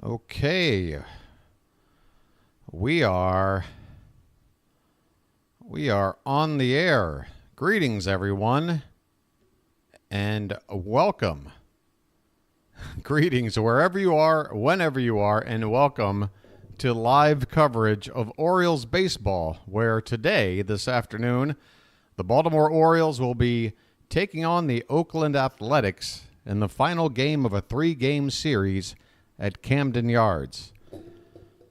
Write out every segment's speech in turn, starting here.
Okay, we are on the air. Greetings, everyone, and welcome. Greetings wherever you are, whenever you are, and welcome to live coverage of Orioles baseball, where today, this afternoon, the Baltimore Orioles will be taking on the Oakland Athletics in the final game of a 3-game series at Camden Yards.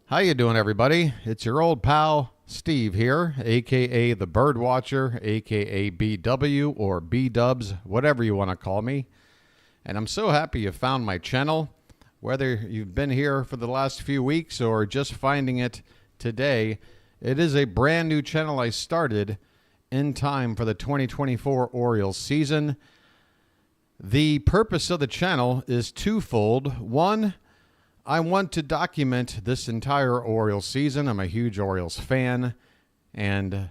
How you doing, everybody? It's your old pal Steve here, a.k.a. the BirdWatcher, a.k.a. BW or B-Dubs, whatever you want to call me. And I'm so happy you found my channel, whether you've been here for the last few weeks or just finding it today. It is a brand new channel I started in time for the 2024 Orioles season. The purpose of the channel is twofold. One, I want to document this entire Orioles season. I'm a huge Orioles fan, and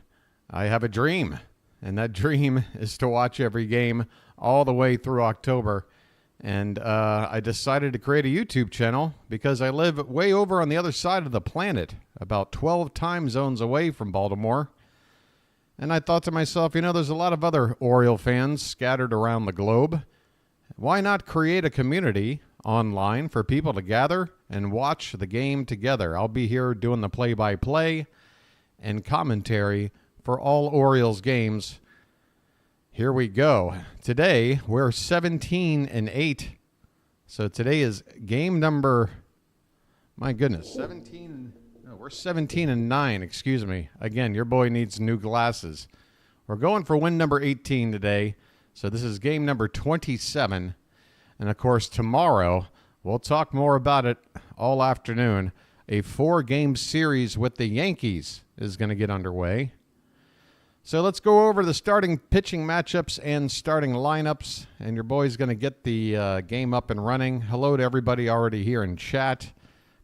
I have a dream. And that dream is to watch every game all the way through October. And I decided to create a YouTube channel because I live way over on the other side of the planet, about 12 time zones away from Baltimore. And I thought to myself, there's a lot of other Oriole fans scattered around the globe. Why not create a community online for people to gather and watch the game together? I'll be here doing the play-by-play and commentary for all Orioles games. Here we go. Today, we're 17-8. So today is game number, my goodness, we're 17-9, excuse me. Again, your boy needs new glasses. We're going for win number 18 today. So this is game number 27. And, of course, tomorrow, we'll talk more about it all afternoon. A 4-game series with the Yankees is going to get underway. So let's go over the starting pitching matchups and starting lineups. And your boy's going to get the game up and running. Hello to everybody already here in chat.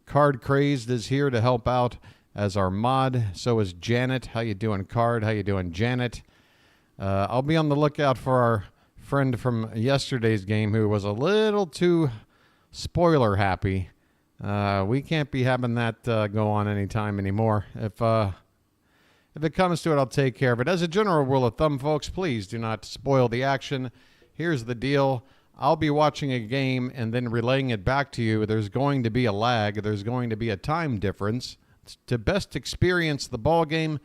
Card Crazed is here to help out as our mod. So is Janet. How you doing, Card? How you doing, Janet? I'll be on the lookout for our friend from yesterday's game who was a little too spoiler happy. We can't be having that go on anytime anymore. If it comes to it, I'll take care of it. As a general rule of thumb, folks, please do not spoil the action. Here's the deal. I'll be watching a game and then relaying it back to you. There's going to be a lag. There's going to be a time difference. To best experience the ball game,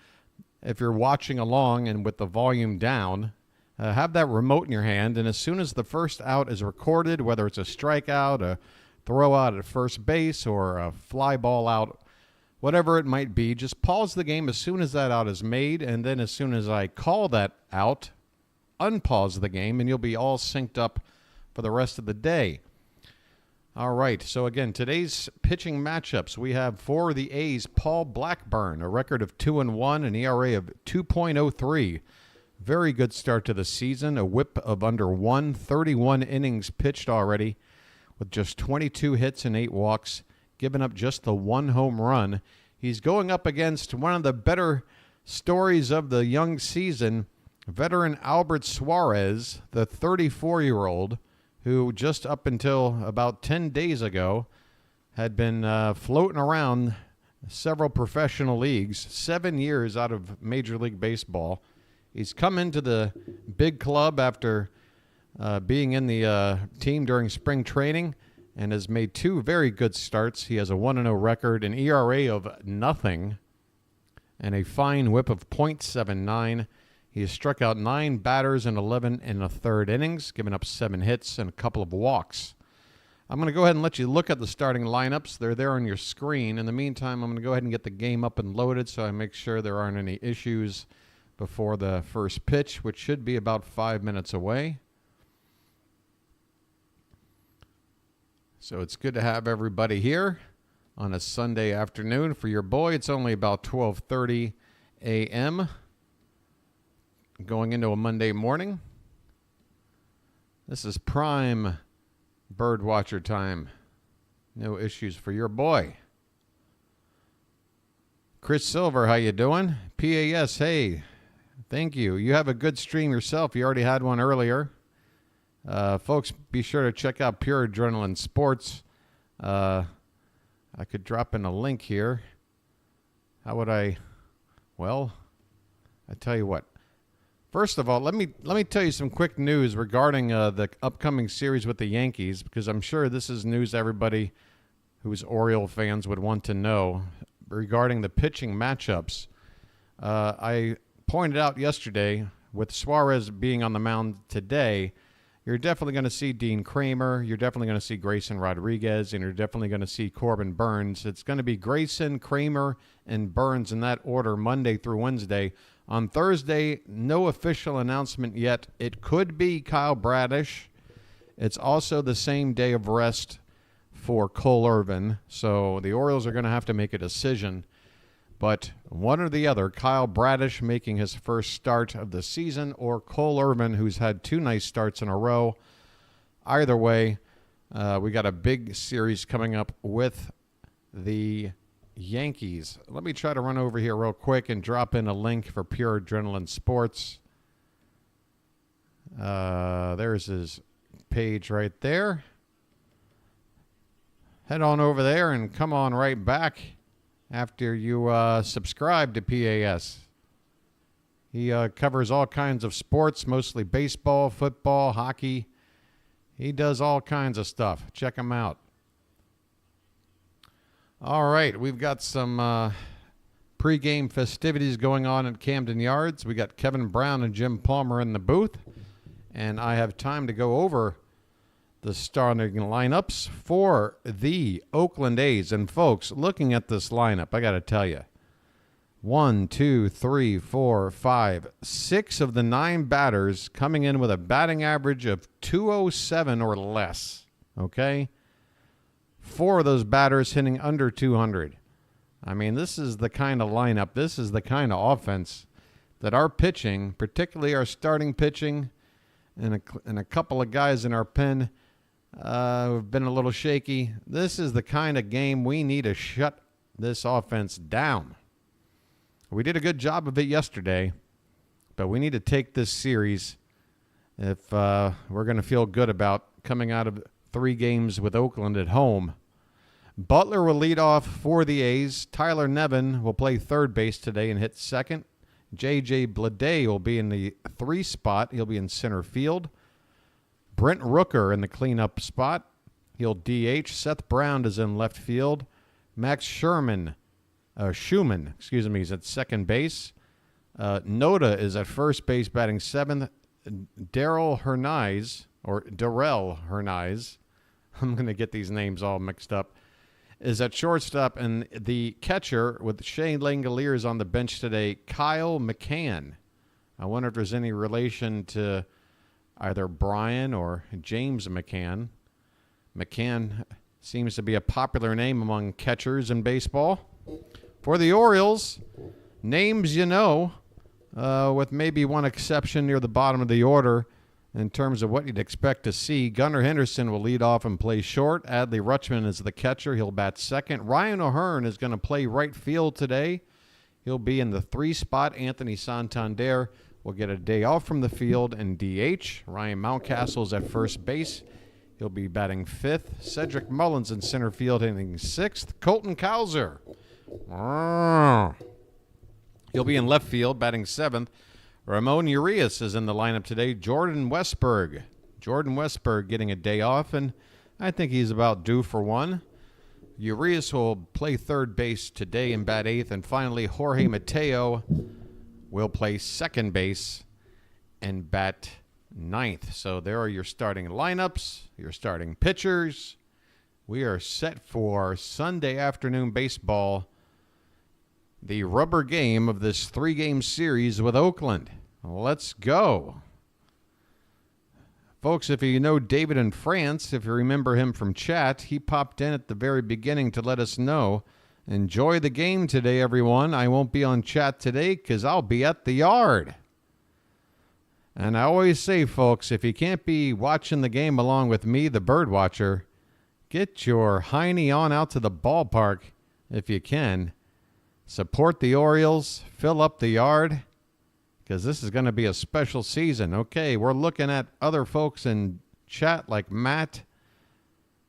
if you're watching along and with the volume down, have that remote in your hand, and as soon as the first out is recorded, whether it's a strikeout, a throw out at first base, or a fly ball out, whatever it might be, just pause the game as soon as that out is made, and then as soon as I call that out, unpause the game, and you'll be all synced up for the rest of the day. All right, so again, today's pitching matchups. We have for the A's, Paul Blackburn, a record of 2-1, an ERA of 2.03. Very good start to the season, a whip of under 1, 31 innings pitched already with just 22 hits and 8 walks, giving up just the 1 home run. He's going up against one of the better stories of the young season, veteran Albert Suarez, the 34-year-old, who just up until about 10 days ago had been floating around several professional leagues, 7 years out of Major League Baseball. He's come into the big club after being in the team during spring training and has made 2 very good starts. He has a 1-0 record, an ERA of nothing, and a fine whip of .79. He has struck out 9 batters in 11 1/3 innings, giving up 7 hits and a couple of walks. I'm going to go ahead and let you look at the starting lineups. They're there on your screen. In the meantime, I'm going to go ahead and get the game up and loaded so I make sure there aren't any issues before the first pitch, which should be about 5 minutes away. So it's good to have everybody here on a Sunday afternoon. For your boy, it's only about 12:30 a.m. going into a Monday morning. This is prime BirdWatcher time. No issues for your boy. Chris Silver, how you doing? PAS, hey, thank you. You have a good stream yourself. You already had one earlier. Folks, be sure to check out Pure Adrenaline Sports. I could drop in a link here. How would I? Well, I tell you what. First of all, let me tell you some quick news regarding the upcoming series with the Yankees, because I'm sure this is news everybody who's Oriole fans would want to know regarding the pitching matchups. I pointed out yesterday, with Suarez being on the mound today, you're definitely going to see Dean Kramer, you're definitely going to see Grayson Rodriguez, and you're definitely going to see Corbin Burns. It's going to be Grayson, Kramer, and Burns in that order Monday through Wednesday. On Thursday, no official announcement yet. It could be Kyle Bradish. It's also the same day of rest for Cole Irvin, so the Orioles are going to have to make a decision. But one or the other, Kyle Bradish making his first start of the season, or Cole Irvin, who's had 2 nice starts in a row. Either way, we got a big series coming up with the Yankees. Let me try to run over here real quick and drop in a link for Pure Adrenaline Sports. There's his page right there. Head on over there and come on right back after you subscribe to PAS. He covers all kinds of sports, mostly baseball, football, hockey. He does all kinds of stuff. Check him out. All right, we've got some pregame festivities going on at Camden Yards. We got Kevin Brown and Jim Palmer in the booth, and I have time to go over the starting lineups for the Oakland A's. And folks, looking at this lineup, I got to tell you, 1, 2, 3, 4, 5, 6 of the 9 batters coming in with a batting average of 207 or less. Okay? 4 of those batters hitting under 200. I mean, this is the kind of lineup, this is the kind of offense that our pitching, particularly our starting pitching, and a couple of guys in our pen who've been a little shaky. This is the kind of game we need to shut this offense down. We did a good job of it yesterday, but we need to take this series if we're going to feel good about coming out of 3 games with Oakland at home. Butler will lead off for the A's. Tyler Nevin will play third base today and hit second. J.J. Bleday will be in the 3 spot. He'll be in center field. Brent Rooker in the cleanup spot. He'll DH. Seth Brown is in left field. Max Schumann, is at second base. Noda is at first base batting 7th. Darrell Hernaiz, I'm going to get these names all mixed up, is at shortstop. And the catcher with Shane Langoliers on the bench today, Kyle McCann. I wonder if there's any relation to either Brian or James McCann. McCann seems to be a popular name among catchers in baseball. For the Orioles, names you know, with maybe one exception near the bottom of the order in terms of what you'd expect to see. Gunnar Henderson will lead off and play short. Adley Rutschman is the catcher. He'll bat second. Ryan O'Hearn is going to play right field today. He'll be in the 3 spot. Anthony Santander will get a day off from the field and DH. Ryan Mountcastle's at first base. He'll be batting 5th. Cedric Mullins in center field hitting 6th. Colton Cowser, he'll be in left field batting 7th. Ramon Urias is in the lineup today. Jordan Westberg getting a day off, and I think he's about due for one. Urias will play third base today and bat 8th. And finally, Jorge Mateo will play second base and bat 9th. So there are your starting lineups, your starting pitchers. We are set for Sunday afternoon baseball, the rubber game of this 3-game series with Oakland. Let's go. Folks, if you know David in France, if you remember him from chat, he popped in at the very beginning to let us know. Enjoy the game today, everyone. I won't be on chat today because I'll be at the yard. And I always say, folks, if you can't be watching the game along with me, the BirdWatcher, get your hiney on out to the ballpark if you can. Support the Orioles. Fill up the yard because this is going to be a special season. Okay, we're looking at other folks in chat like Matt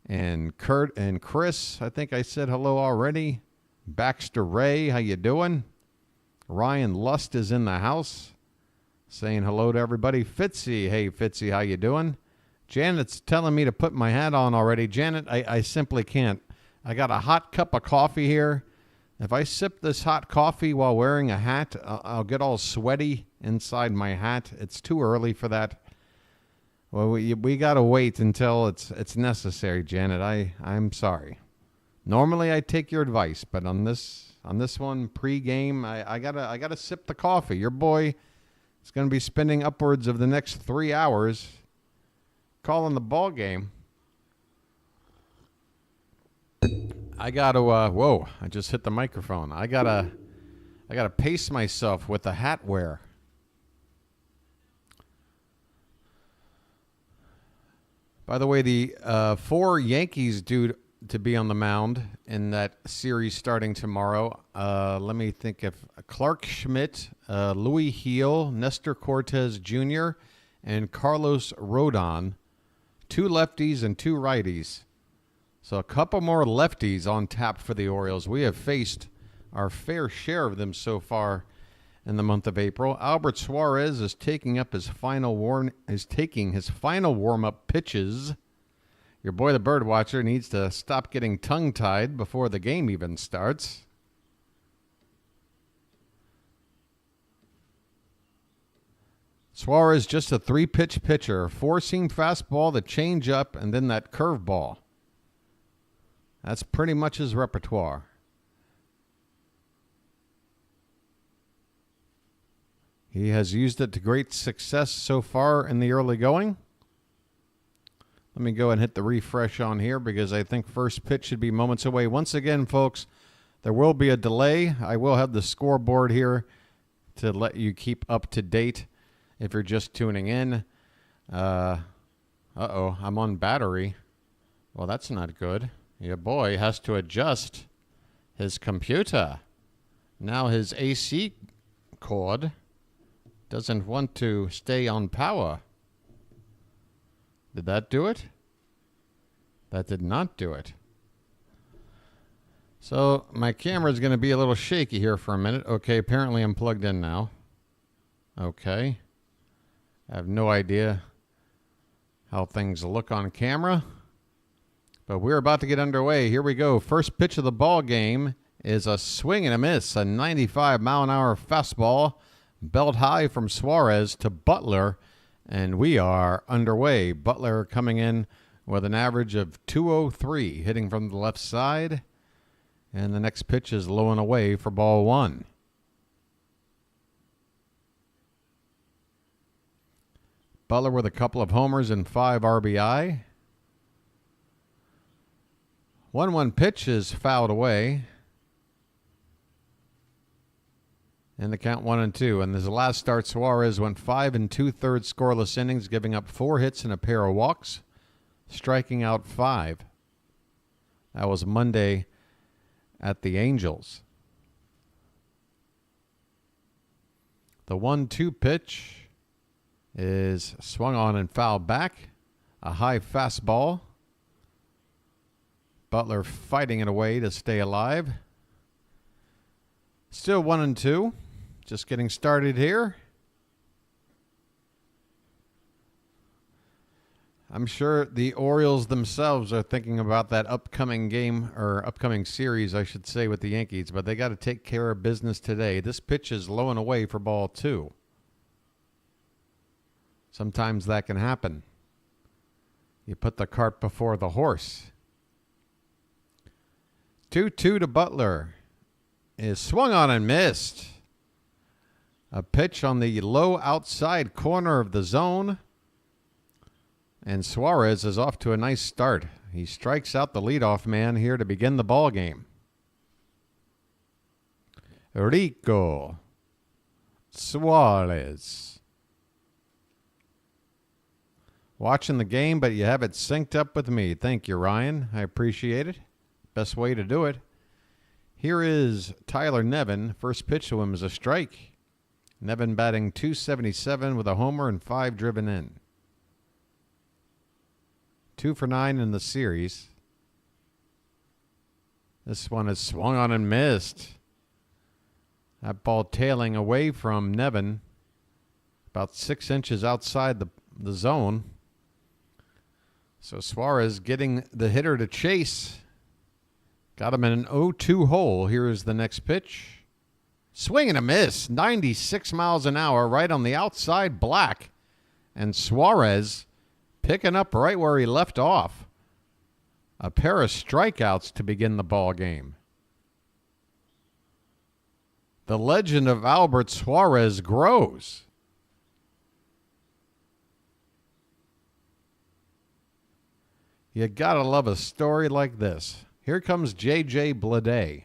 And Kurt and Chris, I think I said hello already. Baxter Ray, how you doing? Ryan Lust is in the house, saying hello to everybody. Fitzy, hey Fitzy, how you doing? Janet's telling me to put my hat on already. Janet, I simply can't. I got a hot cup of coffee here. If I sip this hot coffee while wearing a hat, I'll get all sweaty inside my hat. It's too early for that. Well, we got to wait until it's necessary, Janet. I'm sorry. Normally I take your advice, but on this one pregame, I gotta sip the coffee. Your boy is going to be spending upwards of the next 3 hours calling the ball game. I gotta whoa! I just hit the microphone. I gotta pace myself with the hat wear. By the way, the 4 Yankees due to be on the mound in that series starting tomorrow. Let me think if Clark Schmidt, Louis Heel, Nestor Cortez Jr., and Carlos Rodon, 2 lefties and 2 righties. So a couple more lefties on tap for the Orioles. We have faced our fair share of them so far in the month of April. Albert Suarez is taking his final warm-up pitches. Your boy, the BirdWatcher, needs to stop getting tongue-tied before the game even starts. Suarez just a 3-pitch pitcher, 4-seam fastball, the changeup, and then that curveball. That's pretty much his repertoire. He has used it to great success so far in the early going. Let me go and hit the refresh on here because I think first pitch should be moments away. Once again, folks, there will be a delay. I will have the scoreboard here to let you keep up to date if you're just tuning in. I'm on battery. Well, that's not good. Your boy has to adjust his computer. Now his AC cord doesn't want to stay on power. Did that do it? That did not do it. So my camera is going to be a little shaky here for a minute. Okay, apparently I'm plugged in now. Okay. I have no idea how things look on camera. But we're about to get underway. Here we go. First pitch of the ball game is a swing and a miss. A 95-mile-an-hour fastball, belt high from Suarez to Butler. And we are underway. Butler coming in with an average of 203, hitting from the left side. And the next pitch is low and away for ball 1. Butler with a couple of homers and 5 RBI. 1-1 pitch is fouled away. And the count 1-2. And this last start, Suarez went 5 2/3 scoreless innings, giving up 4 hits and a pair of walks, striking out 5. That was Monday at the Angels. The 1-2 pitch is swung on and fouled back. A high fastball. Butler fighting it away to stay alive. Still 1-2. Just getting started here. I'm sure the Orioles themselves are thinking about that upcoming game, or upcoming series, I should say, with the Yankees, but they got to take care of business today. This pitch is low and away for ball 2. Sometimes that can happen. You put the cart before the horse. 2-2 to Butler. Is swung on and missed. A pitch on the low outside corner of the zone. And Suarez is off to a nice start. He strikes out the leadoff man here to begin the ball game. Rico Suarez. Watching the game, but you have it synced up with me. Thank you, Ryan. I appreciate it. Best way to do it. Here is Tyler Nevin. First pitch to him is a strike. Nevin batting .277 with a homer and 5 driven in. 2 for 9 in the series. This one is swung on and missed. That ball tailing away from Nevin, about 6 inches outside the zone. So Suarez getting the hitter to chase. Got him in an 0-2 hole. Here is the next pitch. Swing and a miss. 96 miles an hour right on the outside black. And Suarez picking up right where he left off. A pair of strikeouts to begin the ball game. The legend of Albert Suarez grows. You gotta love a story like this. Here comes J.J. Bleday.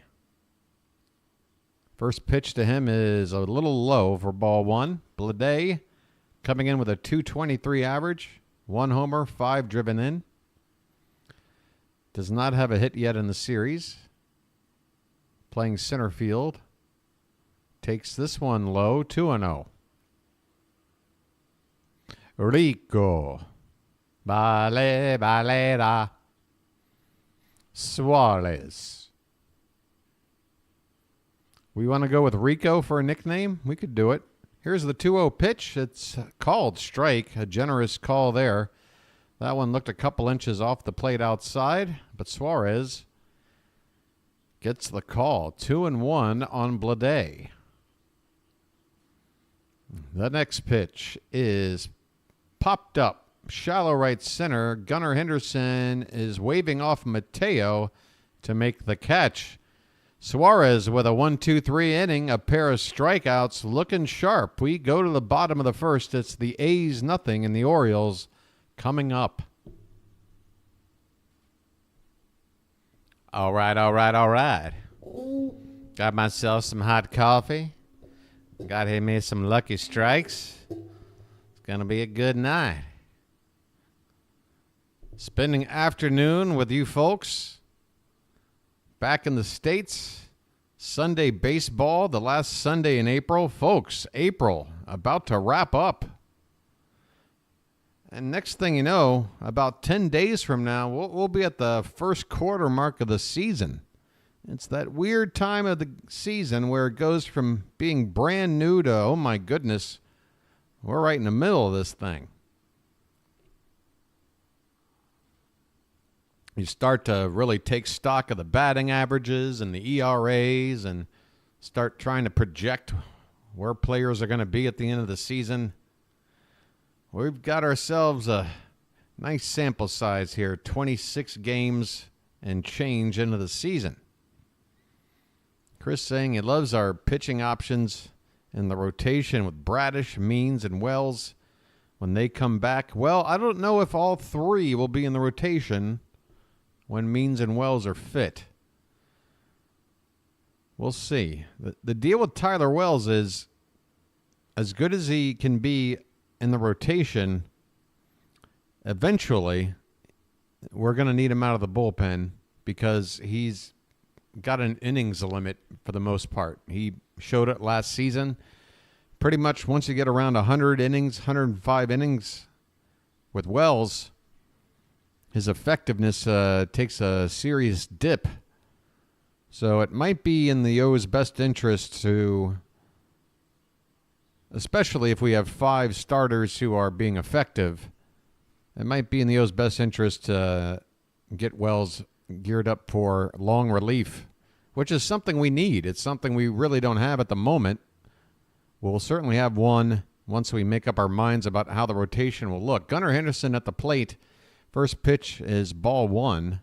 First pitch to him is a little low for ball one. Bleday coming in with a .223 average, 1 homer, 5 driven in. Does not have a hit yet in the series. Playing center field. Takes this one low, 2-0. Rico. Balera. Suarez. We want to go with Rico for a nickname? We could do it. Here's the 2-0 pitch. It's called strike. A generous call there. That one looked a couple inches off the plate outside, but Suarez gets the call. 2-1 on Bleday. The next pitch is popped up. Shallow right center. Gunnar Henderson is waving off Mateo to make the catch. Suarez with a 1-2-3 inning, a pair of strikeouts, looking sharp. We go to the bottom of the first. It's the A's nothing and the Orioles coming up. All right. Got myself some hot coffee. Got me some Lucky Strikes. It's going to be a good night. Spending afternoon with you folks. Back in the States. Sunday baseball, the last Sunday in April. Folks, April about to wrap up. And next thing you know, about 10 days from now, we'll be at the first quarter mark of the season. It's that weird time of the season where it goes from being brand new to, oh my goodness, we're right in the middle of this thing. You start to really take stock of the batting averages and the ERAs and start trying to project where players are going to be at the end of the season. We've got ourselves a nice sample size here, 26 games and change into the season. Chris saying he loves our pitching options and the rotation with Bradish, Means, and Wells when they come back. Well, I don't know if all three will be in the rotation when Means and Wells are fit. We'll see. The deal with Tyler Wells is, as good as he can be in the rotation, eventually we're going to need him out of the bullpen because he's got an innings limit for the most part. He showed it last season. Pretty much once you get around 100 innings, 105 innings with Wells, his effectiveness takes a serious dip. So it might be in the O's best interest to, especially if we have 5 starters who are being effective, it might be in the O's best interest to get Wells geared up for long relief, which is something we need. It's something we really don't have at the moment. We'll certainly have one once we make up our minds about how the rotation will look. Gunnar Henderson at the plate. First pitch is ball 1,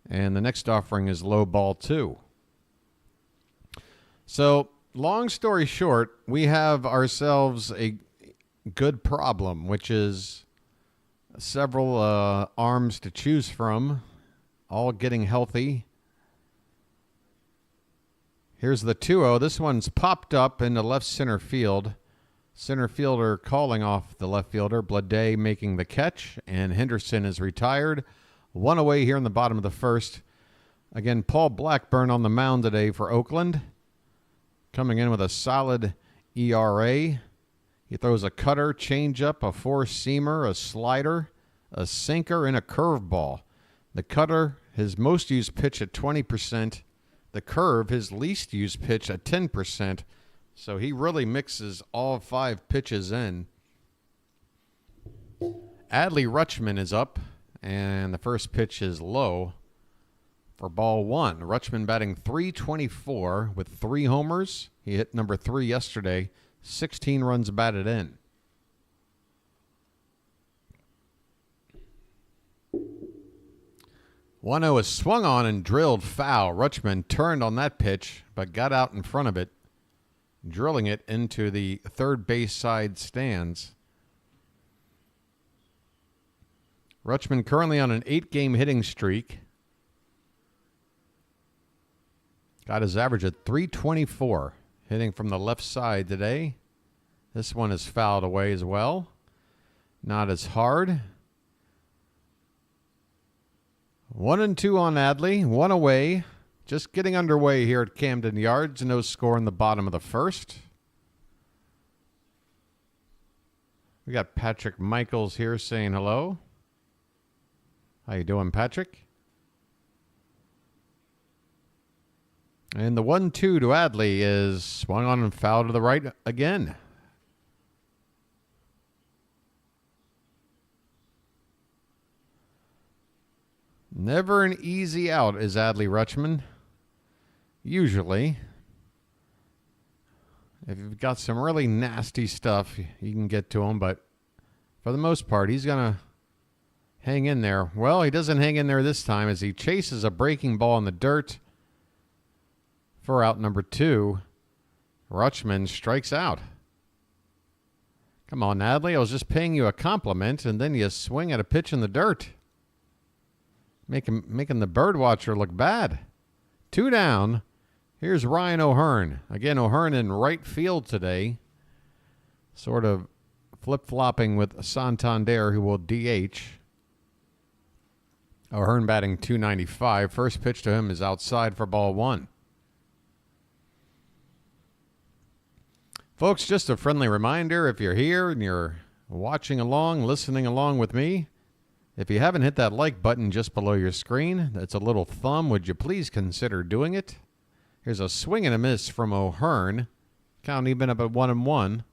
and the next offering is low ball 2. So, long story short, we have ourselves a good problem, which is several arms to choose from, all getting healthy. Here's the 2-0. This one's popped up into left center field. Center fielder calling off the left fielder. Bleday making the catch, and Henderson is retired. 1 away here in the bottom of the first. Again, Paul Blackburn on the mound today for Oakland. Coming in with a solid ERA. He throws a cutter, changeup, a four-seamer, a slider, a sinker, and a curveball. The cutter, his most used pitch at 20%. The curve, his least used pitch at 10%. So he really mixes all 5 pitches in. Adley Rutschman is up, and the first pitch is low for ball 1. Rutschman batting .324 with 3 homers. He hit number 3 yesterday. 16 runs batted in. 1-0 is swung on and drilled foul. Rutschman turned on that pitch, but got out in front of it, drilling it into the third base side stands. Rutschman currently on an 8-game hitting streak. Got his average at .324. Hitting from the left side today. This one is fouled away as well. Not as hard. 1-2 on Adley. 1 away. Just getting underway here at Camden Yards. No score in the bottom of the first. We got Patrick Michaels here saying hello. How you doing, Patrick? And the 1-2 to Adley is swung on and fouled to the right again. Never an easy out is Adley Rutschman. Usually. If you've got some really nasty stuff, you can get to him. But for the most part, he's going to hang in there. Well, he doesn't hang in there this time as he chases a breaking ball in the dirt. For out number 2, Rutschman strikes out. Come on, Adley. I was just paying you a compliment, and then you swing at a pitch in the dirt. Making the BirdWatcher look bad. 2 down. Here's Ryan O'Hearn. Again, O'Hearn in right field today. Sort of flip-flopping with Santander, who will DH. O'Hearn batting .295. First pitch to him is outside for ball 1. Folks, just a friendly reminder, if you're here and you're watching along, listening along with me, if you haven't hit that like button just below your screen, that's a little thumb, would you please consider doing it? Here's a swing and a miss from O'Hearn. Count even up at 1-1.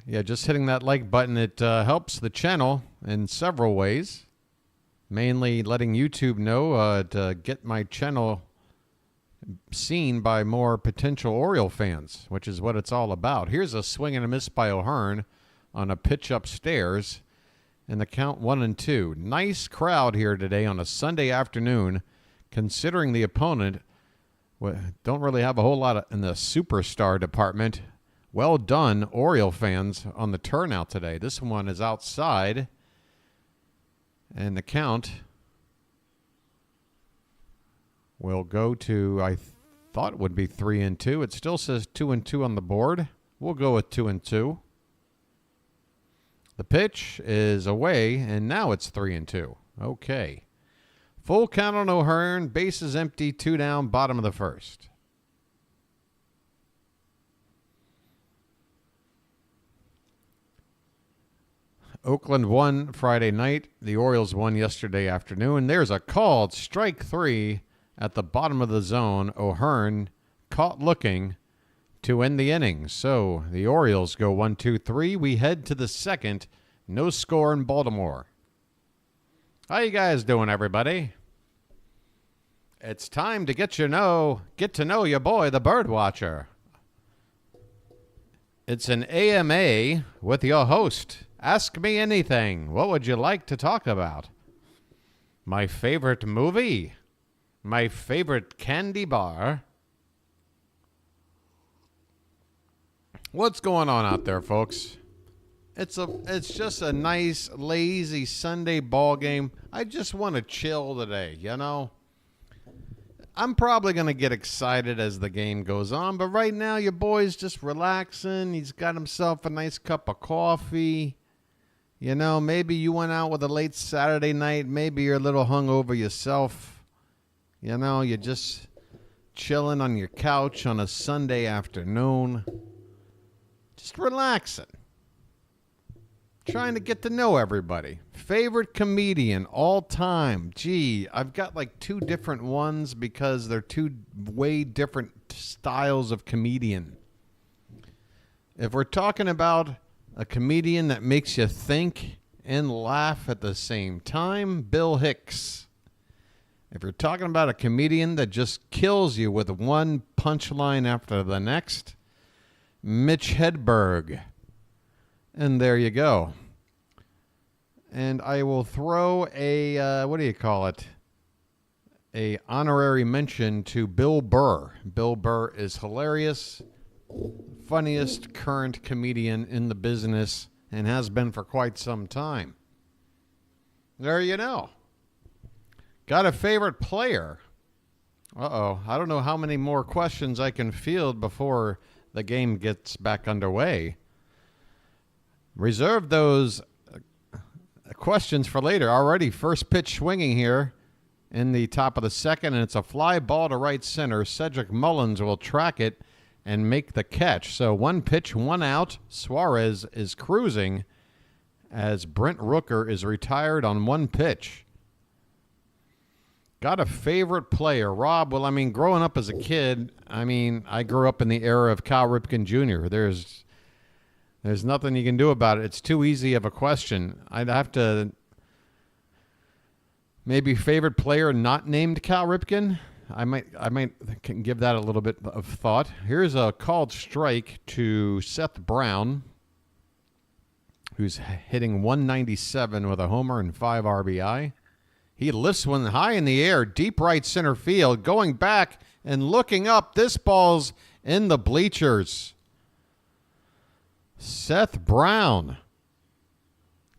Yeah, just hitting that like button, it helps the channel in several ways. Mainly letting YouTube know to get my channel seen by more potential Oriole fans, which is what it's all about. Here's a swing and a miss by O'Hearn on a pitch upstairs, and the count 1-2. Nice crowd here today on a Sunday afternoon, considering the opponent don't really have a whole lot in the superstar department. Well done, Oriole fans, on the turnout today. This one is outside, and the count will go to, I thought it would be 3-2. It still says 2-2 on the board. We'll go with 2-2. The pitch is away, and now it's 3-2. Okay. Full count on O'Hearn. Bases empty, 2 down, bottom of the first. Oakland won Friday night. The Orioles won yesterday afternoon. There's a called strike 3 at the bottom of the zone. O'Hearn caught looking to end the inning. So the Orioles go 1-2-3. We head to the second. No score in Baltimore. How you guys doing, everybody? It's time to get to know your boy, the BirdWatcher. It's an AMA with your host. Ask me anything. What would you like to talk about? My favorite movie? My favorite candy bar? What's going on out there, folks? It's just a nice, lazy Sunday ball game. I just want to chill today, you know? I'm probably going to get excited as the game goes on, but right now your boy's just relaxing. He's got himself a nice cup of coffee. You know, maybe you went out with a late Saturday night. Maybe you're a little hungover yourself. You know, you're just chilling on your couch on a Sunday afternoon. Just relaxing. Trying to get to know everybody. Favorite comedian all time. Gee, I've got like two different ones because they're two way different styles of comedian. If we're talking about a comedian that makes you think and laugh at the same time, Bill Hicks. If you're talking about a comedian that just kills you with one punchline after the next, Mitch Hedberg. And there you go. And I will throw a, what do you call it? A honorary mention to Bill Burr. Bill Burr is hilarious, funniest current comedian in the business, and has been for quite some time. There you know. Got a favorite player? Uh-oh. I don't know how many more questions I can field before the game gets back underway. Reserve those questions for later. Already first pitch swinging here in the top of the second, and it's a fly ball to right center. Cedric Mullins will track it and make the catch. So one pitch, one out. Suarez is cruising as Brent Rooker is retired on one pitch. Got a favorite player, Rob? Well, I mean, growing up as a kid, I grew up in the era of Cal Ripken Jr. There's nothing you can do about it. It's too easy of a question. I'd have to maybe favorite player not named Cal Ripken. I might give that a little bit of thought. Here's a called strike to Seth Brown, who's hitting 197 with a homer and 5 RBI. He lifts one high in the air, deep right center field, going back and looking up. This ball's in the bleachers. Seth Brown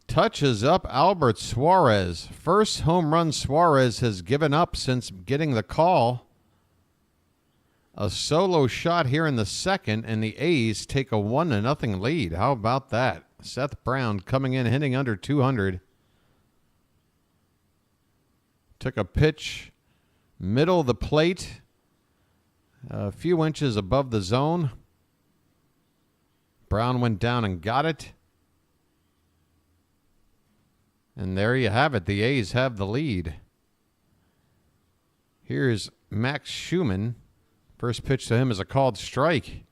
touches up Albert Suarez. First home run Suarez has given up since getting the call. A solo shot here in the second, and the A's take a 1-0 lead. How about that? Seth Brown coming in, hitting under 200. Took a pitch, middle of the plate, a few inches above the zone. Brown went down and got it. And there you have it. The A's have the lead. Here's Max Schumann. First pitch to him is a called strike.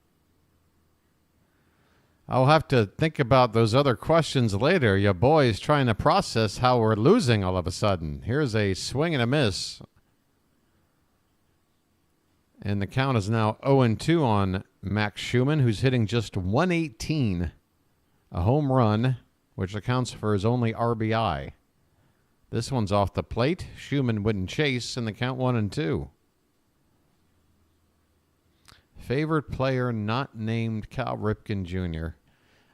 I'll have to think about those other questions later. Your boy's trying to process how we're losing all of a sudden. Here's a swing and a miss. And the count is now 0-2 on Max Schumann, who's hitting just 118. A home run, which accounts for his only RBI. This one's off the plate. Schumann wouldn't chase, and the count 1-2. Favorite player not named Cal Ripken Jr.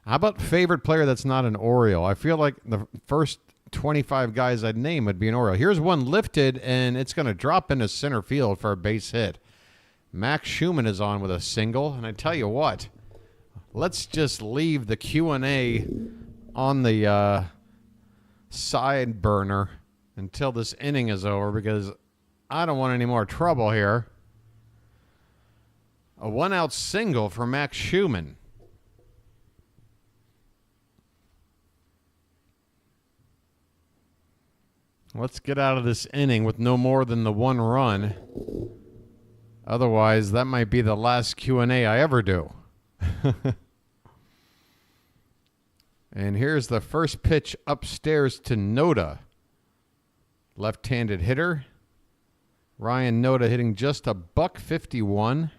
How about favorite player that's not an Oriole? I feel like the first 25 guys I'd name would be an Oriole. Here's one lifted, and it's going to drop into center field for a base hit. Max Schumann is on with a single, and I tell you what, let's just leave the Q&A on the side burner until this inning is over because I don't want any more trouble here. A one-out single for Max Schumann. Let's get out of this inning with no more than the one run. Otherwise, that might be the last Q&A I ever do. And here's the first pitch upstairs to Noda. Left-handed hitter. Ryan Noda hitting just a .151.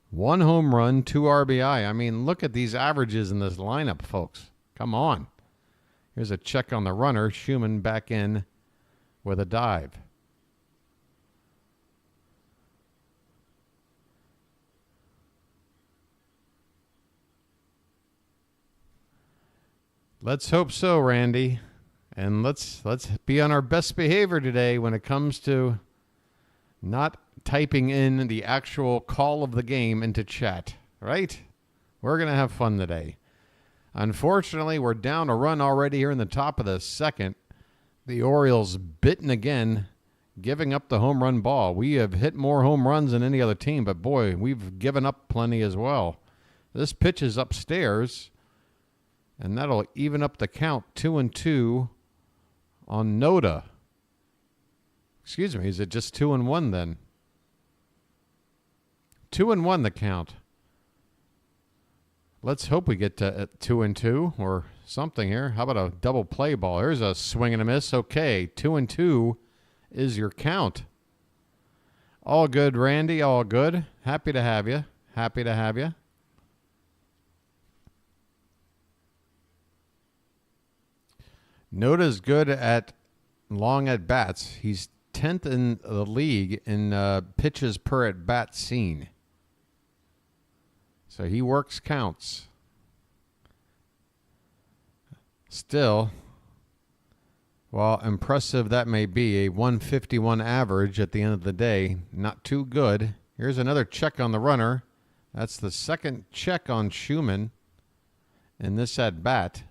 One home run, 2 RBI. I mean, look at these averages in this lineup, folks. Come on. Here's a check on the runner. Schumann back in with a dive. Let's hope so, Randy. And let's be on our best behavior today when it comes to not typing in the actual call of the game into chat, right? We're going to have fun today. Unfortunately, we're down a run already here in the top of the second. The Orioles bitten again, giving up the home run ball. We have hit more home runs than any other team, but boy, we've given up plenty as well. This pitch is upstairs And that'll even up the count 2-2 on Noda. Excuse me, is it just 2-1 then? 2-1 the count. Let's hope we get to 2-2 or something here. How about a double play ball? There's a swing and a miss. Okay, 2-2 is your count. All good, Randy. All good. Happy to have you. Happy to have you. Noda's good at long at bats. He's 10th in the league in pitches per at bat seen. So he works counts. Still, while impressive that may be, a 151 average at the end of the day, not too good. Here's another check on the runner. That's the second check on Schumann in this at bat.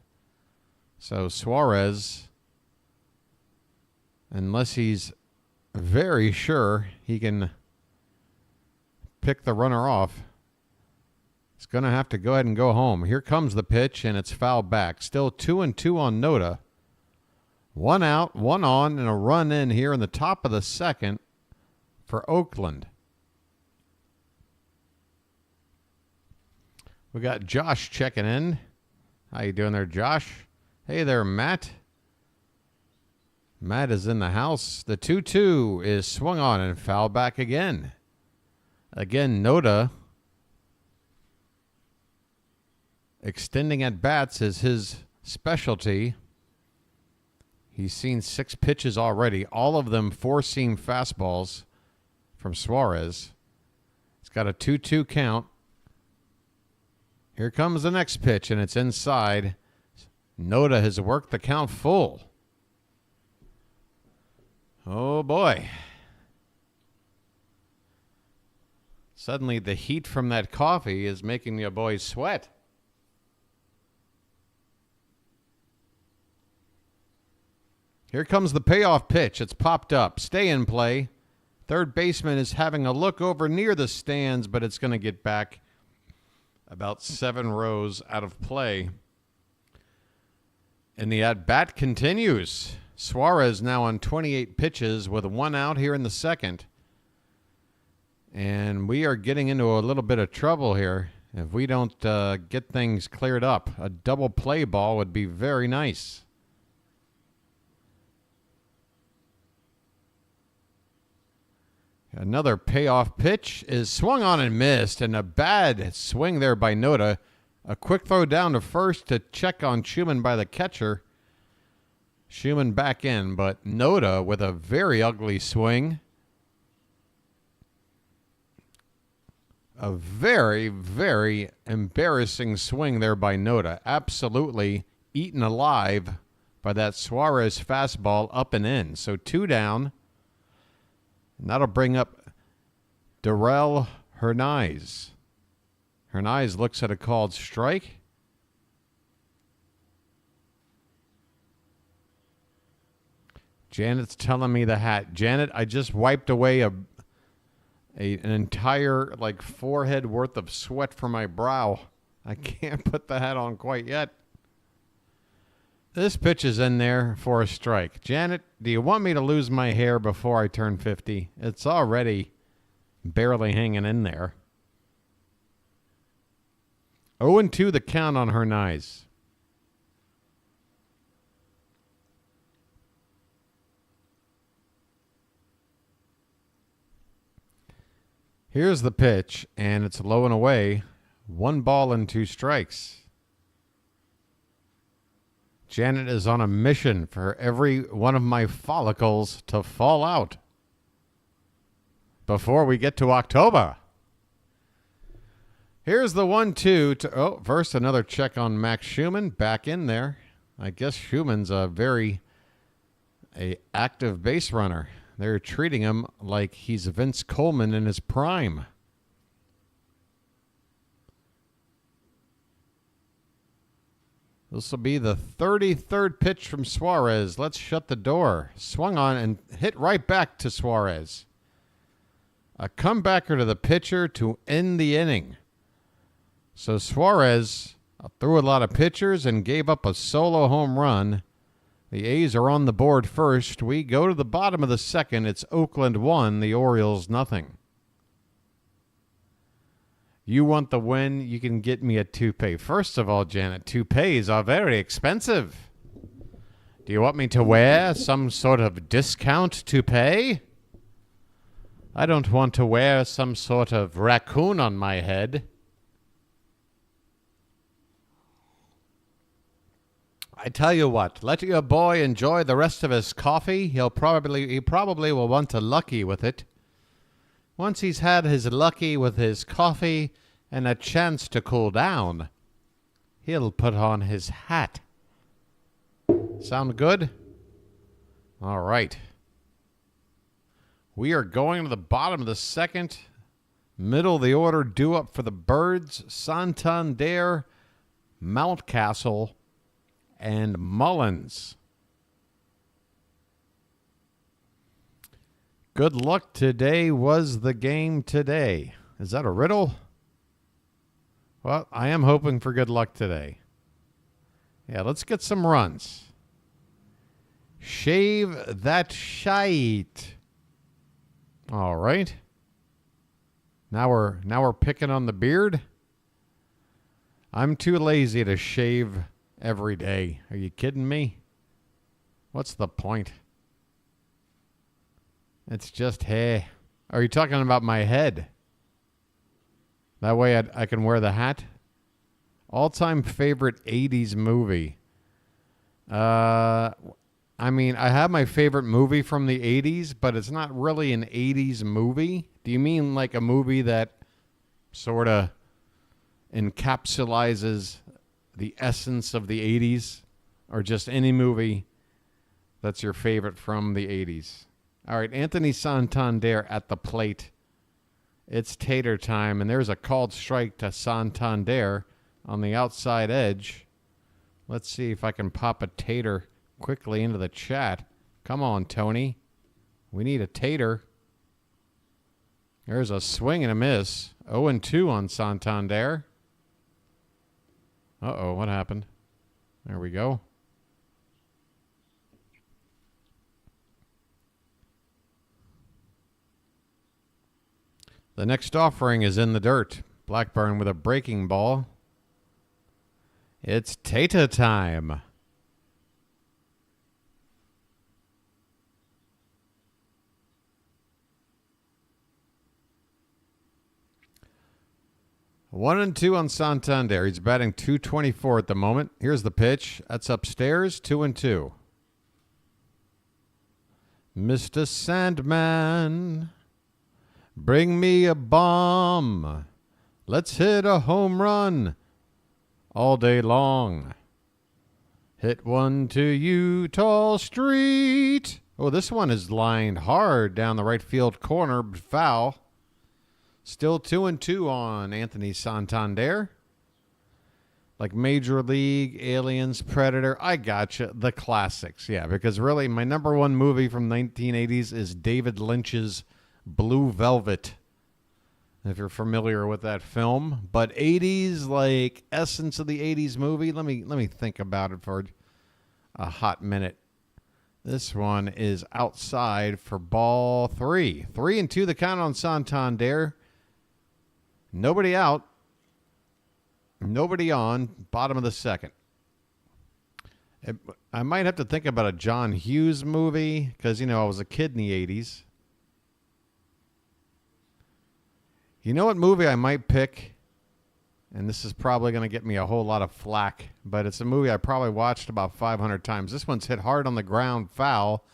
So Suarez, unless he's very sure he can pick the runner off, he's going to have to go ahead and go home. Here comes the pitch, and it's fouled back. Still 2-2 on Noda. 1 out, 1 on, and a run in here in the top of the second for Oakland. We got Josh checking in. How you doing there, Josh? Hey there, Matt. Matt is in the house. The 2-2 is swung on and fouled back again. Again, Noda extending at bats is his specialty. He's seen 6 pitches already, all of them four-seam fastballs from Suarez. He's got a 2-2 count. Here comes the next pitch, and it's inside. Noda has worked the count full. Oh, boy. Suddenly, the heat from that coffee is making your boys sweat. Here comes the payoff pitch. It's popped up. Stay in play. Third baseman is having a look over near the stands, but it's going to get back about 7 rows out of play. And the at-bat continues. Suarez now on 28 pitches with 1 out here in the second. And we are getting into a little bit of trouble here. If we don't get things cleared up, a double play ball would be very nice. Another payoff pitch is swung on and missed, and a bad swing there by Noda. A quick throw down to first to check on Schumann by the catcher. Schumann back in, but Noda with a very ugly swing. A very, very embarrassing swing there by Noda. Absolutely eaten alive by that Suarez fastball up and in. So 2 down. And that'll bring up Darrell Hernaiz. Hernaiz looks at a called strike. Janet's telling me the hat. Janet, I just wiped away an entire forehead worth of sweat from my brow. I can't put the hat on quite yet. This pitch is in there for a strike. Janet, do you want me to lose my hair before I turn 50? It's already barely hanging in there. 0-2 the count on Hernaiz. Here's the pitch, and it's low and away. 1 ball and 2 strikes. Janet is on a mission for every one of my follicles to fall out before we get to October. Here's the 1-2. First another check on Max Schumann. Back in there. I guess Schumann's a very active base runner. They're treating him like he's Vince Coleman in his prime. This will be the 33rd pitch from Suarez. Let's shut the door. Swung on and hit right back to Suarez. A comebacker to the pitcher to end the inning. So Suarez threw a lot of pitchers and gave up a solo home run. The A's are on the board first. We go to the bottom of the second. It's Oakland 1, the Orioles nothing. You want the win, you can get me a toupee. First of all, Janet, toupees are very expensive. Do you want me to wear some sort of discount toupee? I don't want to wear some sort of raccoon on my head. I tell you what, let your boy enjoy the rest of his coffee. He probably will want to lucky with it. Once he's had his lucky with his coffee and a chance to cool down, he'll put on his hat. Sound good? All right. We are going to the bottom of the second. Middle of the order due up for the Birds, Santander, Mountcastle, and Mullins. Good luck today was the game today. Is that a riddle? Well, I am hoping for good luck today. Yeah, let's get some runs. Shave that shite. All right. Now we're picking on the beard. I'm too lazy to shave every day. Are you kidding me? What's the point? It's just hair. Are you talking about my head? That way I can wear the hat. All-time favorite 80s movie. I mean, I have my favorite movie from the 80s, but it's not really an 80s movie. Do you mean like a movie that sort of encapsulates the essence of the 80s? Or just any movie that's your favorite from the 80s? All right, Anthony Santander at the plate. It's tater time, and there's a called strike to Santander on the outside edge. Let's see if I can pop a tater quickly into the chat. Come on, Tony. We need a tater. There's a swing and a miss. 0-2 on Santander. Uh-oh, what happened? There we go. The next offering is in the dirt. Blackburn with a breaking ball. It's tater time. One and two on Santander. He's batting .224 at the moment. Here's the pitch. That's upstairs. 2-2. Mr. Sandman, bring me a bomb. Let's hit a home run all day long. Hit one to Utah Street. Oh, this one is lined hard down the right field corner. Foul. Still 2-2 on Anthony Santander. Like Major League, Aliens, Predator. I gotcha. The classics. Yeah, because really my number one movie from 1980s is David Lynch's Blue Velvet, if you're familiar with that film. But 80s, like essence of the 80s movie, let me think about it for a hot minute. This one is outside for ball 3. 3-2 the count on Santander. Nobody out. Nobody on. Bottom of the second. I might have to think about a John Hughes movie because, I was a kid in the 80s. You know what movie I might pick? And this is probably going to get me a whole lot of flack, but it's a movie I probably watched about 500 times. This one's hit hard on the ground, foul,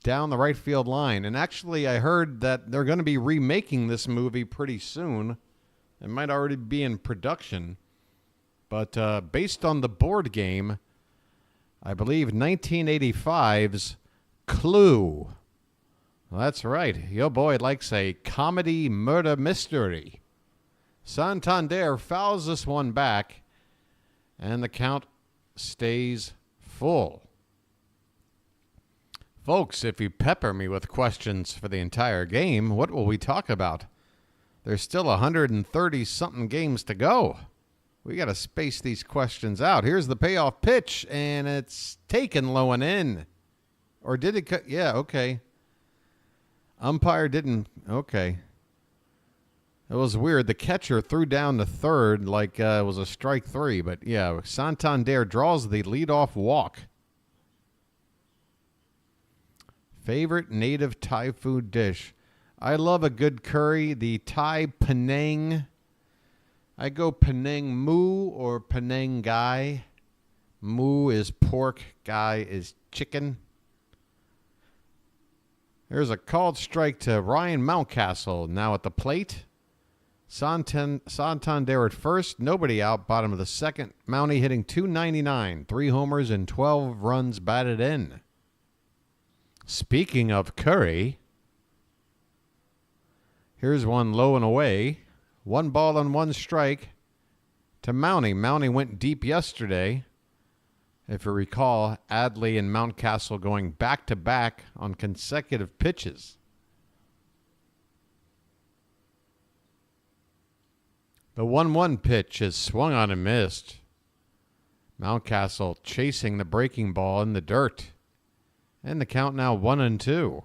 down the right field line. And actually, I heard that they're going to be remaking this movie pretty soon. It might already be in production. But based on the board game, I believe 1985's Clue. Well, that's right. Your boy likes a comedy murder mystery. Santander fouls this one back, and the count stays full. Folks, if you pepper me with questions for the entire game, what will we talk about? There's still 130-something games to go. We got to space these questions out. Here's the payoff pitch, and it's taken low and in. Or did it cut? Yeah, okay. Umpire didn't. Okay. It was weird. The catcher threw down to third like it was a strike 3. But, yeah, Santander draws the leadoff walk. Favorite native Thai food dish. I love a good curry. The Thai Penang. I go Penang Moo or Penang Gai. Moo is pork. Gai is chicken. There's a called strike to Ryan Mountcastle now at the plate. Santander at first. Nobody out. Bottom of the second. Mountie hitting .299. 3 homers and 12 runs batted in. Speaking of curry, here's one low and away. 1 ball and 1 strike to Mountie. Mountie went deep yesterday. If you recall, Adley and Mountcastle going back-to-back on consecutive pitches. The 1-1 pitch is swung on and missed. Mountcastle chasing the breaking ball in the dirt. And the count now 1-2.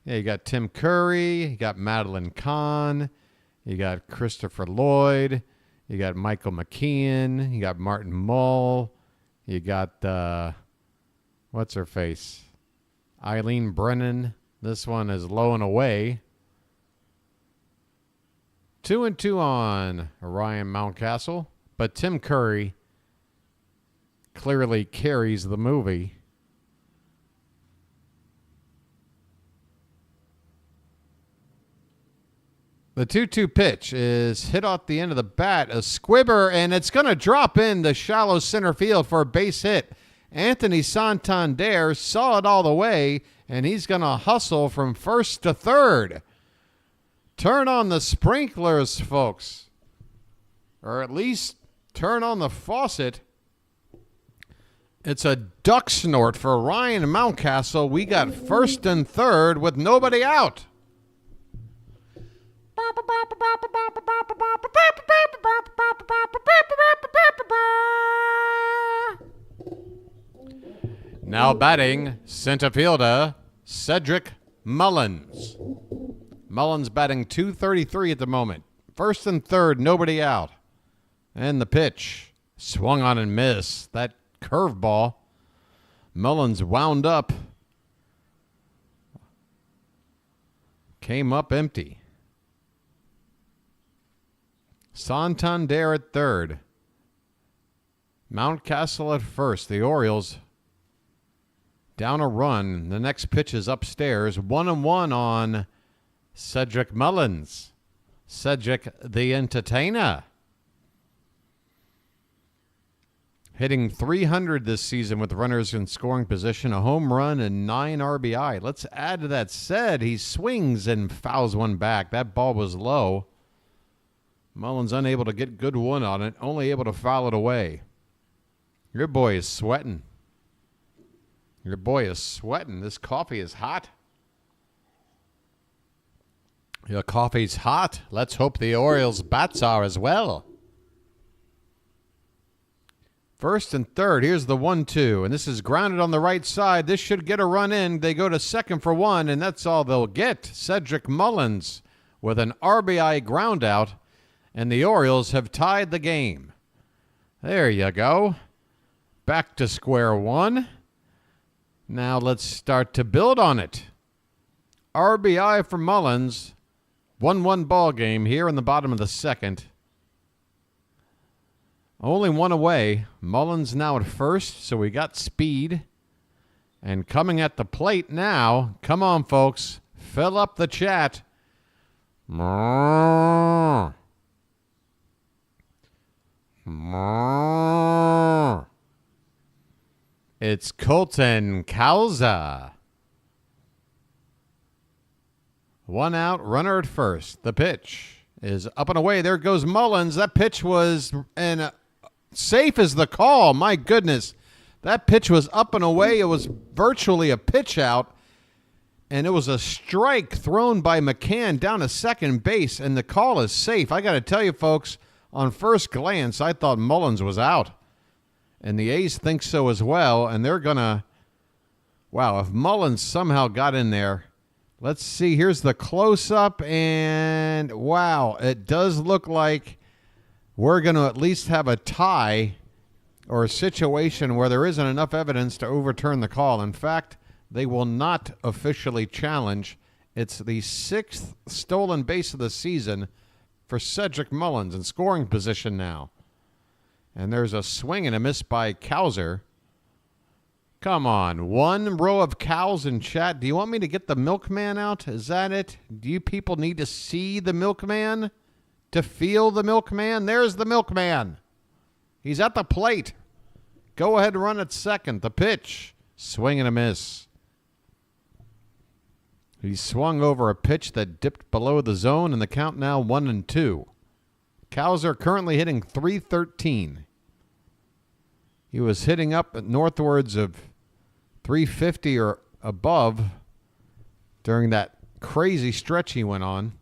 Yeah, you got Tim Curry, you got Madeline Kahn, you got Christopher Lloyd, you got Michael McKeon, you got Martin Mull, you got, what's her face? Eileen Brennan. This one is low and away. 2-2 on Ryan Mountcastle, but Tim Curry clearly carries the movie. The 2-2 pitch is hit off the end of the bat, a squibber, and it's going to drop in the shallow center field for a base hit. Anthony Santander saw it all the way, and he's going to hustle from first to third. Turn on the sprinklers, folks. Or at least turn on the faucet. It's a duck snort for Ryan Mountcastle. We got first and third with nobody out. Now batting, center fielder, Cedric Mullins. Mullins batting .233 at the moment. First and third, nobody out. And the pitch, swung on and missed. That curveball, Mullins wound up. Came up empty. Santander at third. Mountcastle at first. The Orioles down a run. The next pitch is upstairs. 1-1 on Cedric Mullins. Cedric the Entertainer. Hitting .300 this season with runners in scoring position, a home run and 9 RBI. Let's add to that. Said he swings and fouls one back. That ball was low. Mullins unable to get good one on it, only able to foul it away. Your boy is sweating. Your boy is sweating. This coffee is hot. Your coffee's hot. Let's hope the Orioles' bats are as well. First and third. Here's the 1-2. And this is grounded on the right side. This should get a run in. They go to second for 1, and that's all they'll get. Cedric Mullins with an RBI ground out. And the Orioles have tied the game. There you go. Back to square one. Now let's start to build on it. RBI for Mullins. 1-1 ball game here in the bottom of the second. Only one away. Mullins now at first, so we got speed. And coming at the plate now. Come on, folks. Fill up the chat. It's Colton Causa. 1 out, runner at first. The pitch is up and away. There goes Mullins. That pitch was safe as the call. My goodness. That pitch was up and away. It was virtually a pitch out. And it was a strike thrown by McCann down to second base. And the call is safe. I got to tell you, folks, on first glance, I thought Mullins was out. And the A's think so as well, and they're going to, wow, if Mullins somehow got in there, let's see, here's the close-up, and wow, it does look like we're going to at least have a tie or a situation where there isn't enough evidence to overturn the call. In fact, they will not officially challenge. It's the 6th stolen base of the season for Cedric Mullins in scoring position now. And there's a swing and a miss by Cowser. Come on, one row of cows in chat. Do you want me to get the milkman out? Is that it? Do you people need to see the milkman? To feel the milkman? There's the milkman. He's at the plate. Go ahead and run at second. The pitch. Swing and a miss. He swung over a pitch that dipped below the zone, and the count now 1-2. Cowser currently hitting .313. He was hitting up at northwards of 350 or above during that crazy stretch he went on.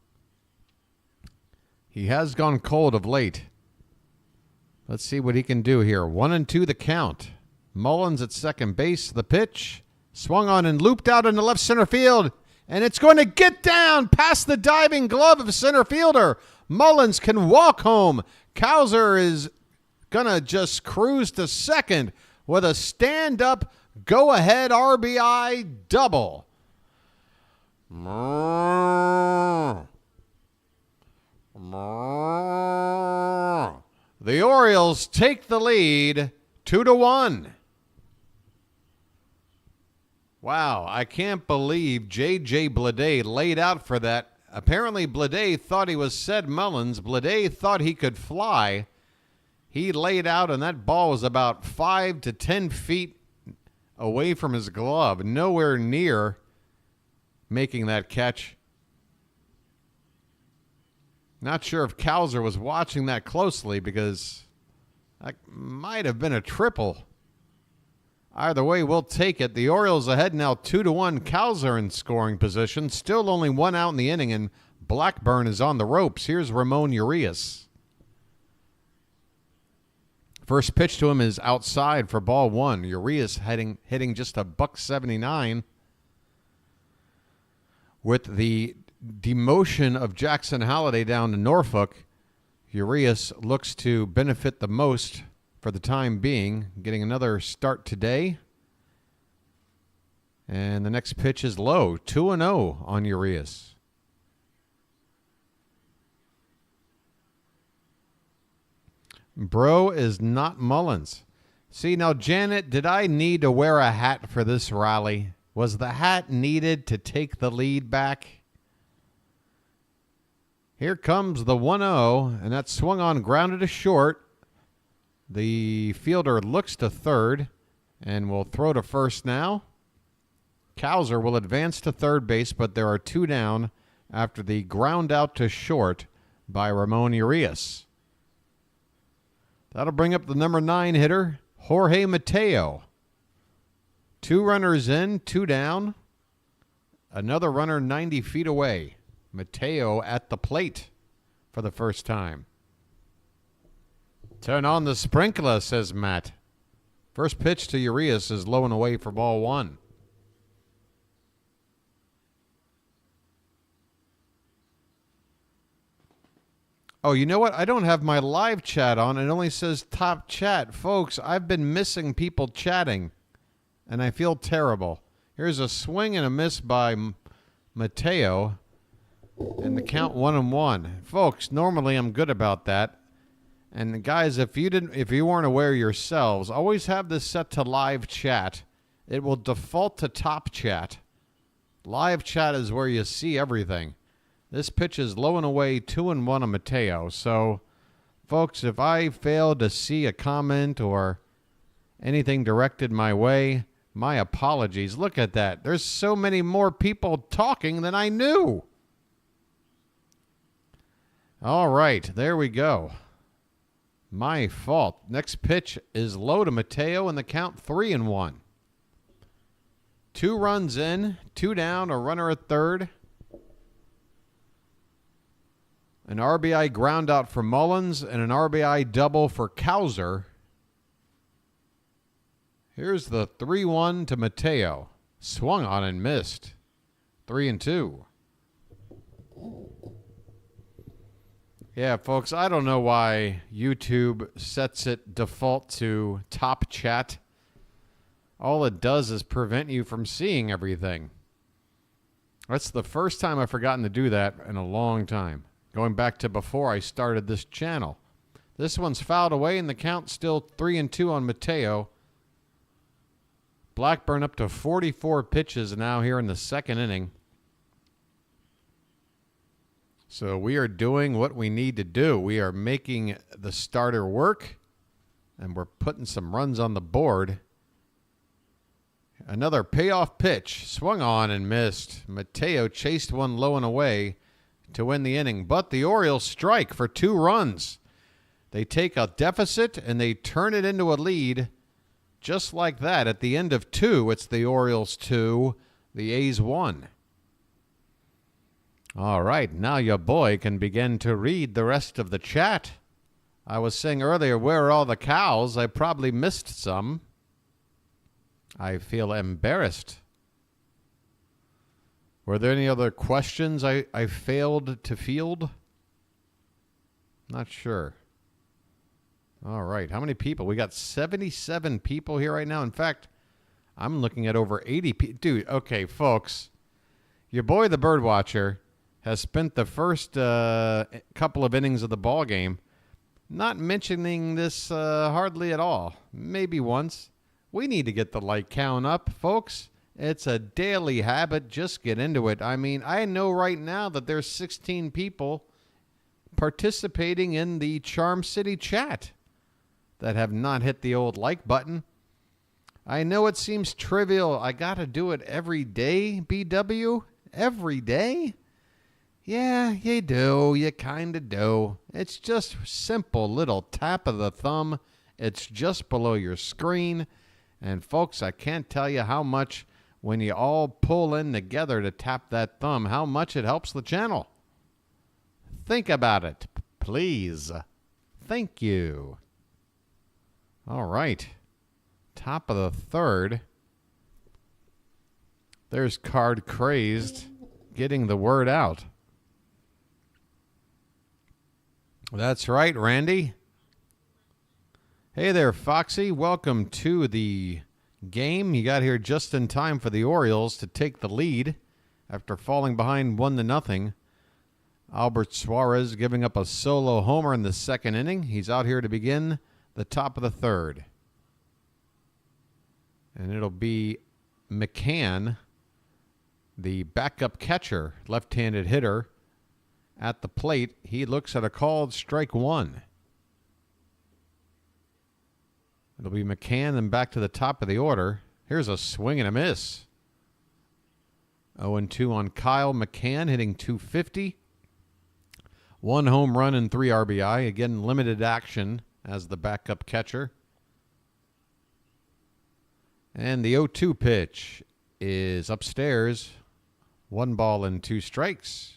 He has gone cold of late. Let's see what he can do here. 1-2 the count. Mullins at second base. The pitch. Swung on and looped out into left center field. And it's going to get down past the diving glove of center fielder. Mullins can walk home. Cowser is going to just cruise to second with a stand-up, go-ahead RBI double. The Orioles take the lead 2-1. Wow, I can't believe J.J. Bleday laid out for that. Apparently, Bleday thought he was Ced Mullins. Bleday thought he could fly. He laid out, and that ball was about 5 to 10 feet away from his glove, nowhere near making that catch. Not sure if Cowser was watching that closely because that might have been a triple. Either way, we'll take it. The Orioles ahead now 2-1. Cowser in scoring position. Still only one out in the inning, and Blackburn is on the ropes. Here's Ramon Urias. First pitch to him is outside for ball one. Urias hitting just a $179. With the demotion of Jackson Holliday down to Norfolk, Urias looks to benefit the most for the time being, getting another start today. And the next pitch is low, 2-0 on Urias. Bro is not Mullins. See, now, Janet, did I need to wear a hat for this rally? Was the hat needed to take the lead back? Here comes the 1-0, and that swung on, grounded to short. The fielder looks to third and will throw to first now. Cowser will advance to third base, but there are two down after the ground out to short by Ramon Urias. That'll bring up the number 9 hitter, Jorge Mateo. 2 runners in, 2 down. Another runner 90 feet away. Mateo at the plate for the first time. Turn on the sprinkler, says Matt. First pitch to Urias is low and away for ball one. Oh, you know what? I don't have my live chat on. It only says top chat. Folks, I've been missing people chatting, and I feel terrible. Here's a swing and a miss by Mateo, and the count 1-1. Folks, normally I'm good about that. And guys, if you weren't aware yourselves, always have this set to live chat. It will default to top chat. Live chat is where you see everything. This pitch is low and away, 2-1 on Mateo. So, folks, if I fail to see a comment or anything directed my way, my apologies. Look at that. There's so many more people talking than I knew. All right, there we go. My fault. Next pitch is low to Mateo, and the count 3-1. 2 runs in, 2 down, a runner at third. An RBI ground out for Mullins and an RBI double for Cowser. Here's the 3-1 to Mateo. Swung on and missed. 3-2. Yeah, folks, I don't know why YouTube sets it default to top chat. All it does is prevent you from seeing everything. That's the first time I've forgotten to do that in a long time. Going back to before I started this channel. This one's fouled away and the count's still 3-2 on Mateo. Blackburn up to 44 pitches now here in the second inning. So we are doing what we need to do. We are making the starter work, and we're putting some runs on the board. Another payoff pitch. Swung on and missed. Mateo chased one low and away to win the inning. But the Orioles strike for 2 runs. They take a deficit, and they turn it into a lead. Just like that, at the end of 2, it's the Orioles 2, the A's 1. All right, now your boy can begin to read the rest of the chat. I was saying earlier, where are all the cows? I probably missed some. I feel embarrassed. Were there any other questions I failed to field? Not sure. All right, how many people? We got 77 people here right now. In fact, I'm looking at over 80 people. Dude, okay, folks. Your boy, the BirdWatcher, has spent the first couple of innings of the ball game not mentioning this hardly at all. Maybe once. We need to get the like count up, folks. It's a daily habit. Just get into it. I mean, I know right now that there's 16 people participating in the Charm City chat that have not hit the old like button. I know it seems trivial. I got to do it every day, BW? Every day? Yeah, you do. You kind of do. It's just simple little tap of the thumb. It's just below your screen. And folks, I can't tell you how much when you all pull in together to tap that thumb, how much it helps the channel. Think about it, please. Thank you. All right. Top of the third. There's Card Crazed getting the word out. That's right, Randy. Hey there, Foxy. Welcome to the game. You got here just in time for the Orioles to take the lead after falling behind 1-0. Albert Suarez giving up a solo homer in the second inning. He's out here to begin the top of the third. And it'll be McCann, the backup catcher, left-handed hitter, at the plate. He looks at a called strike 1. It'll be McCann and back to the top of the order. Here's a swing and a miss. 0-2 on Kyle McCann, hitting .250. 1 home run and 3 RBI. Again, limited action as the backup catcher. And the 0-2 pitch is upstairs. 1 ball and 2 strikes.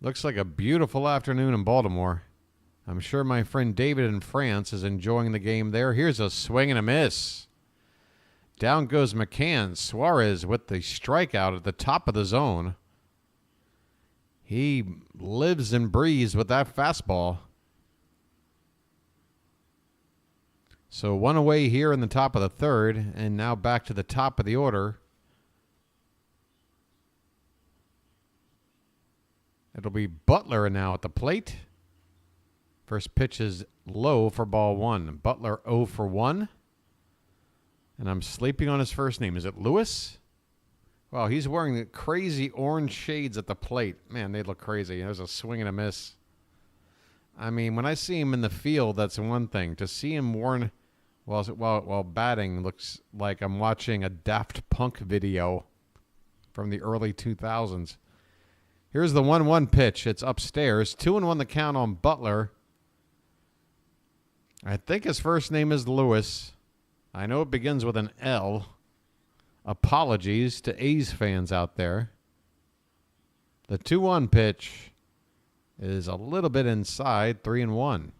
Looks like a beautiful afternoon in Baltimore. I'm sure my friend David in France is enjoying the game there. Here's a swing and a miss. Down goes McCann. Suarez with the strikeout at the top of the zone. He lives and breathes with that fastball. So 1 away here in the top of the third, and now back to the top of the order. It'll be Butler now at the plate. First pitch is low for ball 1. Butler 0 for 1. And I'm sleeping on his first name. Is it Lewis? Wow, he's wearing the crazy orange shades at the plate. Man, they look crazy. There's a swing and a miss. I mean, when I see him in the field, that's one thing. To see him worn while batting looks like I'm watching a Daft Punk video from the early 2000s. Here's the 1-1 pitch. It's upstairs. 2-1 the count on Butler. I think his first name is Lewis. I know it begins with an L. Apologies to A's fans out there. The 2-1 pitch is a little bit inside, 3-1.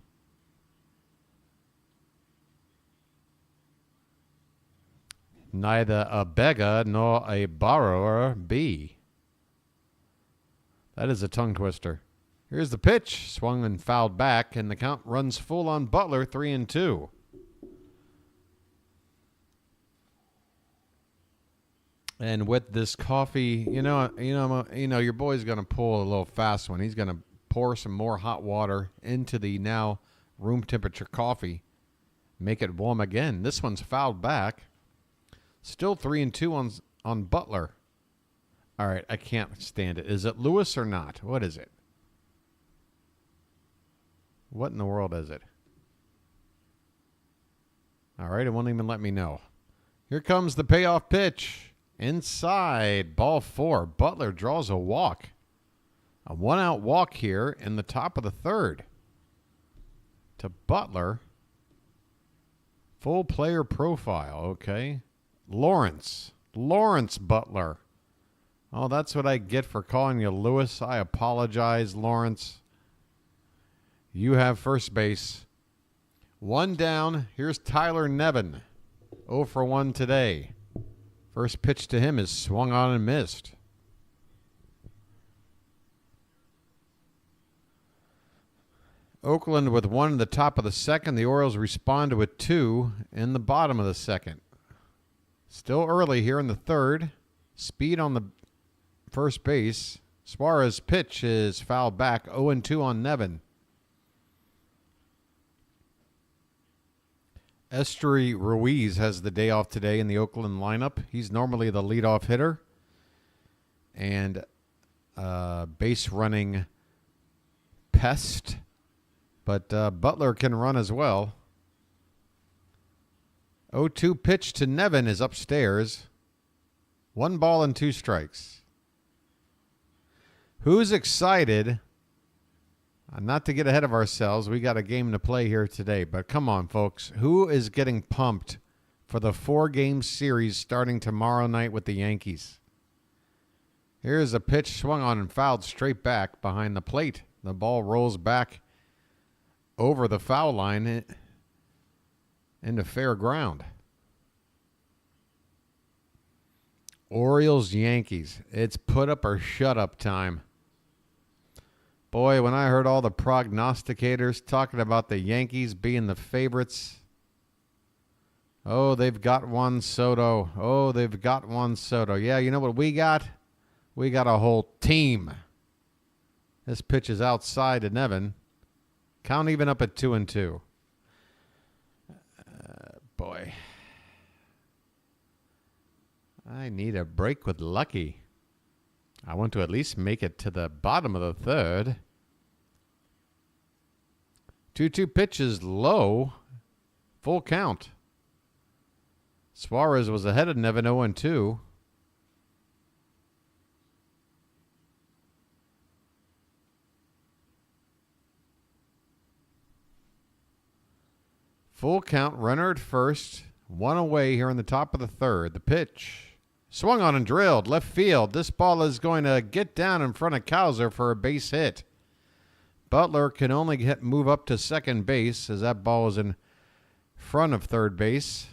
Neither a beggar nor a borrower be. That is a tongue twister. Here's the pitch. Swung and fouled back, and the count runs full on Butler, 3-2. And with this coffee, your boy's going to pull a little fast one. He's going to pour some more hot water into the now room temperature coffee. Make it warm again. This one's fouled back. Still 3-2 on Butler. All right, I can't stand it. Is it Lewis or not? What is it? What in the world is it? All right, it won't even let me know. Here comes the payoff pitch. Inside, ball 4. Butler draws a walk. A 1-out walk here in the top of the 3rd. To Butler. Full player profile, okay. Lawrence Butler. Oh, that's what I get for calling you Lewis. I apologize, Lawrence. You have first base. 1 down. Here's Tyler Nevin. 0 for 1 today. First pitch to him is swung on and missed. Oakland with 1 in the top of the 2nd. The Orioles respond with 2 in the bottom of the 2nd. Still early here in the 3rd. Speed on the first base. Suarez pitch is fouled back. 0-2 on Nevin. Esteury Ruiz has the day off today in the Oakland lineup. He's normally the leadoff hitter and base running pest. But Butler can run as well. 0-2 pitch to Nevin is upstairs. 1 ball and 2 strikes. Who's excited? Not to get ahead of ourselves. We got a game to play here today. But come on, folks. Who is getting pumped for the 4-game series starting tomorrow night with the Yankees? Here's a pitch swung on and fouled straight back behind the plate. The ball rolls back over the foul line into fair ground. Orioles, Yankees. It's put up or shut up time. Boy, when I heard all the prognosticators talking about the Yankees being the favorites. Oh, they've got Juan Soto. Oh, they've got Juan Soto. Yeah, you know what we got? We got a whole team. This pitch is outside to Nevin. Count even up at 2-2. Boy. I need a break with Lucky. I want to at least make it to the bottom of the 3rd. 2-2 pitch is low. Full count. Suarez was ahead of Nevin 0-2. Full count, runner at first. 1 away here in the top of the 3rd. The pitch. Swung on and drilled. Left field. This ball is going to get down in front of Cowser for a base hit. Butler can only move up to second base as that ball is in front of third base.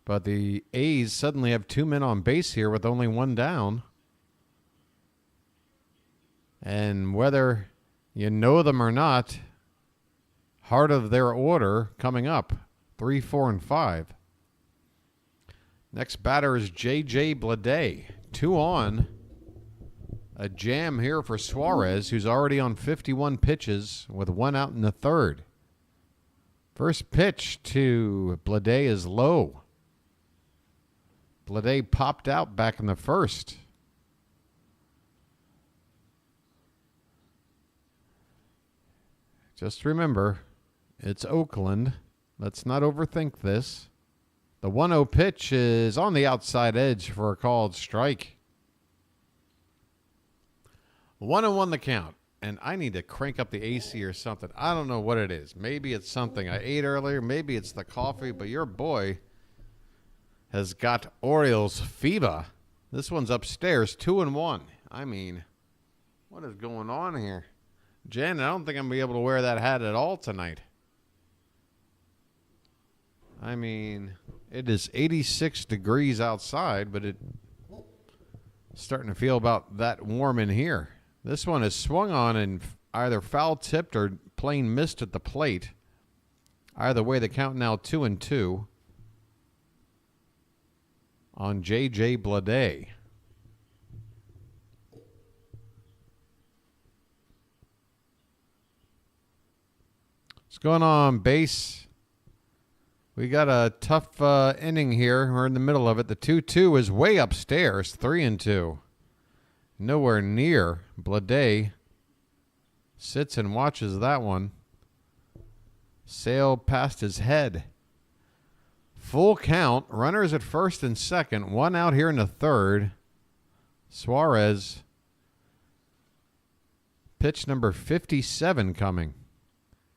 But the A's suddenly have 2 men on base here with only 1 down. And whether you know them or not, heart of their order coming up, 3, 4, and 5. Next batter is J.J. Bleday. 2 on. A jam here for Suarez, who's already on 51 pitches with 1 out in the 3rd. First pitch to Bleday is low. Bleday popped out back in the 1st. Just remember, it's Oakland. Let's not overthink this. The 1-0 pitch is on the outside edge for a called strike. 1-1 the count. And I need to crank up the AC or something. I don't know what it is. Maybe it's something I ate earlier. Maybe it's the coffee. But your boy has got Orioles fever. This one's upstairs, 2-1. I mean, what is going on here? Jen, I don't think I'm going to be able to wear that hat at all tonight. I mean, it is 86 degrees outside, but it's starting to feel about that warm in here. This one is swung on and either foul-tipped or plain missed at the plate. Either way, the count now 2-2 on J.J. Bleday. What's going on, base? We got a tough inning here. We're in the middle of it. The 2-2 is way upstairs, 3-2. Nowhere near. Bleday sits and watches that one. Sail past his head. Full count. Runners at first and second. One out here in the third. Suarez. Pitch number 57 coming.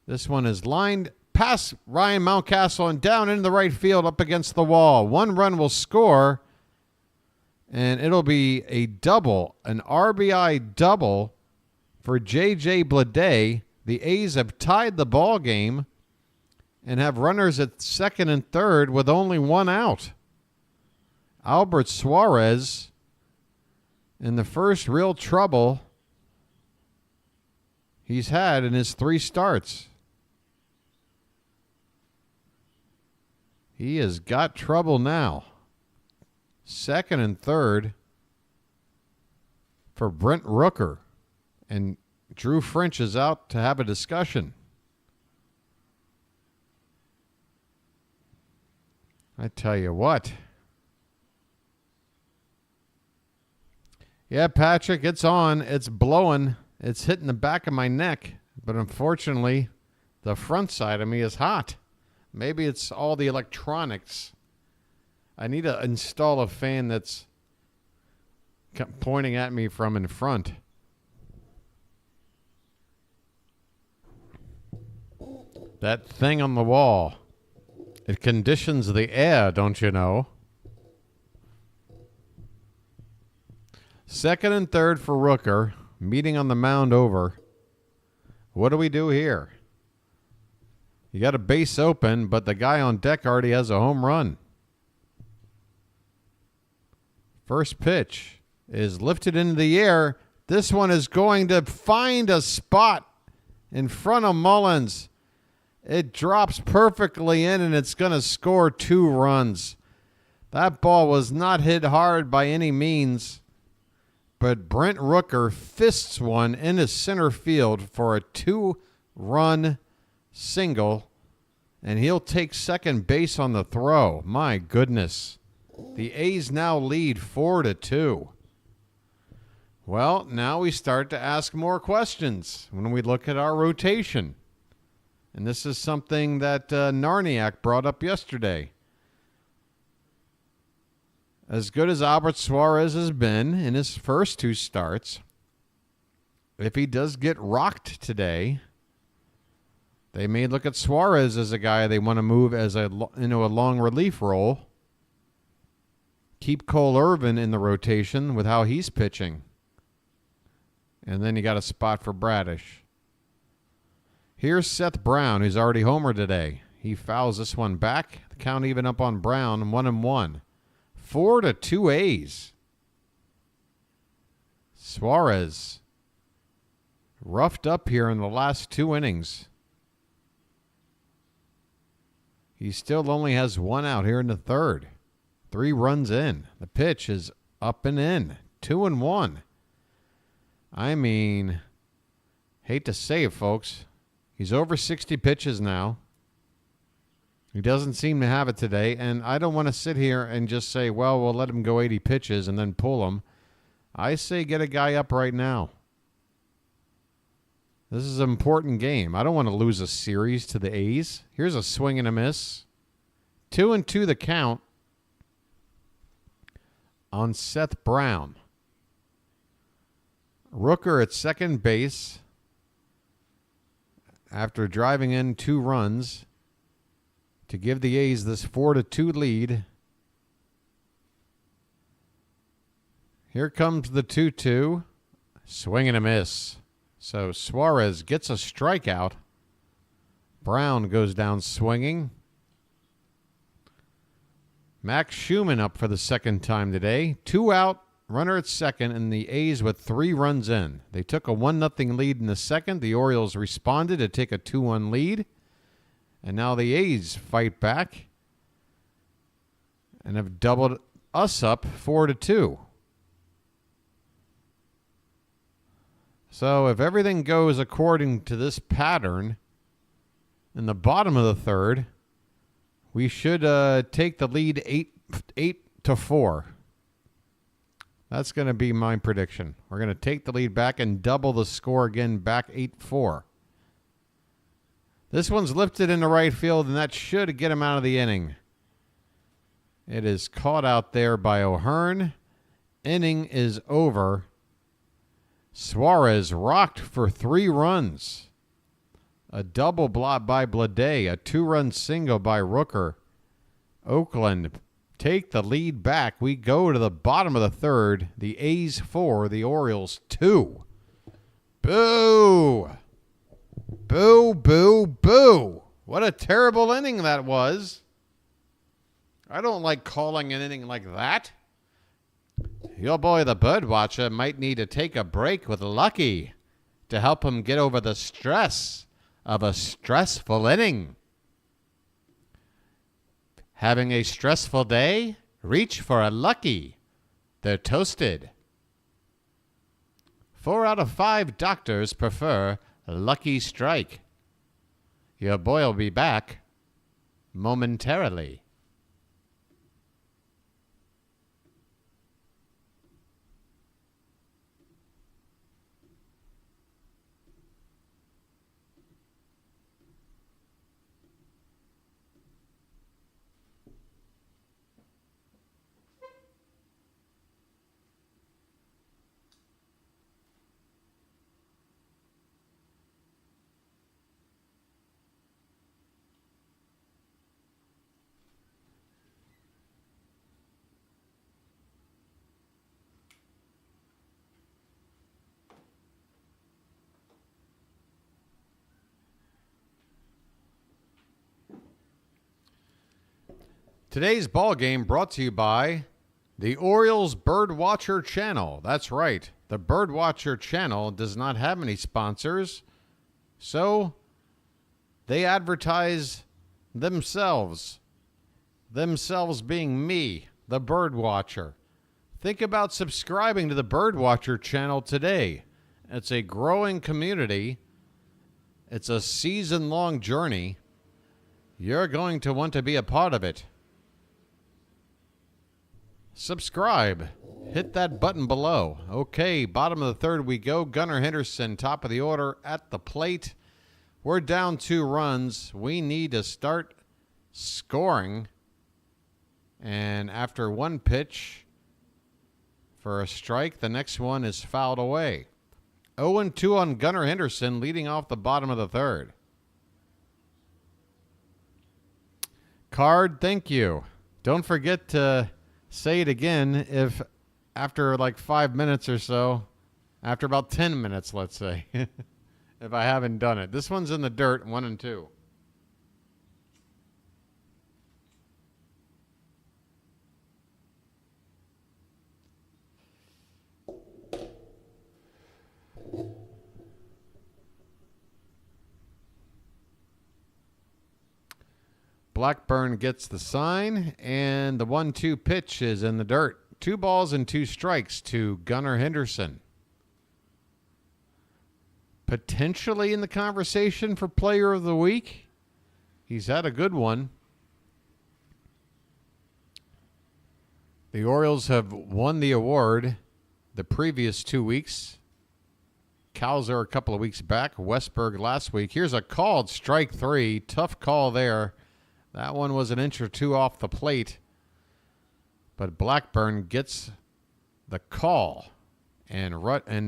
This one is lined past Ryan Mountcastle and down into the right field up against the wall. One run will score, and it'll be a double, an RBI double for J.J. Bleday. The A's have tied the ball game and have runners at second and third with only one out. Albert Suarez in the first real trouble he's had in his 3 starts. He has got trouble now. Second and third for Brent Rooker. And Drew French is out to have a discussion. I tell you what. Yeah, Patrick, it's on. It's blowing. It's hitting the back of my neck. But unfortunately, the front side of me is hot. Maybe it's all the electronics. I need to install a fan that's pointing at me from in front. That thing on the wall. It conditions the air, don't you know? Second and third for Rooker. Meeting on the mound over. What do we do here? You got a base open, but the guy on deck already has a home run. First pitch is lifted into the air. This one is going to find a spot in front of Mullins. It drops perfectly in, and it's going to score 2 runs. That ball was not hit hard by any means, but Brent Rooker fists one into center field for a 2-run single, and he'll take second base on the throw. My goodness. The A's now lead 4-2. Well, now we start to ask more questions when we look at our rotation. And this is something that Narniak brought up yesterday. As good as Albert Suarez has been in his first 2 starts, if he does get rocked today, they may look at Suarez as a guy they want to move as into a long relief role. Keep Cole Irvin in the rotation with how he's pitching. And then you got a spot for Bradish. Here's Seth Brown, who's already homered today. He fouls this one back. The count even up on Brown, 1-1. 4-2 A's. Suarez roughed up here in the last 2 innings. He still only has 1 out here in the third. 3 runs in. The pitch is up and in. 2-1. I mean, hate to say it, folks. He's over 60 pitches now. He doesn't seem to have it today, and I don't want to sit here and just say, well, we'll let him go 80 pitches and then pull him. I say get a guy up right now. This is an important game. I don't want to lose a series to the A's. Here's a swing and a miss. 2-2 the count on Seth Brown. Rooker at second base after driving in 2 runs to give the A's this 4-2 lead. Here comes the 2-2. Swing and a miss. So Suarez gets a strikeout. Brown goes down swinging. Max Schumann up for the second time today. 2 out, runner at second, and the A's with 3 runs in. They took a 1-0 lead in the second. The Orioles responded to take a 2-1 lead. And now the A's fight back and have doubled us up 4-2. So if everything goes according to this pattern, in the bottom of the third, we should take the lead 8-4. That's going to be my prediction. We're going to take the lead back and double the score again, back 8-4. This one's lifted into right field, and that should get him out of the inning. It is caught out there by O'Hearn. Inning is over. Suarez rocked for 3 runs. A double block by Blade, a 2-run single by Rooker. Oakland take the lead back. We go to the bottom of the third. The A's 4, the Orioles 2. Boo! Boo, boo, boo. What a terrible inning that was. I don't like calling an inning like that. Your boy, the BirdWatcher, might need to take a break with Lucky to help him get over the stress of a stressful inning. Having a stressful day? Reach for a Lucky. They're toasted. 4 out of 5 doctors prefer Lucky Strike. Your boy will be back momentarily. Today's ball game brought to you by the Orioles BirdWatcher channel. That's right. The BirdWatcher channel does not have any sponsors, so they advertise themselves. Themselves being me, the BirdWatcher. Think about subscribing to the BirdWatcher channel today. It's a growing community. It's a season-long journey. You're going to want to be a part of it. Subscribe. Hit that button below. Okay, bottom of the third we go. Gunnar Henderson, top of the order at the plate. We're down 2 runs. We need to start scoring. And after 1 pitch for a strike, the next one is fouled away. 0-2 on Gunnar Henderson, leading off the bottom of the third. Card, thank you. Don't forget to say it again if after like 5 minutes or so, after about 10 minutes, let's say, if I haven't done it. This one's in the dirt, 1-2. Blackburn gets the sign, and the 1-2 pitch is in the dirt. 2 balls and 2 strikes to Gunnar Henderson. Potentially in the conversation for Player of the Week. He's had a good one. The Orioles have won the award the previous 2 weeks. Cowser a couple of weeks back. Westberg last week. Here's a called strike 3. Tough call there. That one was an inch or 2 off the plate. But Blackburn gets the call. And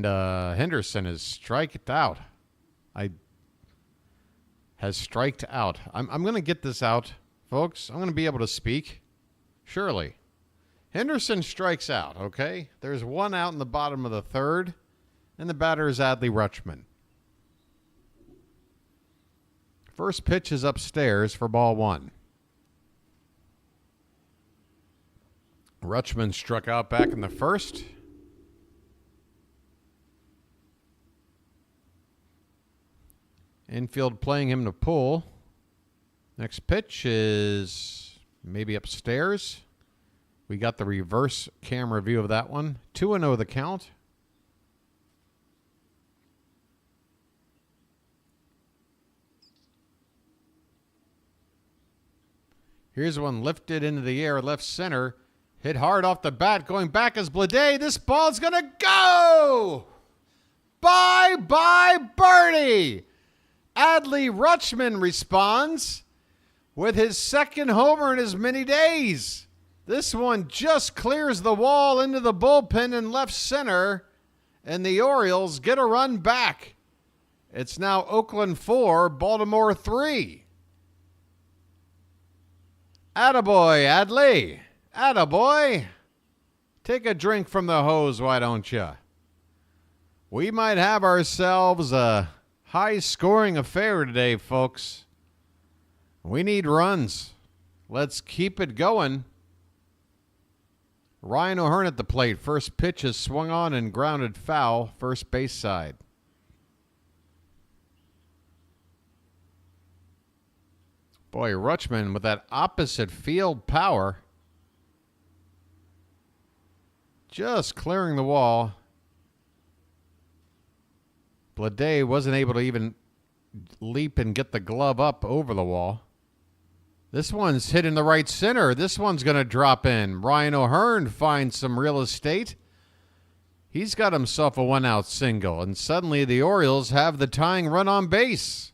Henderson is striked out. Has striked out. I'm going to get this out, folks. I'm going to be able to speak. Surely. Henderson strikes out, okay? There's one out in the bottom of the third, and the batter is Adley Rutschman. First pitch is upstairs for ball one. Rutschman struck out back in the first. Infield playing him to pull. Next pitch is maybe upstairs. We got the reverse camera view of that one. 2-0 the count. Here's one lifted into the air, left center. Hit hard off the bat. Going back is Bleday. This ball's going to go! Bye-bye birdie! Adley Rutschman responds with his second homer in as many days. This one just clears the wall into the bullpen in left center, and the Orioles get a run back. It's now Oakland 4, Baltimore 3. Attaboy, Adley. Attaboy. Take a drink from the hose, why don't you? We might have ourselves a high-scoring affair today, folks. We need runs. Let's keep it going. Ryan O'Hearn at the plate. First pitch is swung on and grounded foul, first base side. Boy, Rutschman with that opposite field power. Just clearing the wall. Bleday wasn't able to even leap and get the glove up over the wall. This one's hit in the right center. This one's going to drop in. Ryan O'Hearn finds some real estate. He's got himself a one-out single, and suddenly the Orioles have the tying run on base.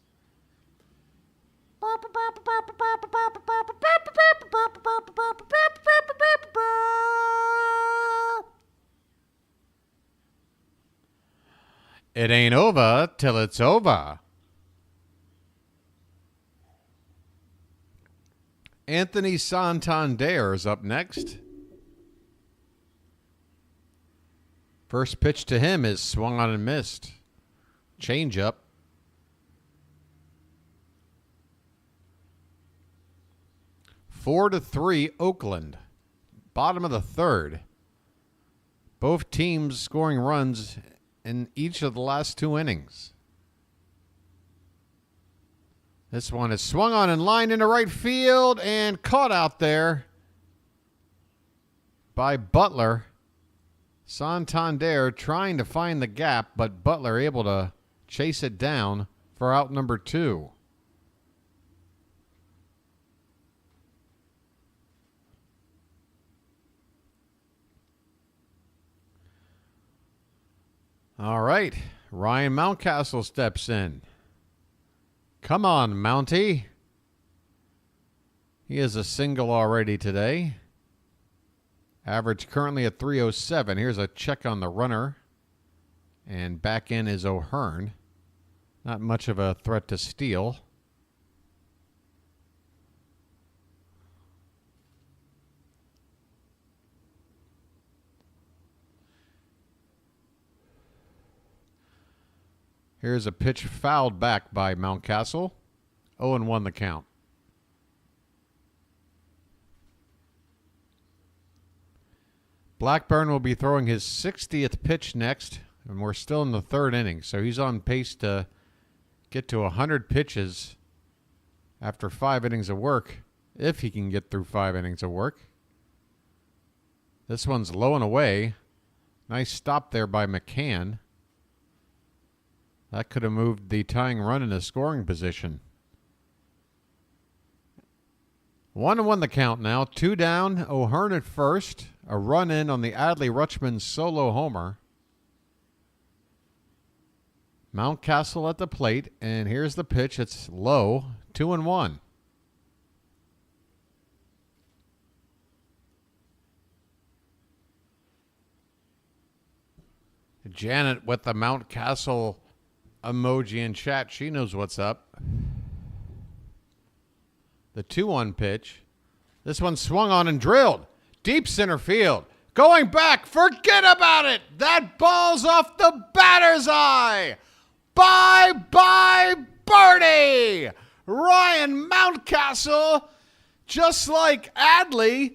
It ain't over till it's over. Anthony Santander is up next. First pitch to him is swung on and missed. Changeup. Four to 3, Oakland. Bottom of the third. Both teams scoring runs in each of the last two innings. This one is swung on and lined into right field and caught out there by Butler. Santander trying to find the gap, but Butler able to chase it down for out number 2. All right, Ryan Mountcastle steps in. Come on, Mountie. He is a single already today. Average currently at 307. Here's a check on the runner. And back in is O'Hearn. Not much of a threat to steal. Here's a pitch fouled back by Mountcastle. 0-1 the count. Blackburn will be throwing his 60th pitch next, and we're still in the third inning, so he's on pace to get to 100 pitches after 5 innings of work, if he can get through 5 innings of work. This one's low and away. Nice stop there by McCann. That could have moved the tying run into scoring position. 1-1 the count now. 2 down. O'Hearn at first. A run in on the Adley Rutschman solo homer. Mountcastle at the plate. And here's the pitch. It's low. 2-1. Janet with the Mountcastle emoji in chat. She knows what's up. The 2-1 pitch. This one swung on and drilled. Deep center field. Going back. Forget about it. That ball's off the batter's eye. Bye-bye, birdie. Ryan Mountcastle, just like Adley,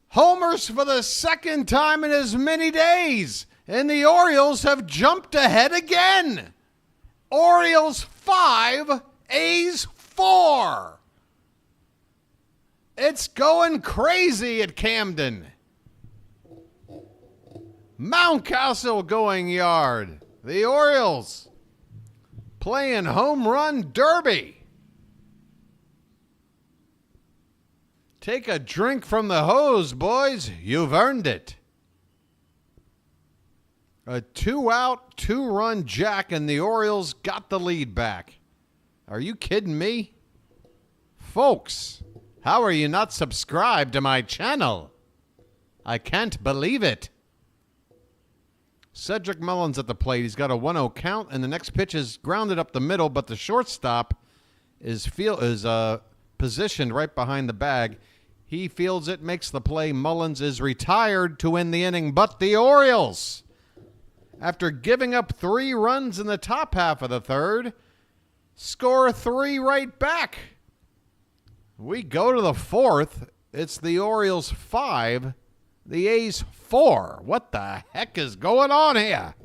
homers for the second time in as many days. And the Orioles have jumped ahead again. Orioles 5, A's 4. It's going crazy at Camden. Mountcastle going yard. The Orioles playing home run derby. Take a drink from the hose, boys. You've earned it. A 2-out, 2-run jack, and the Orioles got the lead back. Are you kidding me? Folks, how are you not subscribed to my channel? I can't believe it. Cedric Mullins at the plate. He's got a 1-0 count, and the next pitch is grounded up the middle, but the shortstop is positioned right behind the bag. He fields it, makes the play. Mullins is retired to win the inning, but the Orioles, after giving up 3 runs in the top half of the third, score 3 right back. We go to the fourth. It's the Orioles 5, the A's 4. What the heck is going on here?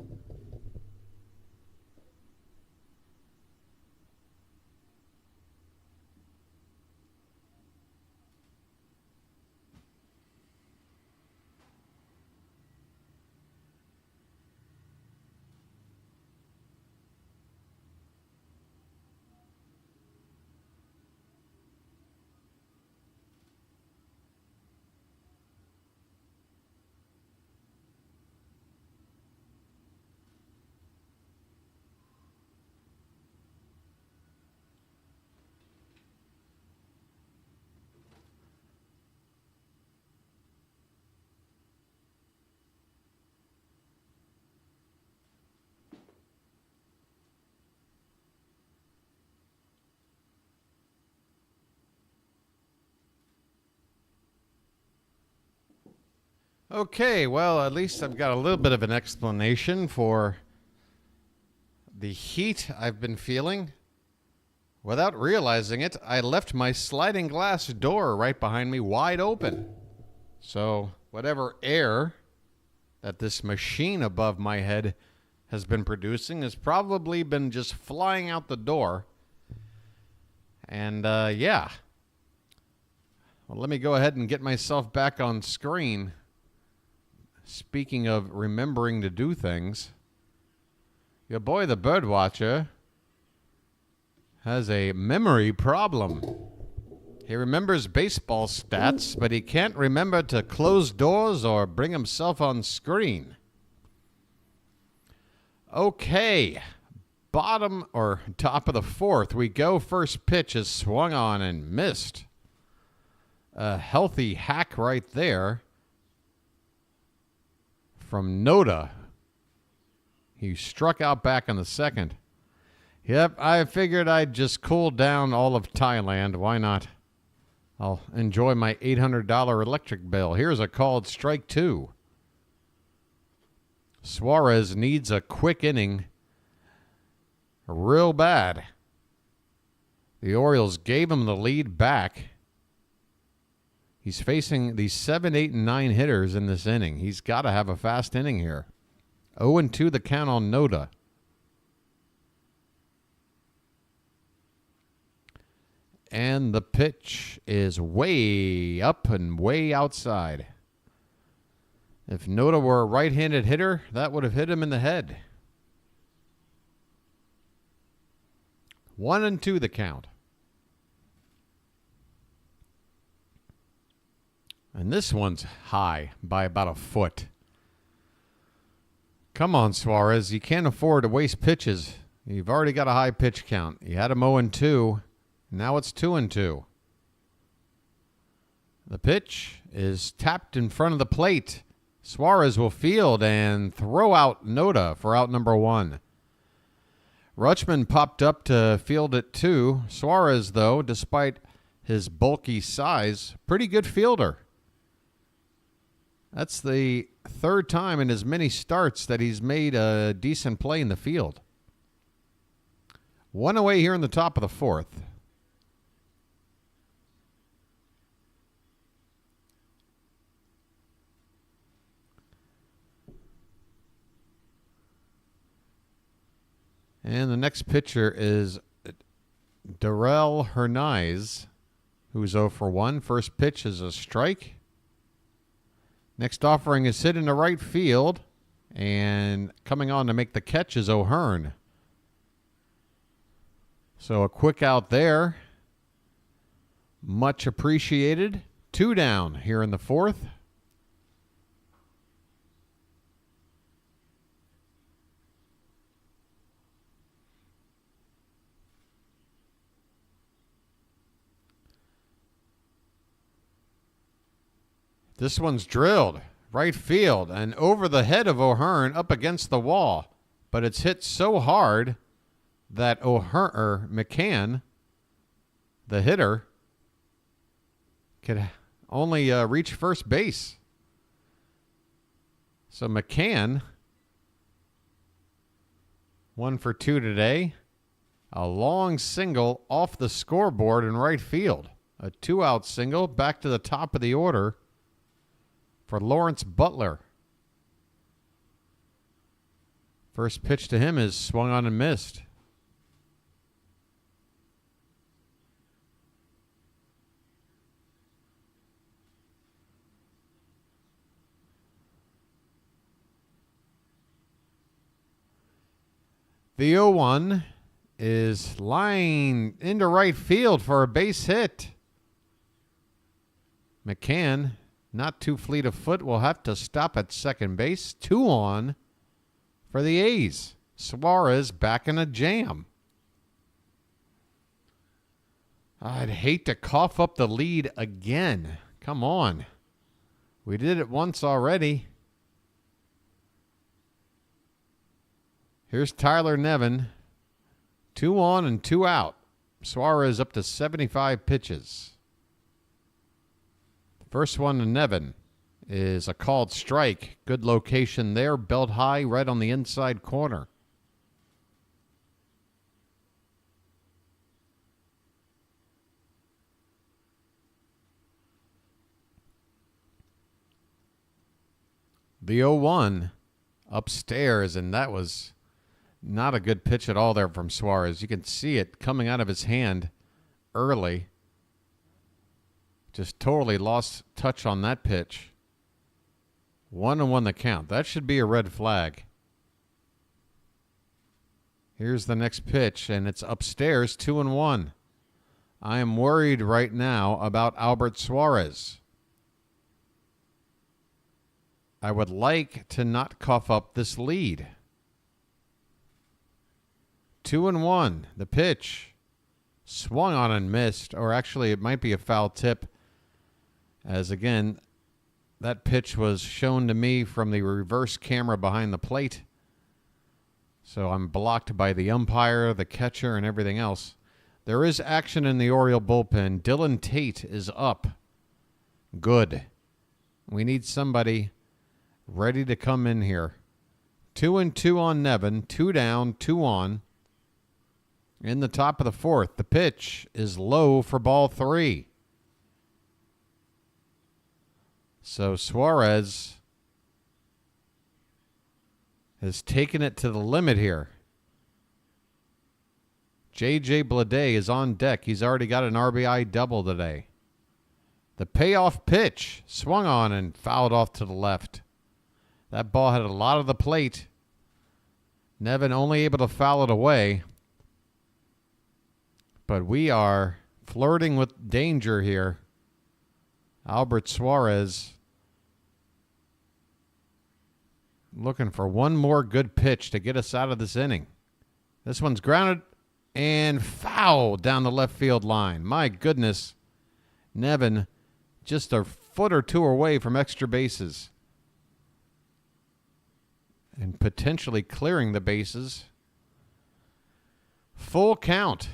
Okay, well, at least I've got a little bit of an explanation for the heat I've been feeling. Without realizing it, I left my sliding glass door right behind me wide open. So whatever air that this machine above my head has been producing has probably been just flying out the door. And yeah. Well, let me go ahead and get myself back on screen. Speaking of remembering to do things, your boy the BirdWatcher has a memory problem. He remembers baseball stats, but he can't remember to close doors or bring himself on screen. Okay, bottom or top of the fourth, we go. First pitch is swung on and missed. A healthy hack right there from Noda. He struck out back in the second. Yep, I figured I'd just cool down all of Thailand. Why not? I'll enjoy my $800 electric bill. Here's a called strike 2. Suarez needs a quick inning real bad. The Orioles gave him the lead back. He's facing the 7, 8, and 9 hitters in this inning. He's got to have a fast inning here. 0-2 the count on Noda. And the pitch is way up and way outside. If Noda were a right-handed hitter, that would have hit him in the head. 1-2 the count. And this one's high by about a foot. Come on, Suarez. You can't afford to waste pitches. You've already got a high pitch count. You had him 0-2. Now it's 2-2. The pitch is tapped in front of the plate. Suarez will field and throw out Noda for out number 1. Rutschman popped up to field it too. Suarez, though, despite his bulky size, pretty good fielder. That's the third time in as many starts that he's made a decent play in the field. One away here in the top of the fourth. And the next pitcher is Darrell Hernaiz, who's 0 for 1. First pitch is a strike. Next offering is hit in the right field. And coming on to make the catch is O'Hearn. So a quick out there. Much appreciated. 2 down here in the fourth. This one's drilled right field and over the head of O'Hearn up against the wall. But it's hit so hard that McCann, the hitter, could only reach first base. So McCann, 1 for 2 today. A long single off the scoreboard in right field. A 2-out single back to the top of the order for Lawrence Butler. First pitch to him is swung on and missed. The 0-1 is lying into right field for a base hit. McCann, not too fleet of foot, will have to stop at second base. 2 on for the A's. Suarez back in a jam. I'd hate to cough up the lead again. Come on. We did it once already. Here's Tyler Nevin. 2 on and 2 out. Suarez up to 75 pitches. First one to Nevin is a called strike. Good location there. Belt high right on the inside corner. The 0-1 upstairs, and that was not a good pitch at all there from Suarez. You can see it coming out of his hand early. Just totally lost touch on that pitch. 1-1 the count. That should be a red flag. Here's the next pitch, and it's upstairs, 2-1. I am worried right now about Albert Suarez. I would like to not cough up this lead. 2-1. The pitch swung on and missed, or actually it might be a foul tip. As again, that pitch was shown to me from the reverse camera behind the plate. So I'm blocked by the umpire, the catcher, and everything else. There is action in the Oriole bullpen. Dylan Tate is up. Good. We need somebody ready to come in here. 2-2 on Nevin. 2 down, 2 on. In the top of the fourth, the pitch is low for ball 3. So Suarez has taken it to the limit here. J.J. Bleday is on deck. He's already got an RBI double today. The payoff pitch swung on and fouled off to the left. That ball had a lot of the plate. Nevin only able to foul it away. But we are flirting with danger here. Albert Suarez looking for one more good pitch to get us out of this inning. This one's grounded and foul down the left field line. My goodness. Nevin just a foot or two away from extra bases. And potentially clearing the bases. Full count.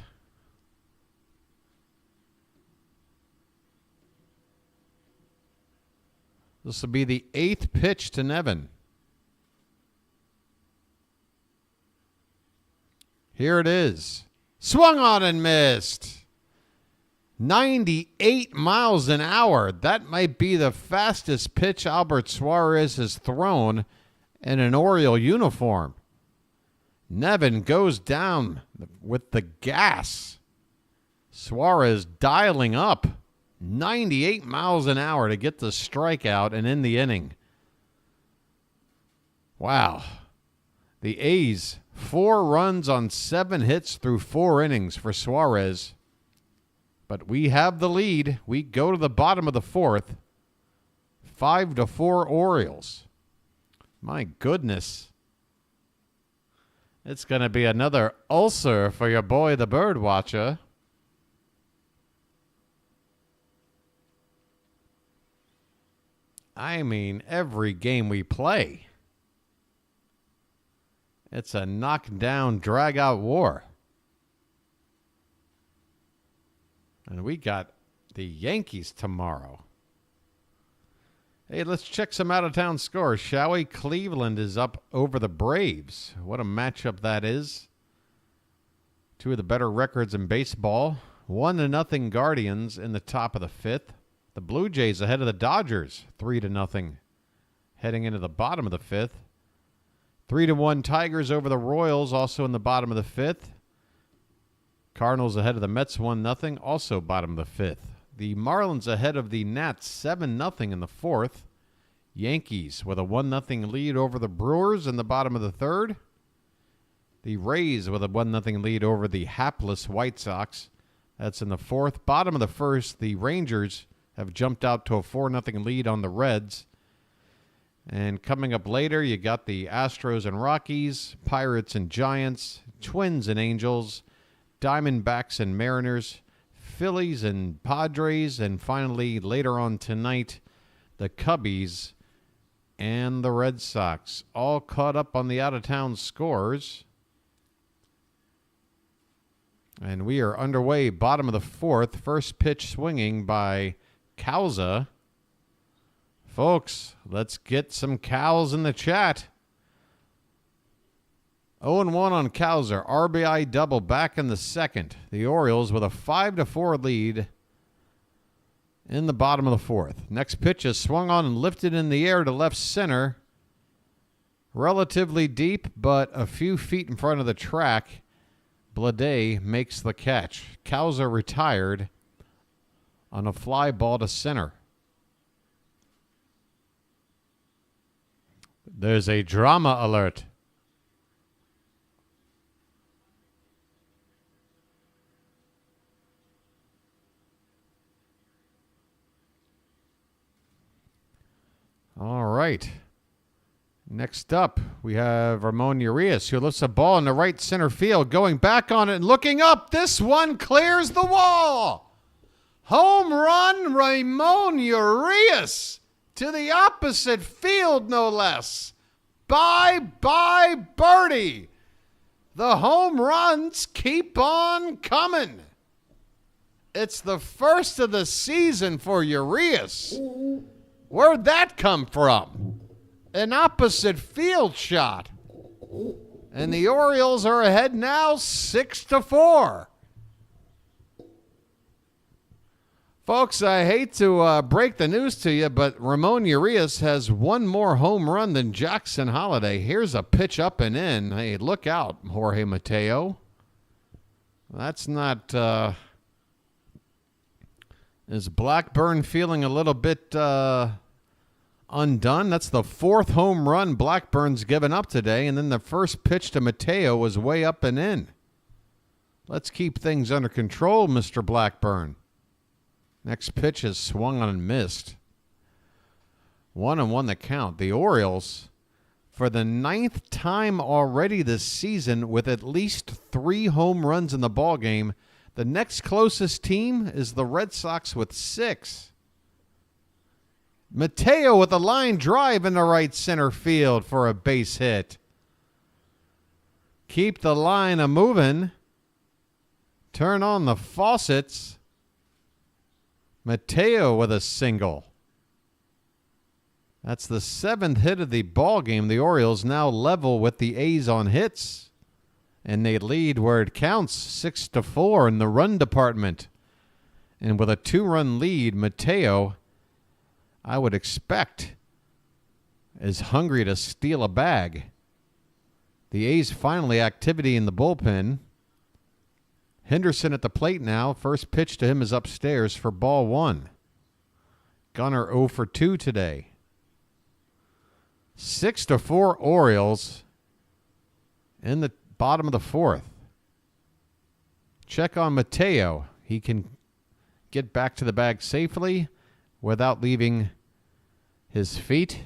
This will be the 8th pitch to Nevin. Here it is. Swung on and missed. 98 miles an hour. That might be the fastest pitch Albert Suarez has thrown in an Oriole uniform. Nevin goes down with the gas. Suarez dialing up 98 miles an hour to get the strikeout and end the inning. Wow. The A's, 4 runs on 7 hits through 4 innings for Suarez. But we have the lead. We go to the bottom of the 4th. 5-4 Orioles. My goodness. It's going to be another ulcer for your boy, the BirdWatcher. I mean, every game we play, it's a knockdown, drag-out war. And we got the Yankees tomorrow. Hey, let's check some out-of-town scores, shall we? Cleveland is up over the Braves. What a matchup that is. 2 of the better records in baseball. 1-0 Guardians in the top of the 5th. The Blue Jays ahead of the Dodgers, 3-0, heading into the bottom of the 5th. 3-1 Tigers over the Royals, also in the bottom of the 5th. Cardinals ahead of the Mets, 1-0, also bottom of the 5th. The Marlins ahead of the Nats, 7-0 in the 4th. Yankees with a 1-0 lead over the Brewers in the bottom of the 3rd. The Rays with a 1-0 lead over the hapless White Sox. That's in the 4th. Bottom of the 1st, the Rangers have jumped out to a 4-0 lead on the Reds. And coming up later, you got the Astros and Rockies, Pirates and Giants, Twins and Angels, Diamondbacks and Mariners, Phillies and Padres, and finally, later on tonight, the Cubbies and the Red Sox. All caught up on the out-of-town scores. And we are underway, bottom of the 4th. First pitch swinging by Causa. Folks, let's get some cows in the chat. 0-1 on Causa. RBI double back in the 2nd. The Orioles with a 5-4 lead in the bottom of the 4th. Next pitch is swung on and lifted in the air to left center. Relatively deep, but a few feet in front of the track. Blade makes the catch. Causa retired on a fly ball to center. There's a drama alert. All right. Next up, we have Ramon Urias, who lifts a ball in the right center field, going back on it and looking up. This one clears the wall. Home run, Ramon Urias, to the opposite field, no less. Bye-bye, birdie. The home runs keep on coming. It's the first of the season for Urias. Where'd that come from? An opposite field shot. And the Orioles are ahead now 6-4. Folks, I hate to break the news to you, but Ramon Urias has one more home run than Jackson Holiday. Here's a pitch up and in. Hey, look out, Jorge Mateo. That's not... Is Blackburn feeling a little bit undone? That's the 4th home run Blackburn's given up today, and then the first pitch to Mateo was way up and in. Let's keep things under control, Mr. Blackburn. Next pitch is swung on and missed. 1-1 the count. The Orioles, for the 9th time already this season, with at least 3 home runs in the ballgame. The next closest team is the Red Sox with 6. Mateo with a line drive in the right center field for a base hit. Keep the line a-moving. Turn on the faucets. Mateo with a single. That's the 7th hit of the ball game. The Orioles now level with the A's on hits, and they lead where it counts, 6-4 in the run department. And with a 2-run lead, Mateo, I would expect, is hungry to steal a bag. The A's finally activity in the bullpen. Henderson at the plate now. First pitch to him is upstairs for ball 1. Gunnar 0 for 2 today. 6-4 Orioles in the bottom of the 4th. Check on Mateo. He can get back to the bag safely without leaving his feet.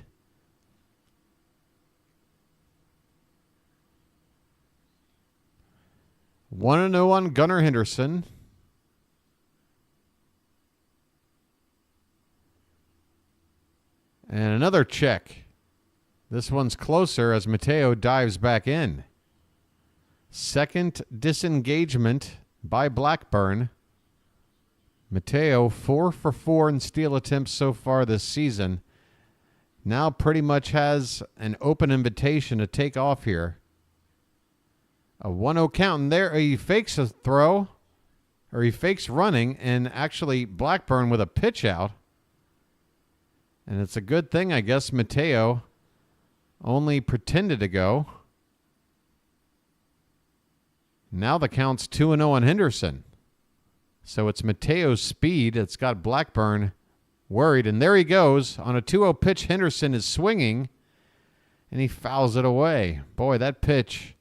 One and 0 on Gunnar Henderson. And another check. This one's closer as Mateo dives back in. Second disengagement by Blackburn. Mateo 4 for 4 in steal attempts so far this season. Now pretty much has an open invitation to take off here. A 1-0 count, and there he fakes a throw, or he fakes running, and actually Blackburn with a pitch out. And it's a good thing, I guess, Mateo only pretended to go. Now the count's 2-0 on Henderson. So it's Mateo's speed that's got Blackburn worried. And there he goes. On a 2-0 pitch, Henderson is swinging, and he fouls it away. Boy, that pitch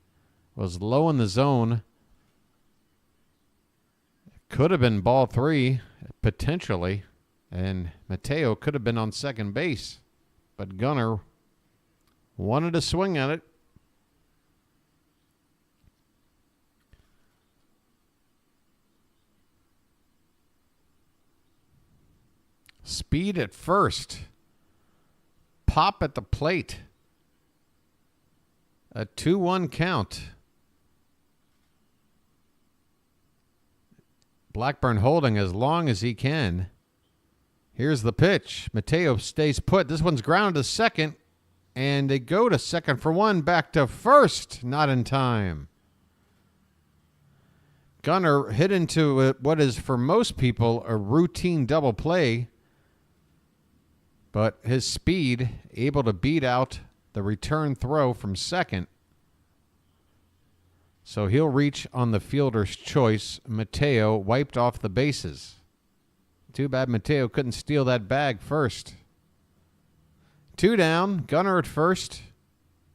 was low in the zone. It could have been ball 3, potentially. And Mateo could have been on second base. But Gunnar wanted to swing at it. Speed at first. Pop at the plate. A 2-1 count. Blackburn holding as long as he can. Here's the pitch. Mateo stays put. This one's grounded to second. And they go to second for 1. Back to first. Not in time. Gunnar hit into what is for most people a routine double play. But his speed able to beat out the return throw from second. So he'll reach on the fielder's choice. Mateo wiped off the bases. Too bad Mateo couldn't steal that bag first. 2 down, Gunnar at first.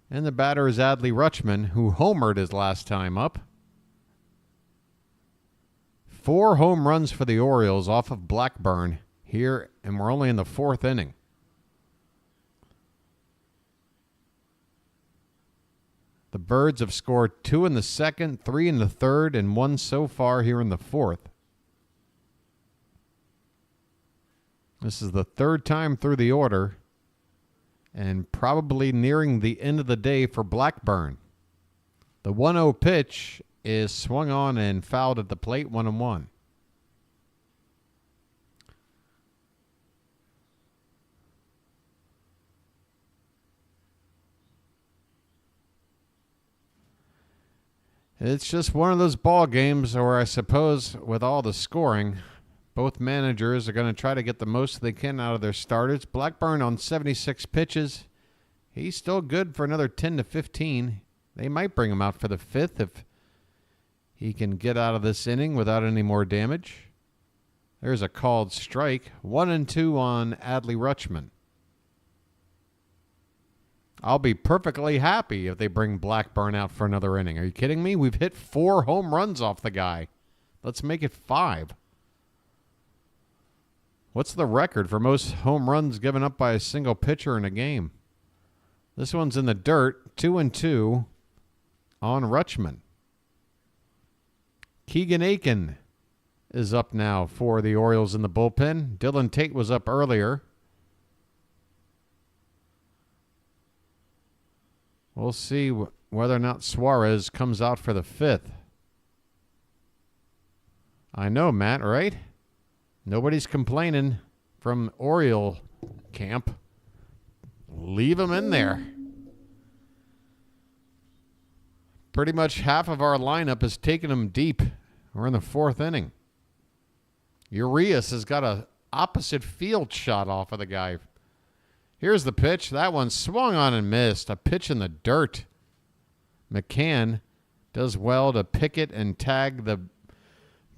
And the batter is Adley Rutschman, who homered his last time up. 4 home runs for the Orioles off of Blackburn here, and we're only in the 4th inning. The Birds have scored 2 in the 2nd, 3 in the 3rd, and 1 so far here in the 4th. This is the 3rd time through the order, and probably nearing the end of the day for Blackburn. The 1-0 pitch is swung on and fouled at the plate, 1-1. It's just one of those ball games where I suppose with all the scoring, both managers are going to try to get the most they can out of their starters. Blackburn on 76 pitches. He's still good for another 10 to 15. They might bring him out for the 5th if he can get out of this inning without any more damage. There's a called strike. 1-2 on Adley Rutschman. I'll be perfectly happy if they bring Blackburn out for another inning. Are you kidding me? We've hit 4 home runs off the guy. Let's make it 5. What's the record for most home runs given up by a single pitcher in a game? This one's in the dirt. 2-2 on Rutschman. Keegan Aiken is up now for the Orioles in the bullpen. Dylan Tate was up earlier. We'll see whether or not Suarez comes out for the 5th. I know, Matt, right? Nobody's complaining from Oriole camp. leave him in there. Pretty much half of our lineup has taken him deep. We're in the 4th inning. Urias has got a opposite field shot off of the guy. Here's the pitch. That one swung on and missed. A pitch in the dirt. McCann does well to pick it and tag the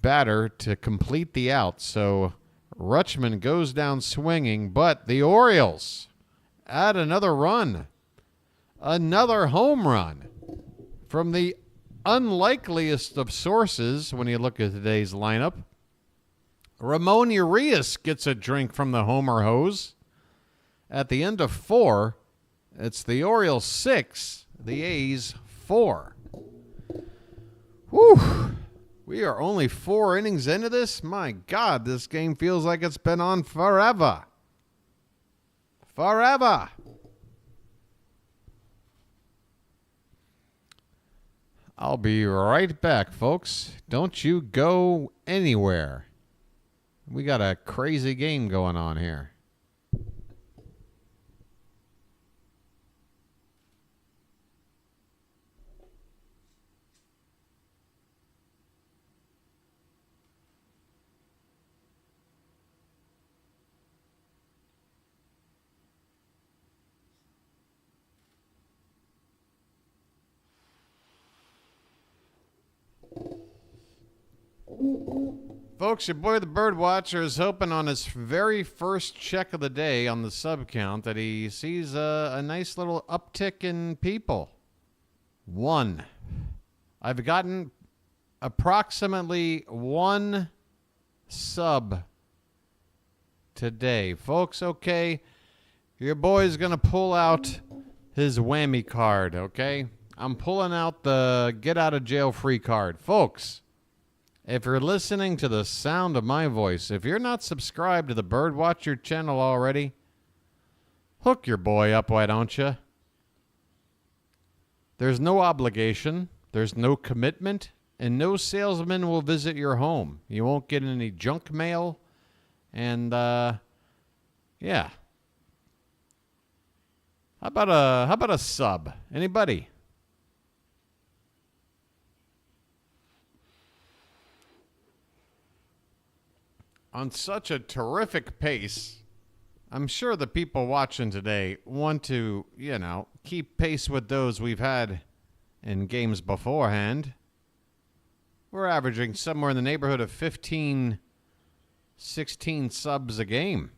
batter to complete the out. So Rutschman goes down swinging, but the Orioles add another run. Another home run from the unlikeliest of sources when you look at today's lineup. Ramon Urias gets a drink from the homer hose. At the end of 4, it's the Orioles 6, the A's 4. Whew. We are only 4 innings into this. My God, this game feels like it's been on forever. Forever. I'll be right back, folks. Don't you go anywhere. We got a crazy game going on here. Folks, your boy the BirdWatcher is hoping on his very first check of the day on the sub count that he sees a nice little uptick in people. 1. I've gotten approximately 1 sub today. Folks, okay, your boy's going to pull out his whammy card, okay? I'm pulling out the get out of jail free card. Folks, if you're listening to the sound of my voice, if you're not subscribed to the BirdWatcher channel already, hook your boy up, why don't you? There's no obligation, there's no commitment, and no salesman will visit your home. You won't get any junk mail, and yeah. How about a sub? Anybody? On such a terrific pace, I'm sure the people watching today want to, keep pace with those we've had in games beforehand. We're averaging somewhere in the neighborhood of 15, 16 subs a game.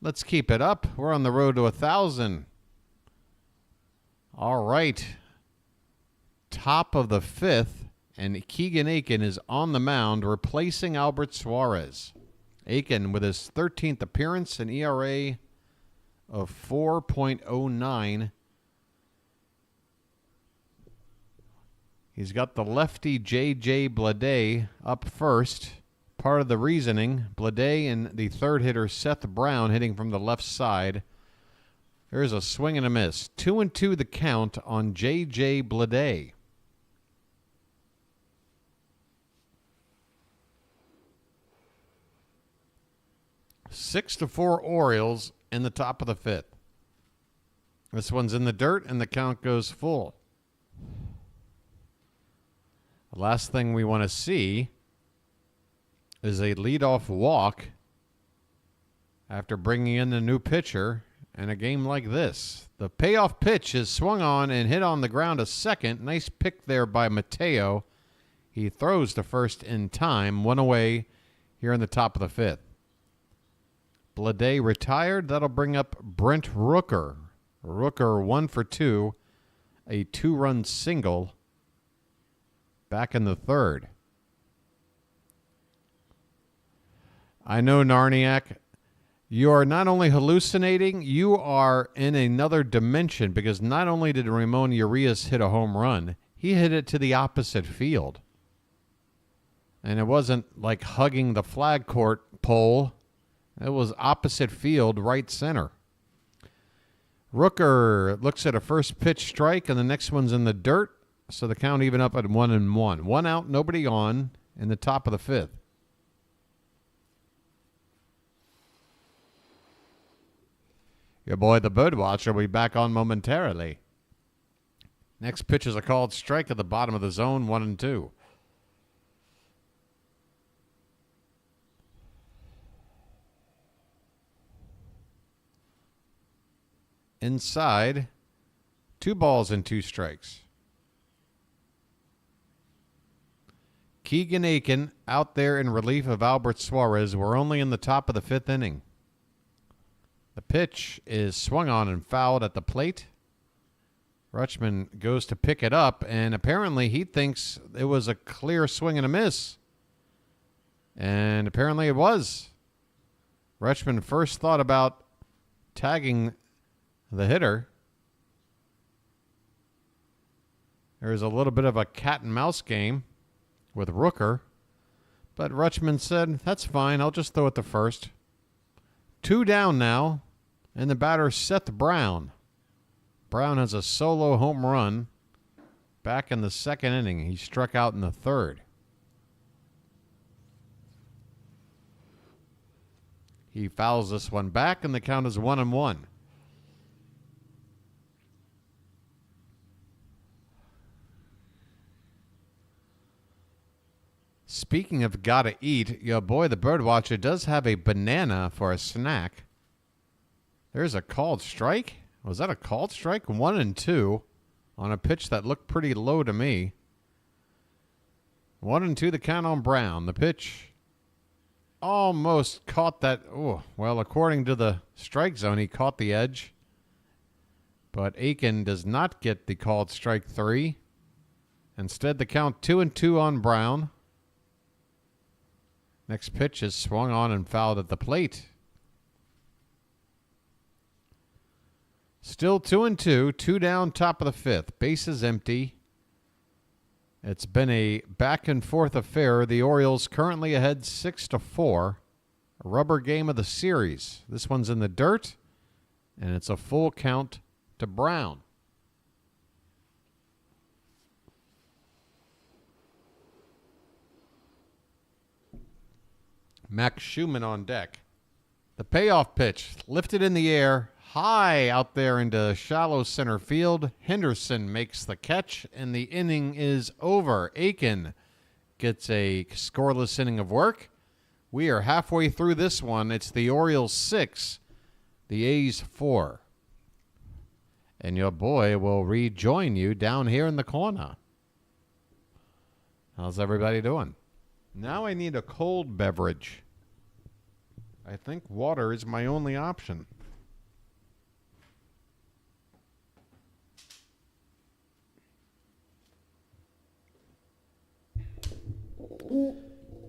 Let's keep it up. We're on the road to 1,000. All right. Top of the 5th. And Keegan Aiken is on the mound, replacing Albert Suarez. Aiken with his 13th appearance, an ERA of 4.09. He's got the lefty J.J. Bleday up first. Part of the reasoning, Bleday and the third hitter Seth Brown hitting from the left side. There's a swing and a miss. 2-2 the count on J.J. Bleday. 6-4 Orioles in the top of the 5th. This one's in the dirt, and the count goes full. The last thing we want to see is a leadoff walk after bringing in the new pitcher in a game like this. The payoff pitch is swung on and hit on the ground a second. Nice pick there by Mateo. He throws to first in time. 1 away here in the top of the 5th. Bleday retired. That'll bring up Brent Rooker. Rooker 1 for 2. A 2-run single back in the 3rd. I know, Narniak, you are not only hallucinating, you are in another dimension, because not only did Ramon Urias hit a home run, he hit it to the opposite field. And it wasn't like hugging the flag court pole. It was opposite field, right center. Rooker looks at a first pitch strike, and the next one's in the dirt. So the count even up at 1-1. 1 out, nobody on in the top of the 5th. Your boy, the BirdWatcher, will be back on momentarily. Next pitch is a called strike at the bottom of the zone, 1-2. Inside, 2 balls and 2 strikes. Keegan Aiken out there in relief of Albert Suarez. We're only in the top of the 5th inning. The pitch is swung on and fouled at the plate. Rutschman goes to pick it up, and apparently he thinks it was a clear swing and a miss. And apparently it was. Rutschman first thought about tagging the hitter. There's a little bit of a cat and mouse game with Rooker, but Rutschman said, that's fine, I'll just throw it to first. 2 down now, and the batter Seth Brown. Brown has a solo home run back in the 2nd inning. He struck out in the 3rd. He fouls this one back, and the count is 1-1. Speaking of gotta eat, your boy the BirdWatcher does have a banana for a snack. There's a called strike. Was that a called strike? 1-2 on a pitch that looked pretty low to me. 1-2 the count on Brown. The pitch almost caught that. Oh, well, according to the strike zone, he caught the edge. But Aiken does not get the called strike 3. Instead, the count 2-2 on Brown. Next pitch is swung on and fouled at the plate. Still 2-2, 2 down, top of the 5th. Bases empty. It's been a back and forth affair. The Orioles currently ahead 6-4. A rubber game of the series. This one's in the dirt, and it's a full count to Brown. Max Schumann on deck. The payoff pitch lifted in the air, high out there into shallow center field. Henderson makes the catch, and the inning is over. Aiken gets a scoreless inning of work. We are halfway through this one. It's the Orioles 6, the A's 4. And your boy will rejoin you down here in the corner. How's everybody doing? Now I need a cold beverage. I think water is my only option.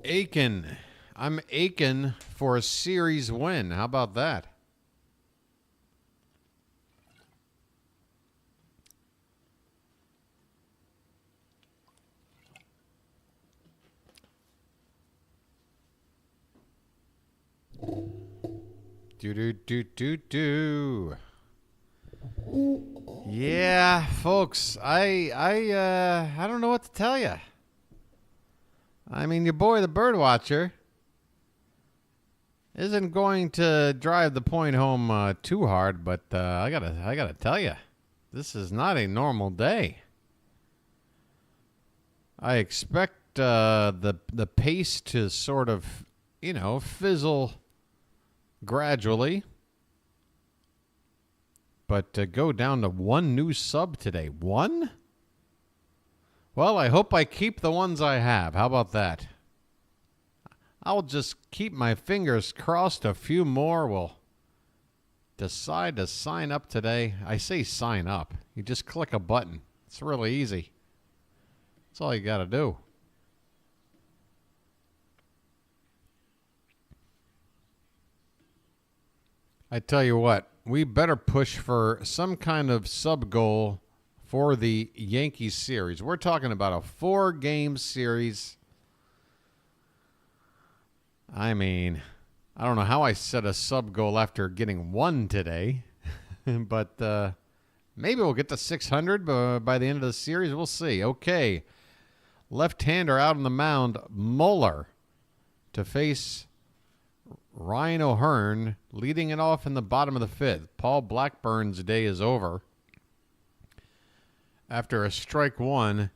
Aiken. I'm aching for a series win. How about that? Do. Yeah, folks, I don't know what to tell you. I mean, your boy, the BirdWatcher, isn't going to drive the point home too hard, but I gotta tell you, this is not a normal day. I expect the pace to sort of, fizzle gradually, but to go down to 1 new sub today. 1? Well, I hope I keep the ones I have. How about that? I'll just keep my fingers crossed a few more will decide to sign up today. I say sign up. You just click a button. It's really easy. That's all you got to do. I tell you what, we better push for some kind of sub goal for the Yankees series. We're talking about a 4-game series. I mean, I don't know how I set a sub goal after getting 1 today, but maybe we'll get to 600 by the end of the series. We'll see. Okay, left-hander out on the mound, Muller to face Ryan O'Hearn leading it off in the bottom of the fifth. Paul Blackburn's day is over. After a strike one,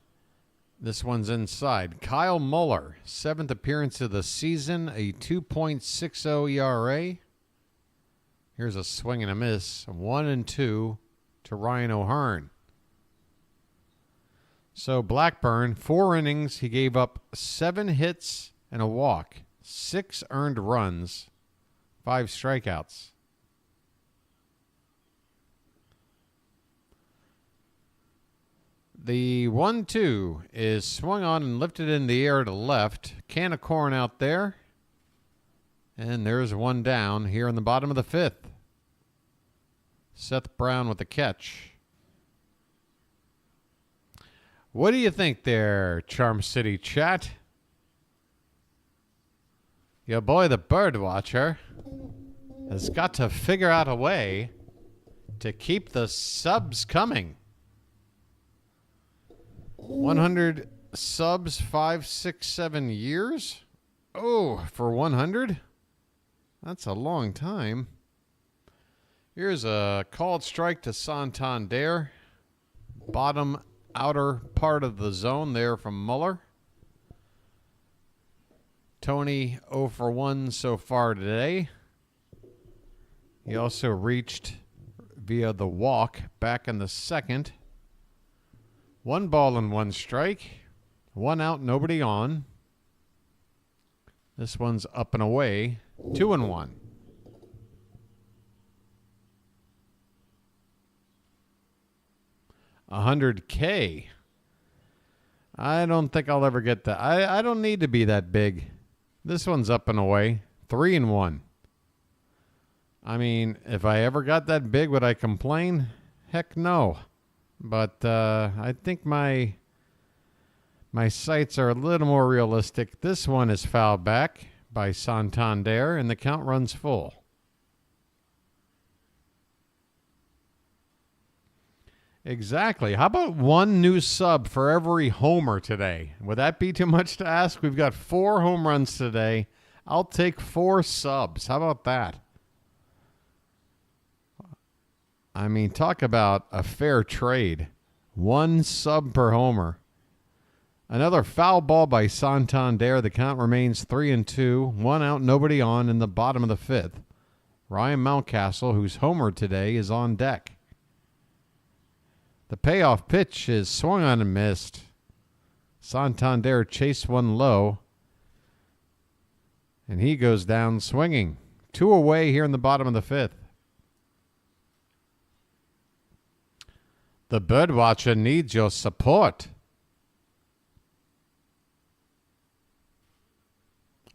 this one's inside. Kyle Muller, 7th appearance of the season, a 2.60 ERA. Here's a swing and a miss. 1-2 to Ryan O'Hearn. So Blackburn, 4 innings. He gave up 7 hits and a walk, 6 earned runs, 5 strikeouts. The 1-2 is swung on and lifted in the air to left. Can of corn out there. And there's one down here in the bottom of the fifth. Seth Brown with the catch. What do you think there, Charm City chat? Your boy, the BirdWatcher, has got to figure out a way to keep the subs coming. 100 subs, 5, 6, 7 years? Oh, for 100? That's a long time. Here's a called strike to Santander. Bottom outer part of the zone there from Muller. Tony 0 for 1 so far today. He also reached via the walk back in the second. 1 ball and 1 strike. 1 out, nobody on. This one's up and away. 2-1. $100K. I don't think I'll ever get that. I don't need to be that big. This one's up and away. 3-1. I mean, if I ever got that big, would I complain? Heck no. But I think my sights are a little more realistic. This one is fouled back by Santander, and the count runs full. Exactly. How about 1 new sub for every homer today? Would that be too much to ask? We've got 4 home runs today. I'll take 4 subs. How about that? I mean, talk about a fair trade. 1 sub per homer. Another foul ball by Santander. The count remains 3-2. 1 out, nobody on in the bottom of the fifth. Ryan Mountcastle, who's homered today, is on deck. The payoff pitch is swung on and missed. Santander chased one low, and he goes down swinging. 2 away here in the bottom of the fifth. The BirdWatcher needs your support.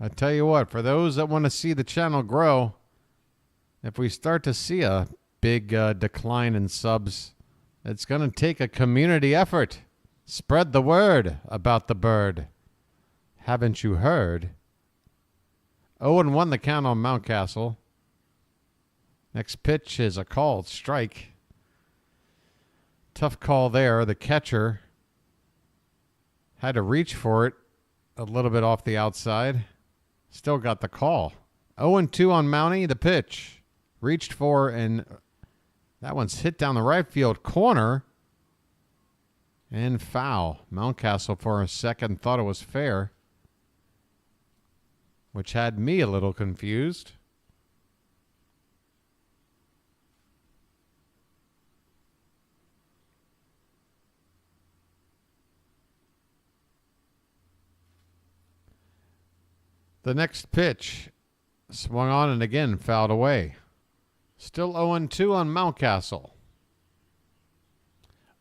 I tell you what, for those that want to see the channel grow, if we start to see a big decline in subs, it's going to take a community effort. Spread the word about the bird. Haven't you heard? 0-1 the count on Mountcastle. Next pitch is a called strike. Tough call there. The catcher had to reach for it a little bit off the outside. Still got the call. 0-2 on Mountie. The pitch. Reached for, and that one's hit down the right field corner. And foul. Mountcastle for a second thought it was fair, which had me a little confused. The next pitch swung on and again fouled away. Still 0-2 on Mountcastle.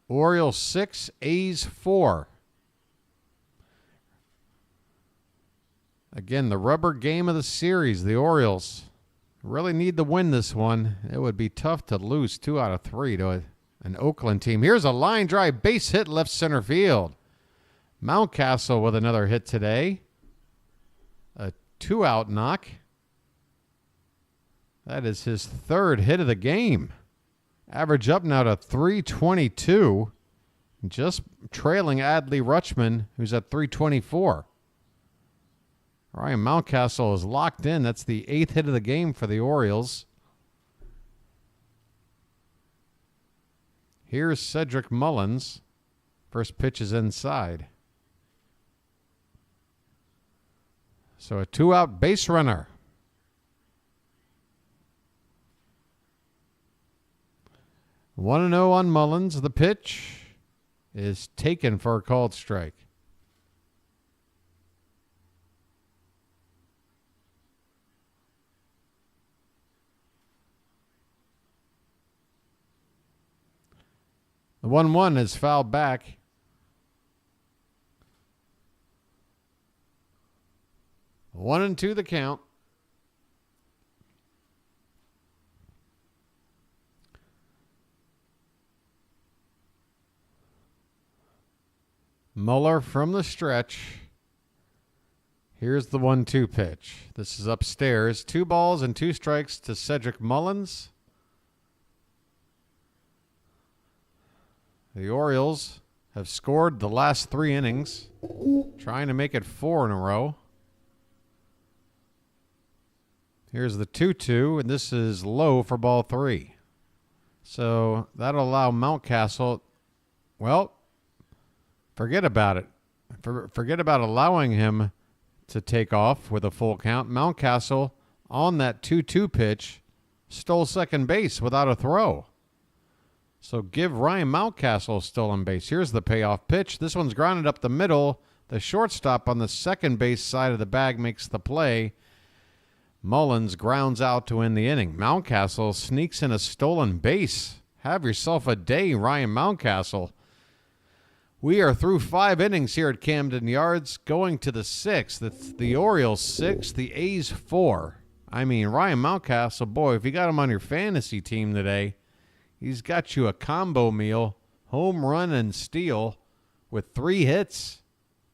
Orioles 6, A's 4. Again, the rubber game of the series. The Orioles really need to win this one. It would be tough to lose 2 out of 3 to an Oakland team. Here's a line drive base hit left center field. Mountcastle with another hit today. A 2-out knock. That is his 3rd hit of the game. Average up now to 322. Just trailing Adley Rutschman, who's at 324. Ryan Mountcastle is locked in. That's the 8th hit of the game for the Orioles. Here's Cedric Mullins. First pitch is inside. So a 2-out base runner. 1-0 on Mullins. The pitch is taken for a called strike. The 1-1 is fouled back. One and two the count. Muller from the stretch. Here's the 1-2 pitch. This is upstairs. 2 balls and 2 strikes to Cedric Mullins. The Orioles have scored the last 3 innings, trying to make it 4 in a row. Here's the 2-2, and this is low for ball 3. So that'll allow Mountcastle, well, forget about it. Forget about allowing him to take off with a full count. Mountcastle, on that 2-2 pitch, stole second base without a throw. So give Ryan Mountcastle a stolen base. Here's the payoff pitch. This one's grounded up the middle. The shortstop on the second base side of the bag makes the play. Mullins grounds out to end the inning. Mountcastle sneaks in a stolen base. Have yourself a day, Ryan Mountcastle. We are through 5 innings here at Camden Yards, going to the 6th. It's the Orioles 6, the A's 4. I mean, Ryan Mountcastle, boy, if you got him on your fantasy team today, he's got you a combo meal, home run and steal with 3 hits,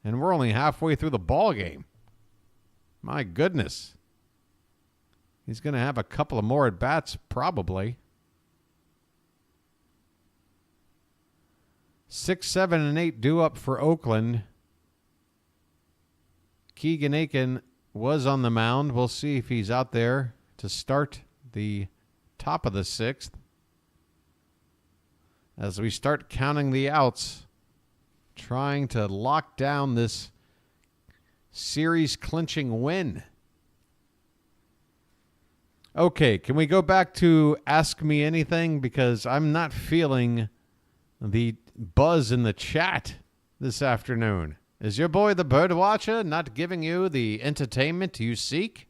and we're only halfway through the ball game. My goodness. He's going to have a couple of more at-bats, probably. 6, 7, and 8 due up for Oakland. Keegan Aiken was on the mound. We'll see if he's out there to start the top of the 6th. As we start counting the outs, trying to lock down this series-clinching win. Okay, can we go back to Ask Me Anything? Because I'm not feeling the buzz in the chat this afternoon. Is your boy the BirdWatcher not giving you the entertainment you seek?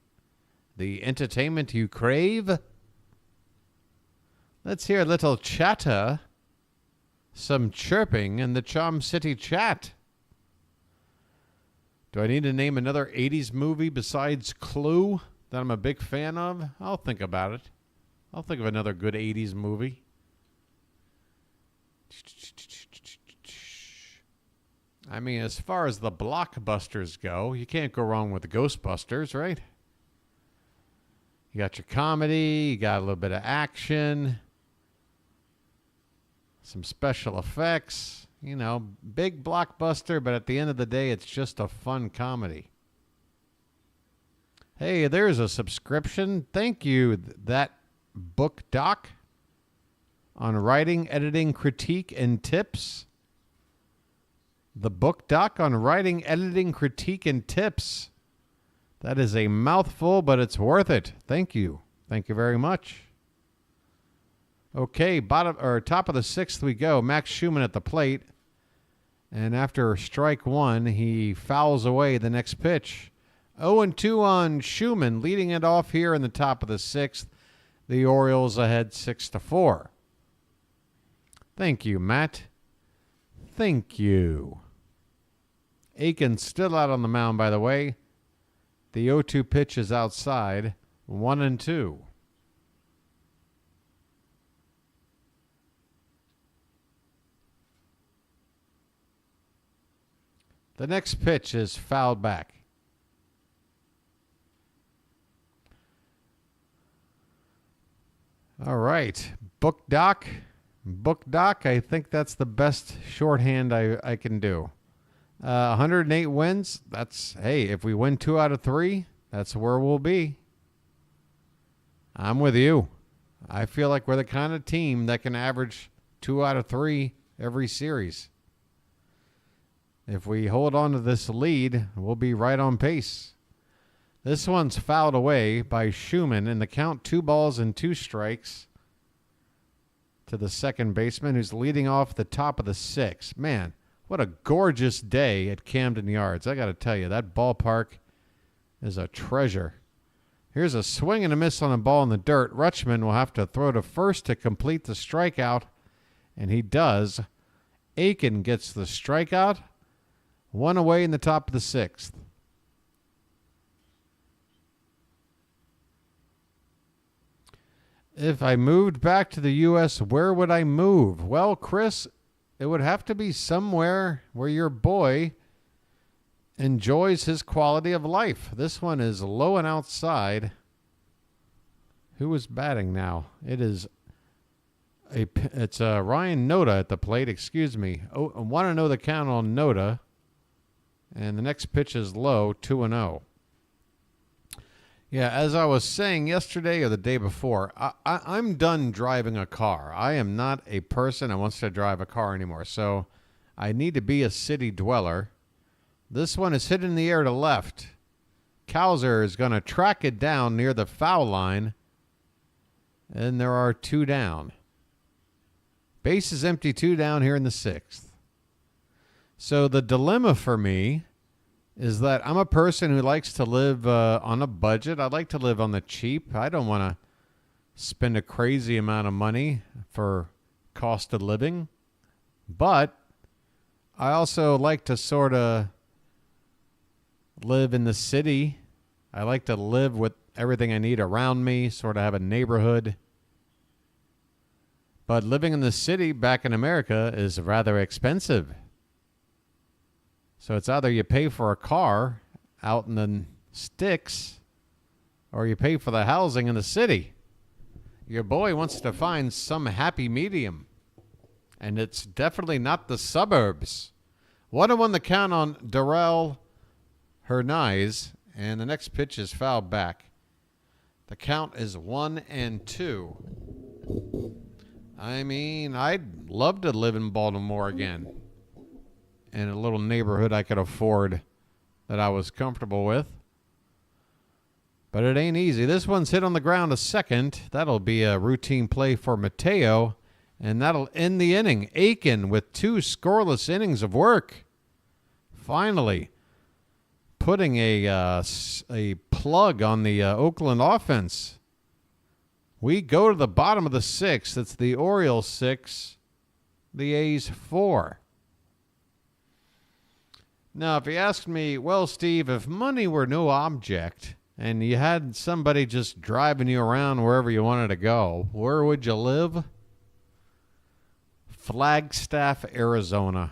The entertainment you crave? Let's hear a little chatter. Some chirping in the Charm City chat. Do I need to name another 80s movie besides Clue that I'm a big fan of? I'll think about it. I'll think of another good 80s movie. I mean, as far as the blockbusters go, you can't go wrong with the Ghostbusters, right? You got your comedy, you got a little bit of action, some special effects, you know, big blockbuster, but at the end of the day, it's just a fun comedy. Hey, there's a subscription. Thank you, that book doc on writing, editing, critique, and tips. The book doc on writing, editing, critique, and tips. That is a mouthful, but it's worth it. Thank you. Thank you very much. Okay, top of the 6th we go. Max Schumann at the plate. And after strike 1, he fouls away the next pitch. 0-2 on Schumann, leading it off here in the top of the 6th. The Orioles ahead 6-4. Thank you, Matt. Thank you. Aiken still out on the mound, by the way. The 0-2 pitch is outside. 1-2. The next pitch is fouled back. All right. Book doc. Book doc. I think that's the best shorthand I can do. 108 wins. That's, hey, if we win 2 out of 3, that's where we'll be. I'm with you. I feel like we're the kind of team that can average 2 out of 3 every series. If we hold on to this lead, we'll be right on pace. This one's fouled away by Schumann in the count, 2 balls and 2 strikes to the second baseman, who's leading off the top of the 6th. Man, what a gorgeous day at Camden Yards. I got to tell you, that ballpark is a treasure. Here's a swing and a miss on a ball in the dirt. Rutschman will have to throw to first to complete the strikeout, and he does. Aiken gets the strikeout. 1 away in the top of the 6th. If I moved back to the U.S., where would I move? Well, Chris, it would have to be somewhere where your boy enjoys his quality of life. This one is low and outside. Who is batting now? It's Ryan Noda at the plate. Excuse me. Oh, I want to know the count on Noda. And the next pitch is low, 2-0. Yeah, as I was saying yesterday or the day before, I'm done driving a car. I am not a person that wants to drive a car anymore. So I need to be a city dweller. This one is hit in the air to left. Cowser is going to track it down near the foul line. And there are 2 down. Base is empty, 2 down here in the 6th. So the dilemma for me is that I'm a person who likes to live on a budget. I like to live on the cheap. I don't want to spend a crazy amount of money for cost of living. But I also like to sort of live in the city. I like to live with everything I need around me, sort of have a neighborhood. But living in the city back in America is rather expensive. So it's either you pay for a car out in the sticks or you pay for the housing in the city. Your boy wants to find some happy medium. And it's definitely not the suburbs. 1-1 the count on Darrell Hernandez. And the next pitch is fouled back. The count is 1-2. I mean, I'd love to live in Baltimore again. In a little neighborhood I could afford that I was comfortable with. But it ain't easy. This one's hit on the ground to second. That'll be a routine play for Mateo. And that'll end the inning. Aiken with 2 scoreless innings of work. Finally putting a plug on the Oakland offense. We go to the bottom of the 6th. It's the Orioles 6, the A's 4. Now, if you ask me, well, Steve, if money were no object and you had somebody just driving you around wherever you wanted to go, where would you live? Flagstaff, Arizona.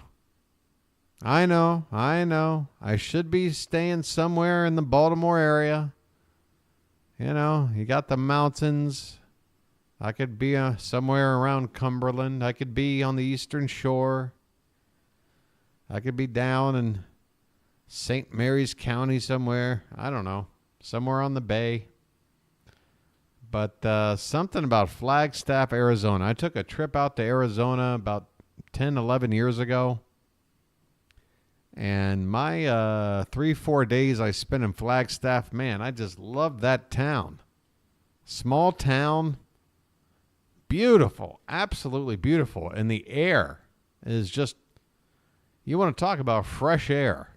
I know. I should be staying somewhere in the Baltimore area. You know, you got the mountains. I could be somewhere around Cumberland. I could be on the Eastern Shore. I could be down in St. Mary's County somewhere. I don't know. Somewhere on the bay. But something about Flagstaff, Arizona. I took a trip out to Arizona about 10, 11 years ago. And my 3-4 days I spent in Flagstaff, man, I just love that town. Small town. Beautiful. Absolutely beautiful. And the air is just, you want to talk about fresh air.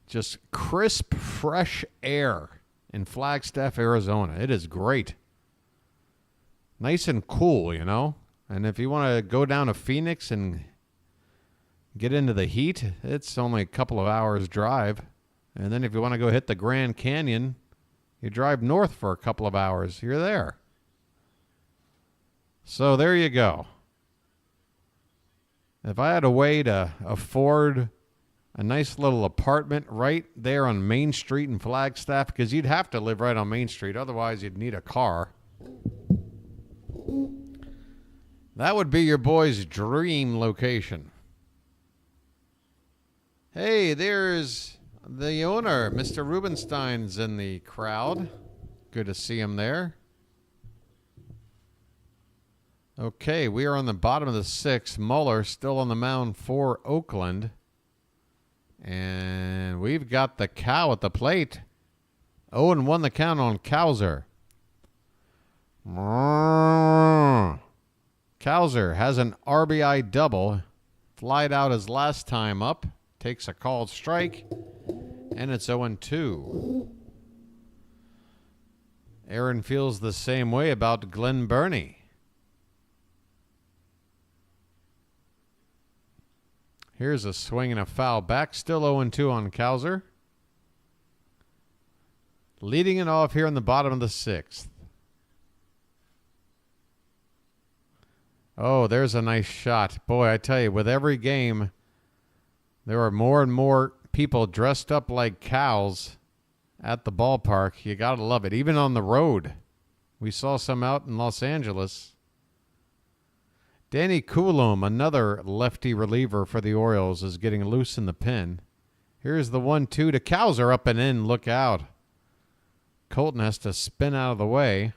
Just crisp, fresh air in Flagstaff, Arizona. It is great. Nice and cool, you know. And if you want to go down to Phoenix and get into the heat, it's only a couple of hours drive. And then if you want to go hit the Grand Canyon, you drive north for a couple of hours. You're there. So there you go. If I had a way to afford a nice little apartment right there on Main Street in Flagstaff, because you'd have to live right on Main Street, otherwise you'd need a car. That would be your boy's dream location. Hey, there's the owner. Mr. Rubenstein's in the crowd. Good to see him there. Okay, we are on the bottom of the sixth. Muller still on the mound for Oakland. And we've got the cow at the plate. 0-1 the count on Cowser. Cowser has an RBI double. Flied out his last time up. Takes a called strike. And it's 0-2. Aaron feels the same way about Glenn Burney. Here's a swing and a foul back. Still 0-2 on Cowser. Leading it off here in the bottom of the sixth. Oh, there's a nice shot. Boy, I tell you, with every game, there are more and more people dressed up like cows at the ballpark. You got to love it. Even on the road. We saw some out in Los Angeles. Danny Coulomb, another lefty reliever for the Orioles, is getting loose in the pen. Here's the 1-2 to Cowser, up and in. Look out. Colton has to spin out of the way.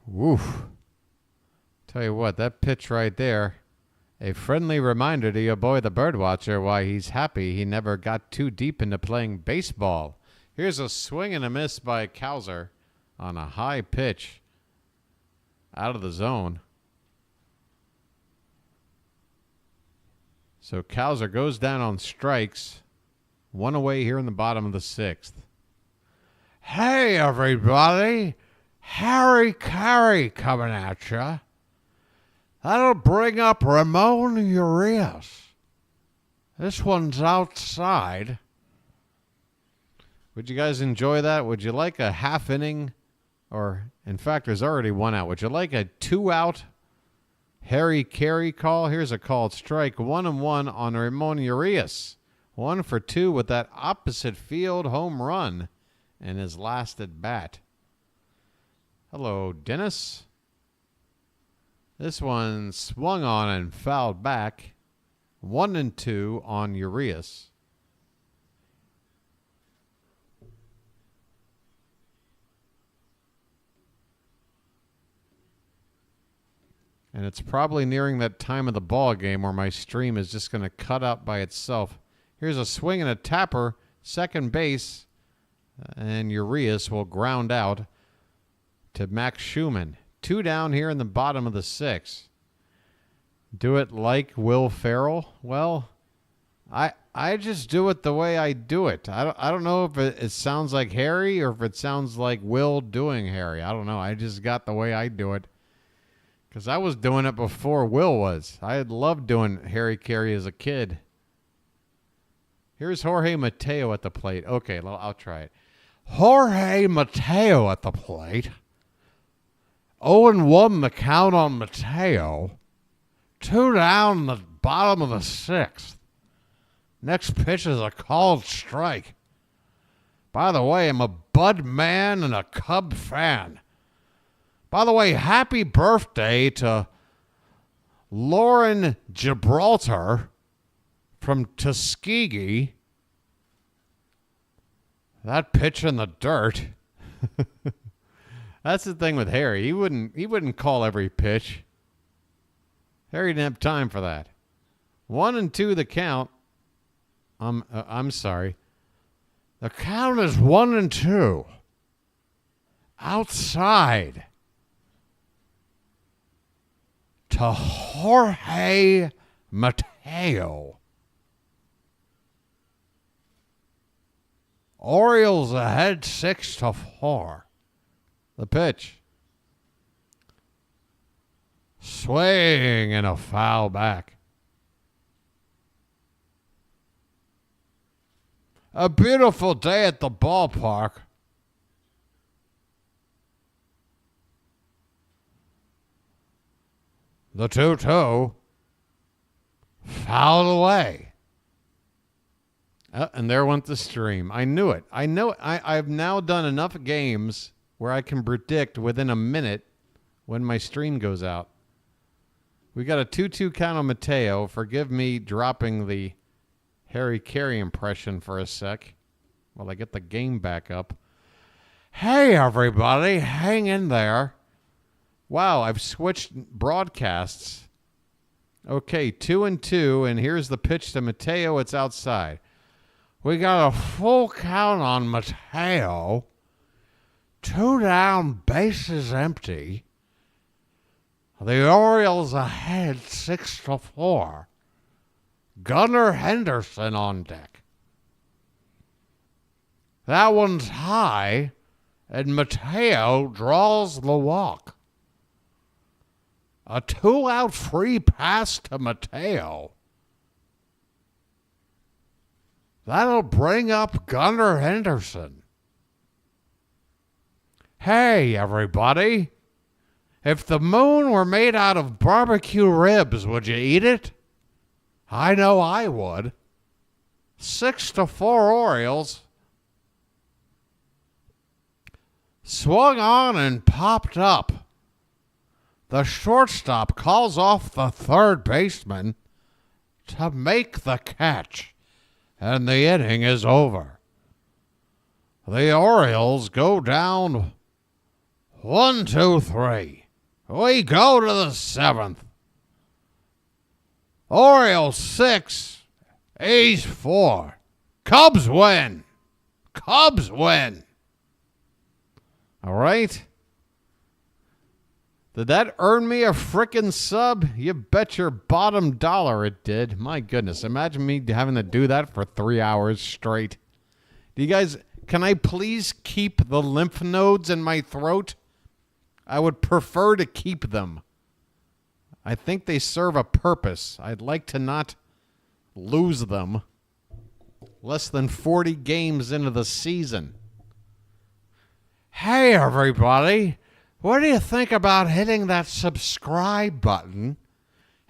Woof. Tell you what, that pitch right there, a friendly reminder to your boy the BirdWatcher why he's happy he never got too deep into playing baseball. Here's a swing and a miss by Cowser on a high pitch out of the zone. So Cowser goes down on strikes. One away here in the bottom of the sixth. Hey, everybody. Harry Carey coming at you. That'll bring up Ramon Urias. This one's outside. Would you guys enjoy that? Would you like a half inning? Or, in fact, there's already one out. Would you like a 2-out Harry Carey call? Here's a called strike. 1-1 on Ramon Urias. 1 for 2 with that opposite field home run in his last at bat. Hello, Dennis. This one swung on and fouled back. 1-2 on Urias. And it's probably nearing that time of the ball game where my stream is just going to cut out by itself. Here's a swing and a tapper, second base, and Urias will ground out to Max Schumann. 2 down here in the bottom of the sixth. Do it like Will Ferrell? Well, I just do it the way I do it. I don't know if it sounds like Harry or if it sounds like Will doing Harry. I don't know. I just got the way I do it. Because I was doing it before Will was. I had loved doing Harry Carey as a kid. Here's Jorge Mateo at the plate. Okay, I'll try it. Jorge Mateo at the plate. 0-1 the count on Mateo. 2 down the bottom of the sixth. Next pitch is a called strike. By the way, I'm a Bud man and a Cub fan. By the way, happy birthday to Lauren Gibraltar from Tuskegee. That pitch in the dirt. That's the thing with Harry. He wouldn't call every pitch. Harry didn't have time for that. 1-2 the count. I'm sorry. The count is 1-2. Outside. To Jorge Mateo. Orioles ahead 6-4. The pitch. Swing and a foul back. A beautiful day at the ballpark. The 2-2 fouled away. And there went the stream. I knew it. I've now done enough games where I can predict within a minute when my stream goes out. We got a 2-2 count on Mateo. Forgive me dropping the Harry Carey impression for a sec while I get the game back up. Hey, everybody. Hang in there. Wow, I've switched broadcasts. Okay, 2-2, and here's the pitch to Mateo. It's outside. We got a full count on Mateo. 2 down, bases empty. The Orioles ahead 6-4. Gunnar Henderson on deck. That one's high, and Mateo draws the walk. A 2-out free pass to Mateo. That'll bring up Gunnar Henderson. Hey, everybody. If the moon were made out of barbecue ribs, would you eat it? I know I would. 6-4 Orioles. Swung on and popped up. The shortstop calls off the third baseman to make the catch, and the inning is over. The Orioles go down 1-2-3. We go to the 7th. Orioles 6, A's 4. Cubs win. Cubs win. All right. Did that earn me a frickin' sub? You bet your bottom dollar it did. My goodness. Imagine me having to do that for 3 hours straight. Do you guys, can I please keep the lymph nodes in my throat? I would prefer to keep them. I think they serve a purpose. I'd like to not lose them. Less than 40 games into the season. Hey, everybody. What do you think about hitting that subscribe button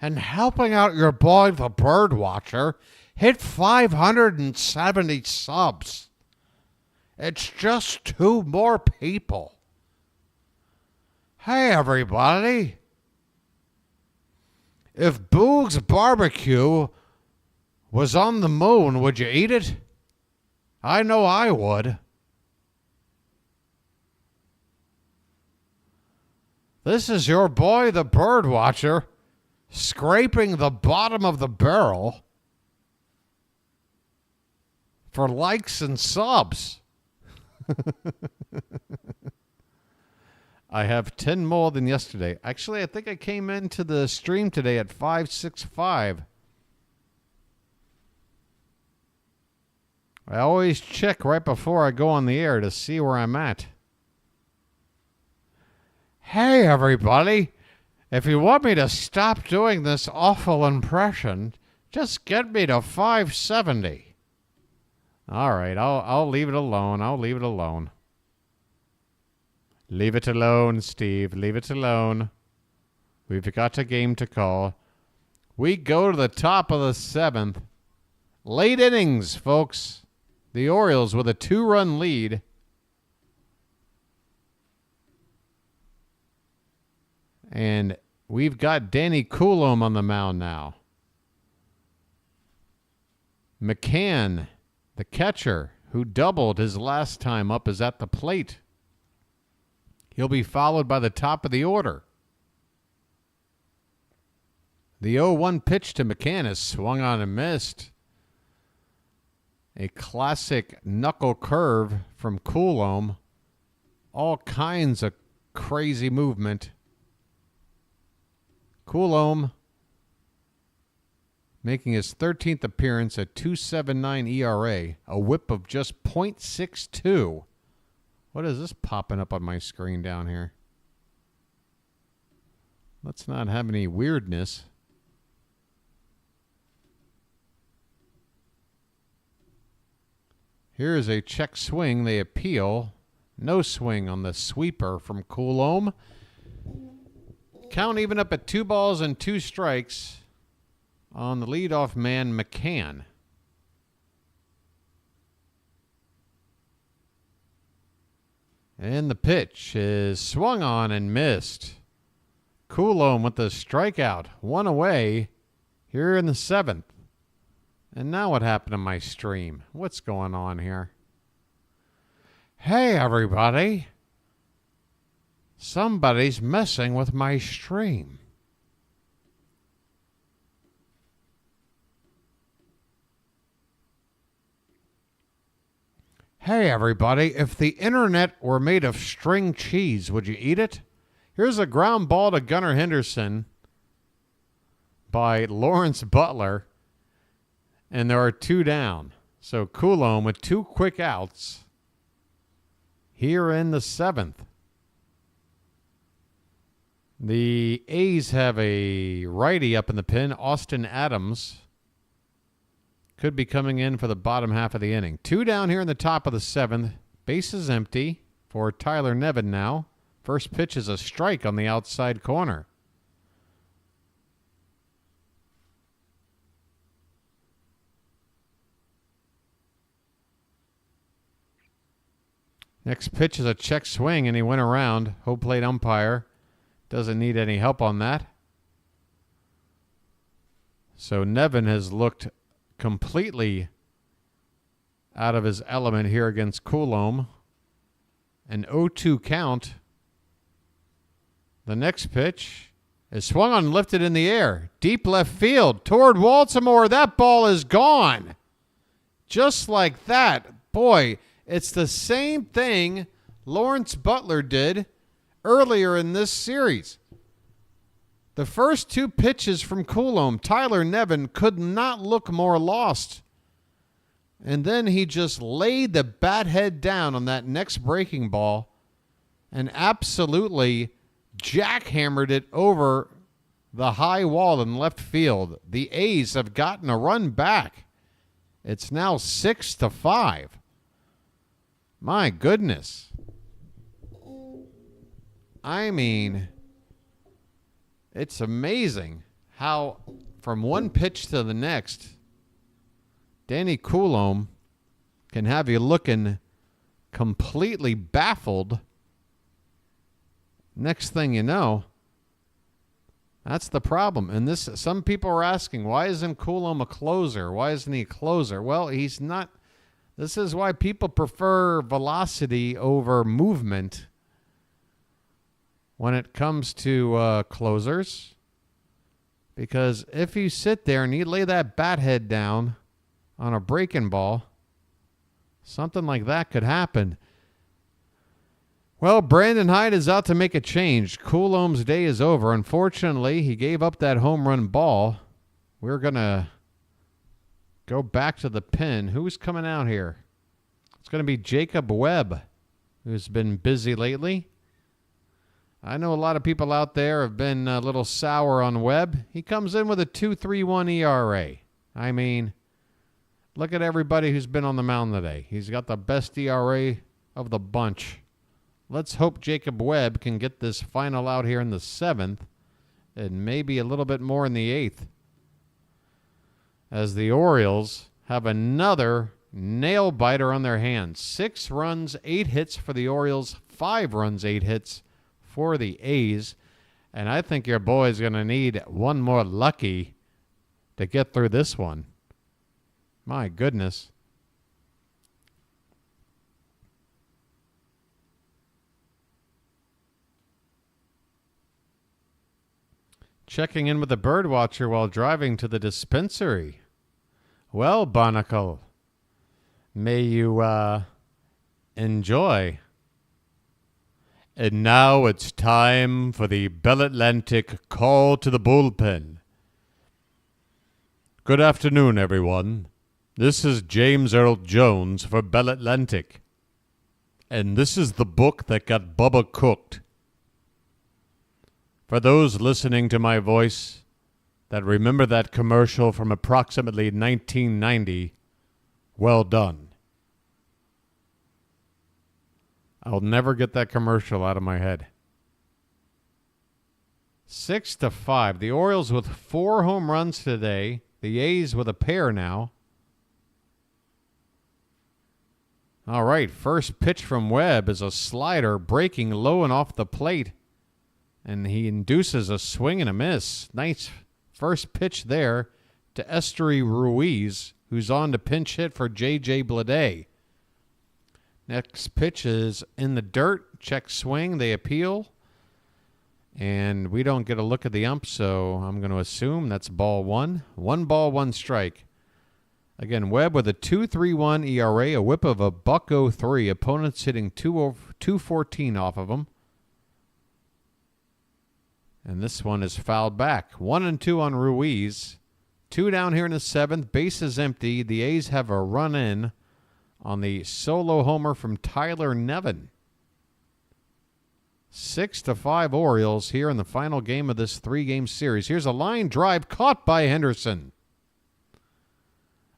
and helping out your boy, the BirdWatcher, hit 570 subs? It's just 2 more people. Hey, everybody. If Boog's Barbecue was on the moon, would you eat it? I know I would. This is your boy, the BirdWatcher, scraping the bottom of the barrel for likes and subs. I have 10 more than yesterday. Actually, I think I came into the stream today at 565. I always check right before I go on the air to see where I'm at. Hey, everybody. If you want me to stop doing this awful impression, just get me to 570. All right, I'll leave it alone. I'll leave it alone. Leave it alone, Steve. Leave it alone. We've got a game to call. We go to the top of the 7th. Late innings, folks. The Orioles with a 2-run lead. And we've got Danny Coulombe on the mound now. McCann, the catcher, who doubled his last time up, is at the plate. He'll be followed by the top of the order. The 0-1 pitch to McCann is swung on and missed. A classic knuckle curve from Coulombe. All kinds of crazy movement. Coulombe making his 13th appearance at 2.79 ERA, a whip of just .62. What is this popping up on my screen down here? Let's not have any weirdness. Here is a check swing. They appeal. No swing on the sweeper from Coulombe. Count even up at 2 balls and 2 strikes on the leadoff man, McCann. And the pitch is swung on and missed. Coulomb with the strikeout. One away here in the 7th. And now what happened to my stream? What's going on here? Hey, everybody. Somebody's messing with my stream. Hey, everybody. If the internet were made of string cheese, would you eat it? Here's a ground ball to Gunnar Henderson by Lawrence Butler. And there are 2 down. So Coulomb with 2 quick outs here in the 7th. The A's have a righty up in the pen. Austin Adams could be coming in for the bottom half of the inning. 2 down here in the top of the 7th. Bases empty for Tyler Nevin now. First pitch is a strike on the outside corner. Next pitch is a check swing, and he went around. Home plate umpire doesn't need any help on that. So Nevin has looked completely out of his element here against Coulomb. An 0-2 count. The next pitch is swung on and lifted in the air. Deep left field toward Baltimore. That ball is gone. Just like that. Boy, it's the same thing Lawrence Butler did earlier in this series. The first 2 pitches from Coulomb, Tyler Nevin could not look more lost. And then he just laid the bat head down on that next breaking ball and absolutely jackhammered it over the high wall in left field. The A's have gotten a run back. It's now 6-5. My goodness. I mean, it's amazing how from one pitch to the next, Danny Coulomb can have you looking completely baffled. Next thing you know, that's the problem. And this, some people are asking, why isn't Coulomb a closer? Why isn't he a closer? Well, he's not. This is why people prefer velocity over movement when it comes to closers. Because if you sit there and you lay that bat head down on a breaking ball, something like that could happen. Well, Brandon Hyde is out to make a change. Coulomb's day is over. Unfortunately, he gave up that home run ball. We're going to go back to the pen. Who's coming out here? It's going to be Jacob Webb, who's been busy lately. I know a lot of people out there have been a little sour on Webb. He comes in with a 2.31 ERA. I mean, look at everybody who's been on the mound today. He's got the best ERA of the bunch. Let's hope Jacob Webb can get this final out here in the 7th and maybe a little bit more in the 8th. As the Orioles have another nail-biter on their hands. 6 runs, 8 hits for the Orioles. 5 runs, 8 hits for the A's. And I think your boy's going to need one more lucky to get through this one. My goodness. Checking in with the BirdWatcher while driving to the dispensary. Well, Barnacle, may you enjoy. And now it's time for the Bell Atlantic call to the bullpen. Good afternoon, everyone. This is James Earl Jones for Bell Atlantic. And this is the book that got Bubba cooked. For those listening to my voice that remember that commercial from approximately 1990, well done. I'll never get that commercial out of my head. 6-5. The Orioles with 4 home runs today. The A's with a pair now. All right, first pitch from Webb is a slider breaking low and off the plate. And he induces a swing and a miss. Nice first pitch there to Esteury Ruiz, who's on to pinch hit for J.J. Bleday. Next pitch is in the dirt. Check swing. They appeal. And we don't get a look at the ump, so I'm going to assume that's ball one. 1 ball, 1 strike. Again, Webb with a 2.31 ERA, a whip of a .03. Opponents hitting 214 off of him. And this one is fouled back. 1-2 on Ruiz. 2 down here in the 7th. Base is empty. The A's have a run in on the solo homer from Tyler Nevin. 6-5 Orioles here in the final game of this 3-game series. Here's a line drive caught by Henderson.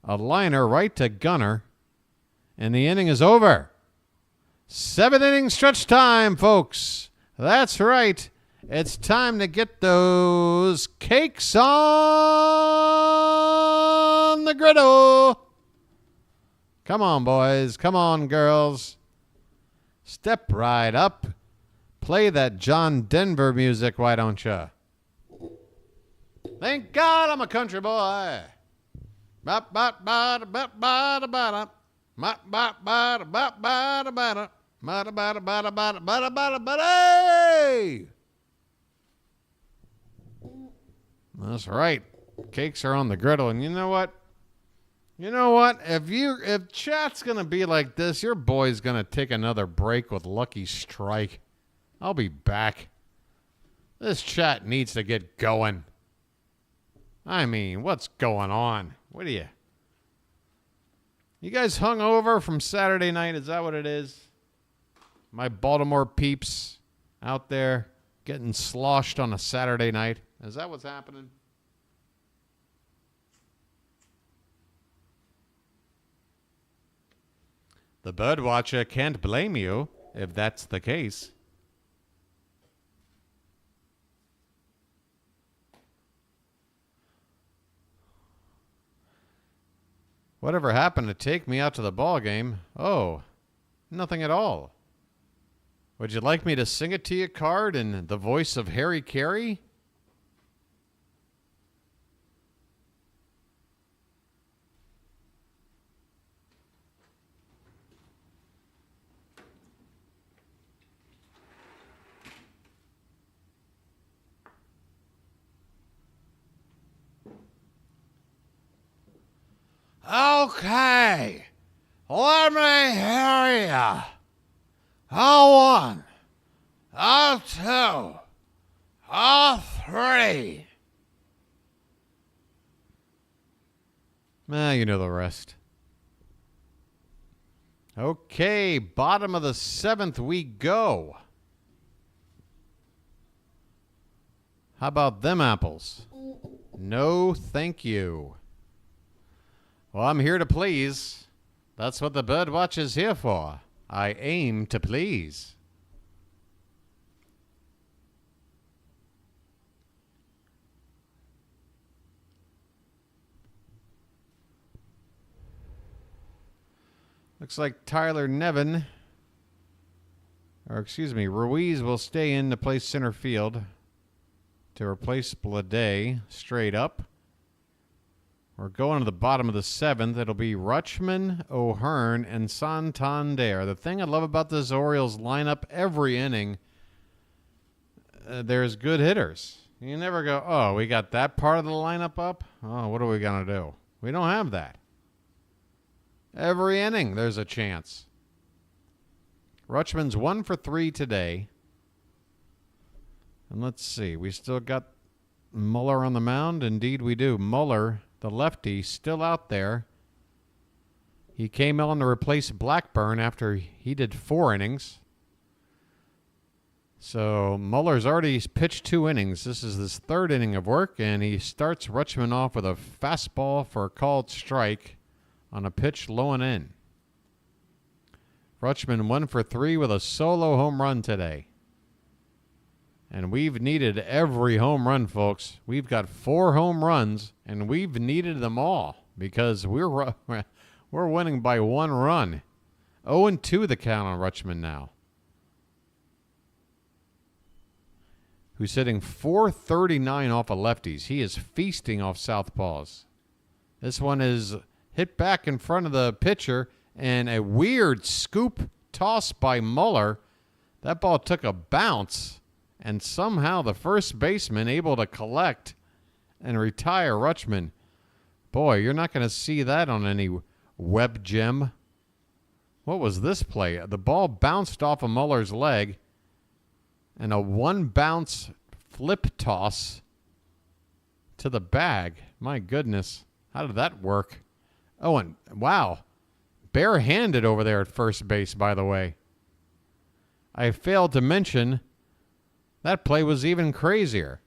A liner right to Gunnar. And the inning is over. 7th inning stretch time, folks. That's right. It's time to get those cakes on the griddle. Come on, boys. Come on, girls. Step right up. Play that John Denver music, why don't you? Thank God I'm a country boy. That's right. Cakes are on the griddle, and you know what? If chat's gonna be like this, your boy's gonna take another break with Lucky Strike. I'll be back. This chat needs to get going. I mean, what's going on? What are you? You guys hung over from Saturday night? Is that what it is? My Baltimore peeps out there getting sloshed on a Saturday night. Is that what's happening? The BirdWatcher can't blame you if that's the case. Whatever happened to take me out to the ball game? Oh, nothing at all. Would you like me to sing it to you, Card, in the voice of Harry Carey? Okay, let me hear ya. A 1, a 2, a 3. You know the rest. Okay, bottom of the 7th we go. How about them apples? No, thank you. Well, I'm here to please. That's what the BirdWatch is here for. I aim to please. Looks like Tyler Nevin, Ruiz will stay in to play center field to replace Bleday straight up. We're going to the bottom of the 7th. It'll be Rutschman, O'Hearn, and Santander. The thing I love about this Orioles lineup, every inning, there's good hitters. You never go, oh, we got that part of the lineup up? Oh, what are we going to do? We don't have that. Every inning, there's a chance. Rutschman's 1 for 3 today. And let's see, we still got Muller on the mound. Indeed, we do. Muller, the lefty, still out there. He came on to replace Blackburn after he did 4 innings. So Muller's already pitched 2 innings. This is his 3rd inning of work, and he starts Rutschman off with a fastball for a called strike on a pitch low and in. Rutschman 1 for 3 with a solo home run today. And we've needed every home run, folks. We've got 4 home runs, and we've needed them all because we're winning by 1 run. 0-2 the count on Rutschman now. who's hitting .439 off of lefties. He is feasting off southpaws. This one is hit back in front of the pitcher, and a weird scoop toss by Muller. That ball took a bounce, and somehow the first baseman able to collect and retire Rutschman. Boy, you're not going to see that on any web gem. What was this play? The ball bounced off of Muller's leg, and a one-bounce flip toss to the bag. My goodness. How did that work? Oh, and wow. Barehanded over there at first base, by the way. I failed to mention that play was even crazier.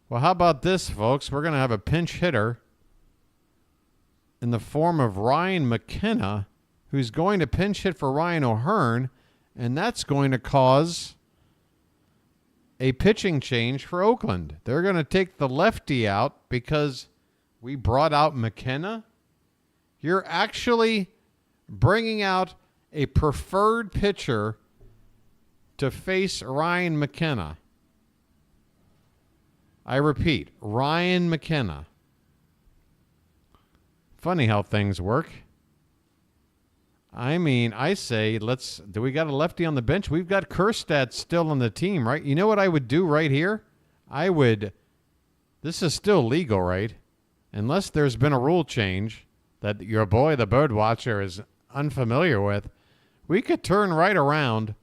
Well, how about this, folks? We're going to have a pinch hitter in the form of Ryan McKenna, who's going to pinch hit for Ryan O'Hearn, and that's going to cause a pitching change for Oakland. They're going to take the lefty out because we brought out McKenna. You're actually bringing out a preferred pitcher to face Ryan McKenna. I repeat, Ryan McKenna. Funny how things work. I mean, I say, do we got a lefty on the bench? We've got Kjerstad still on the team, right? You know what I would do right here? This is still legal, right? Unless there's been a rule change that your boy, the BirdWatcher, is unfamiliar with, we could turn right around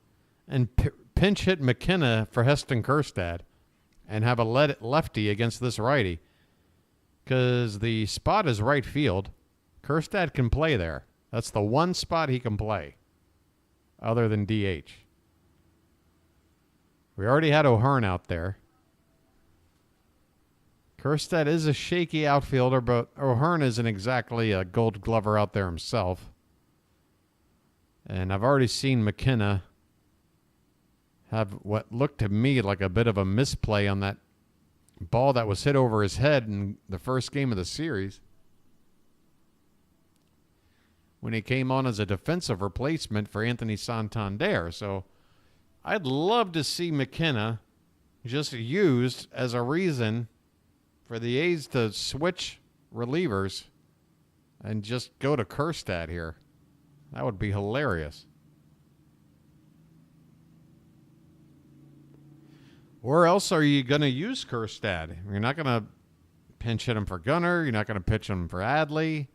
and pinch hit McKenna for Heston Kjerstad and have a lefty against this righty. Because the spot is right field. Kjerstad can play there. That's the one spot he can play other than DH. We already had O'Hearn out there. Kjerstad is a shaky outfielder, but O'Hearn isn't exactly a gold glover out there himself. And I've already seen McKenna have what looked to me like a bit of a misplay on that ball that was hit over his head in the first game of the series, when he came on as a defensive replacement for Anthony Santander. So I'd love to see McKenna just used as a reason for the A's to switch relievers and just go to Kjerstad here. That would be hilarious. Where else are you going to use Kjerstad? You're not going to pinch hit him for Gunnar. You're not going to pitch him for Adley.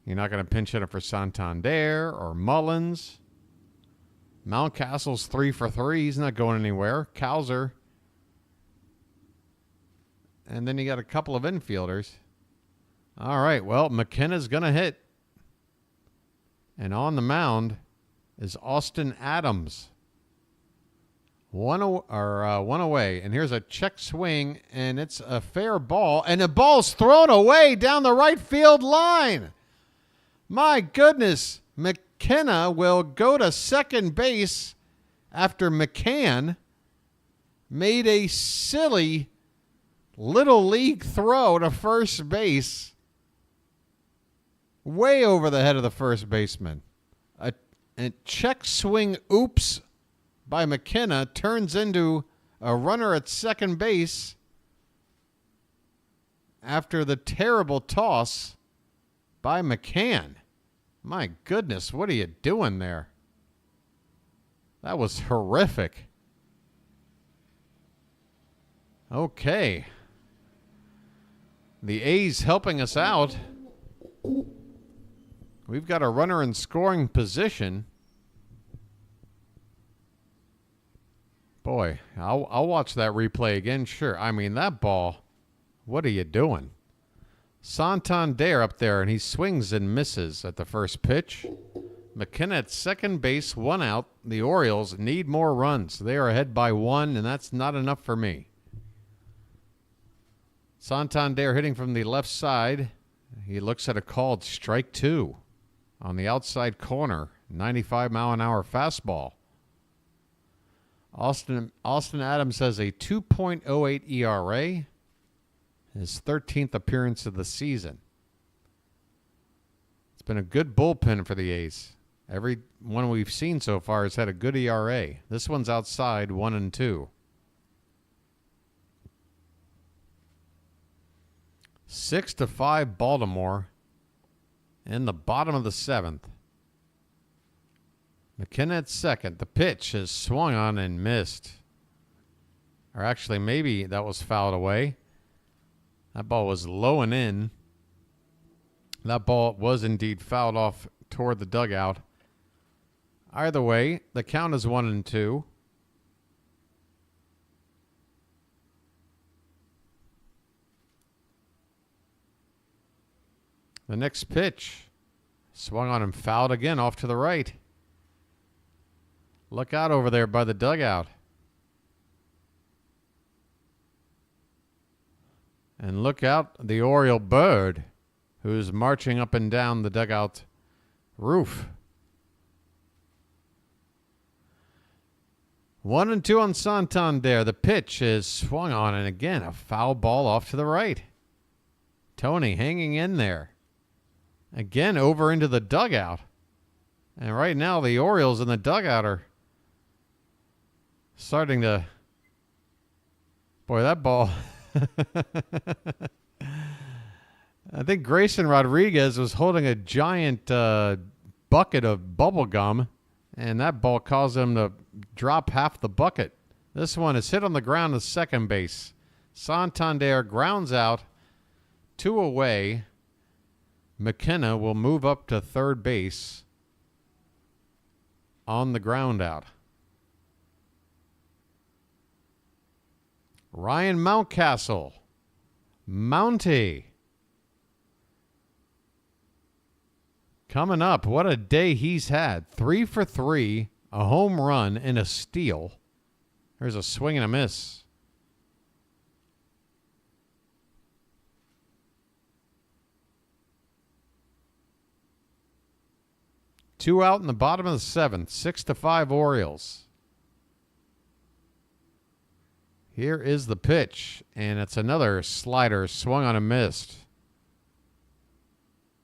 You're not going to pinch hit him for Santander or Mullins. Mountcastle's 3 for 3. He's not going anywhere. Cowser. And then you got a couple of infielders. All right, well, McKenna's going to hit. And on the mound is Austin Adams. One away. And here's a check swing, and it's a fair ball. And the ball's thrown away down the right field line. My goodness. McKenna will go to second base after McCann made a silly little league throw to first base way over the head of the first baseman. A check swing oops by McKenna turns into a runner at second base after the terrible toss by McCann. My goodness, what are you doing there? That was horrific. Okay. The A's helping us out. We've got a runner in scoring position. Boy, I'll watch that replay again, sure. I mean, that ball, what are you doing? Santander up there, and he swings and misses at the first pitch. McKenna at second base, 1 out. The Orioles need more runs. They are ahead by 1, and that's not enough for me. Santander hitting from the left side. He looks at a called strike 2 on the outside corner. 95-mile-an-hour fastball. Austin Adams has a 2.08 ERA. His 13th appearance of the season. It's been a good bullpen for the A's. Every one we've seen so far has had a good ERA. This one's outside 1-2. 6-5 Baltimore in the bottom of the 7th. McKenna at second. The pitch is swung on and missed. Or actually, maybe that was fouled away. That ball was low and in. That ball was indeed fouled off toward the dugout. Either way, the count is 1-2. The next pitch swung on and fouled again off to the right. Look out over there by the dugout. And look out the Oriole bird who's marching up and down the dugout roof. 1-2 on Santander. The pitch is swung on, and again, a foul ball off to the right. Tony hanging in there. Again, over into the dugout. And right now, the Orioles in the dugout are starting to... Boy, that ball... I think Grayson Rodriguez was holding a giant bucket of bubble gum, and that ball caused him to drop half the bucket. This one is hit on the ground to second base. Santander grounds out, 2 away. McKenna will move up to third base on the ground out. Ryan Mountcastle. Mountie. Coming up, what a day he's had. 3 for 3, a home run, and a steal. There's a swing and a miss. Two out in the bottom of the 7th. 6-5 Orioles. Here is the pitch, and it's another slider swung on and missed.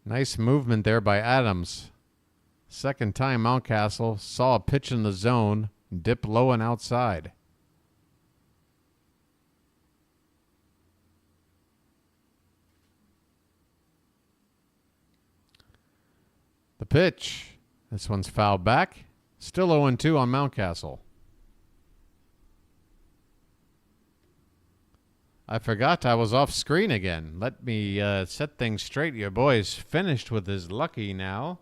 Nice movement there by Adams. Second time Mountcastle saw a pitch in the zone, dip low and outside. The pitch. This one's fouled back. Still 0-2 on Mountcastle. I forgot I was off screen again. Let me set things straight. Your boy's finished with his lucky now.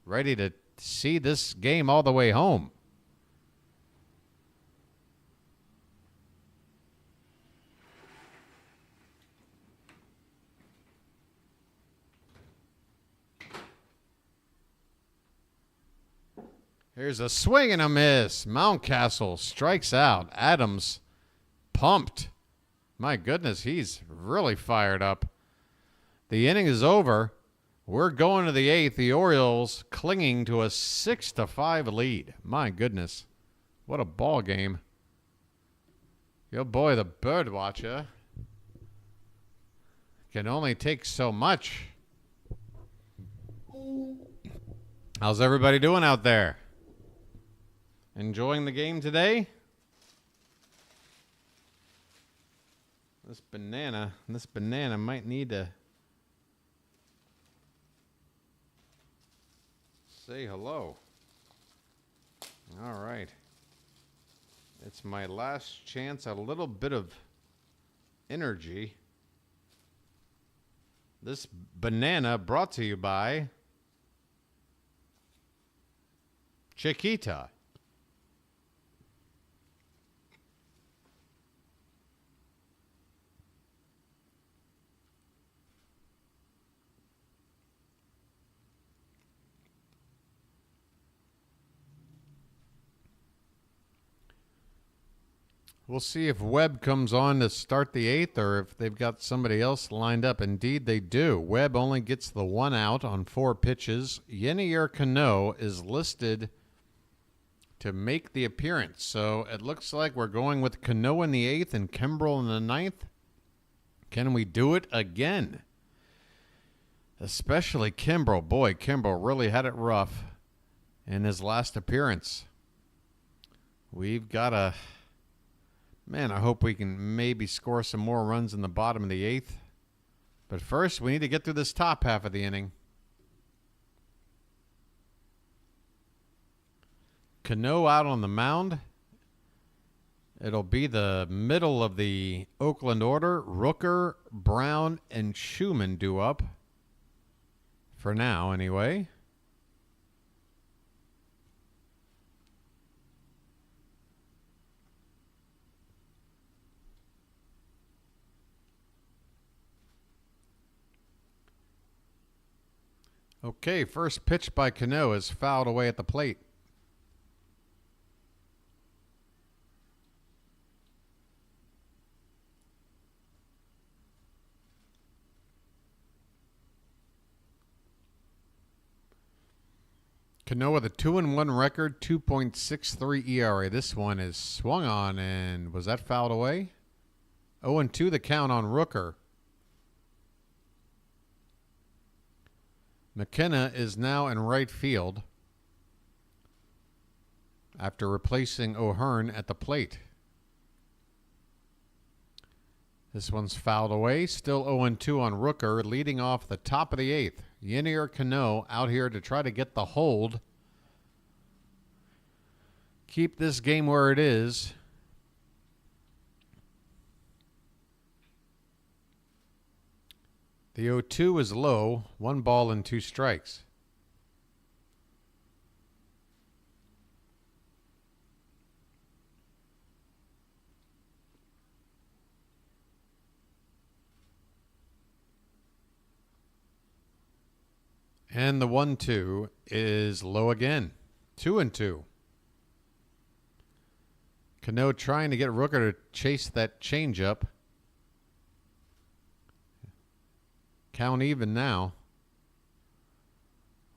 Ready to see this game all the way home. Here's a swing and a miss. Mountcastle strikes out. Adams pumped. My goodness, he's really fired up. The inning is over. We're going to the 8th. The Orioles clinging to a 6-5 lead. My goodness, what a ball game. Your boy, the BirdWatcher, can only take so much. How's everybody doing out there? Enjoying the game today? This banana might need to say hello. All right. It's my last chance at a little bit of energy. This banana brought to you by Chiquita. We'll see if Webb comes on to start the 8th or if they've got somebody else lined up. Indeed, they do. Webb only gets the 1 out on 4 pitches. Yenier Cano is listed to make the appearance. So it looks like we're going with Cano in the 8th and Kimbrel in the 9th. Can we do it again? Especially Kimbrel. Boy, Kimbrel really had it rough in his last appearance. We've got a... Man, I hope we can maybe score some more runs in the bottom of the 8th. But first, we need to get through this top half of the inning. Cano out on the mound. It'll be the middle of the Oakland order. Rooker, Brown, and Schumann due up. For now, anyway. Okay, first pitch by Cano is fouled away at the plate. Cano with a 2-1 record, 2.63 ERA. This one is swung on, and was that fouled away? 0-2 the count on Rooker. McKenna is now in right field after replacing O'Hearn at the plate. This one's fouled away. Still 0-2 on Rooker, leading off the top of the eighth. Yennier Cano out here to try to get the hold. Keep this game where it is. The 0-2 is low. 1 ball and 2 strikes. And the 1-2 is low again. 2-2. Cano trying to get Rooker to chase that changeup. Count even now.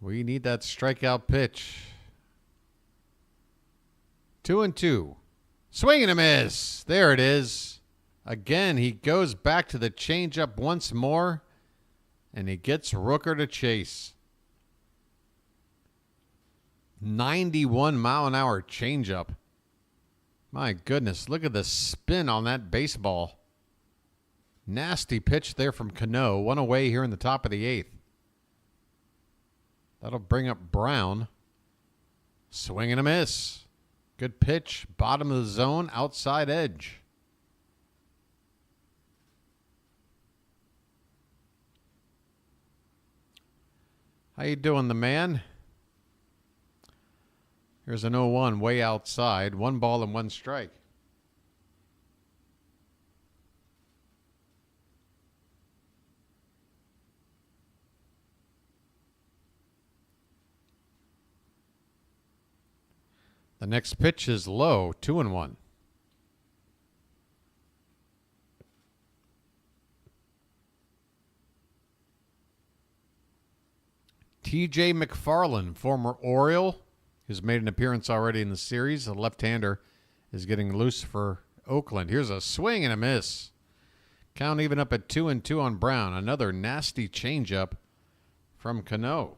We need that strikeout pitch. 2-2. Swing and a miss. There it is. Again, he goes back to the changeup once more, and he gets Rooker to chase. 91-mile-an-hour changeup. My goodness, look at the spin on that baseball. Nasty pitch there from Cano. 1 away here in the top of the eighth. That'll bring up Brown. Swing and a miss. Good pitch. Bottom of the zone. Outside edge. How you doing, the man? Here's an 0-1 way outside. 1 ball and 1 strike. The next pitch is low. 2-1. TJ McFarland, former Oriole, who's made an appearance already in the series. The left-hander is getting loose for Oakland. Here's a swing and a miss. Count even up at 2-2 on Brown. Another nasty changeup from Cano.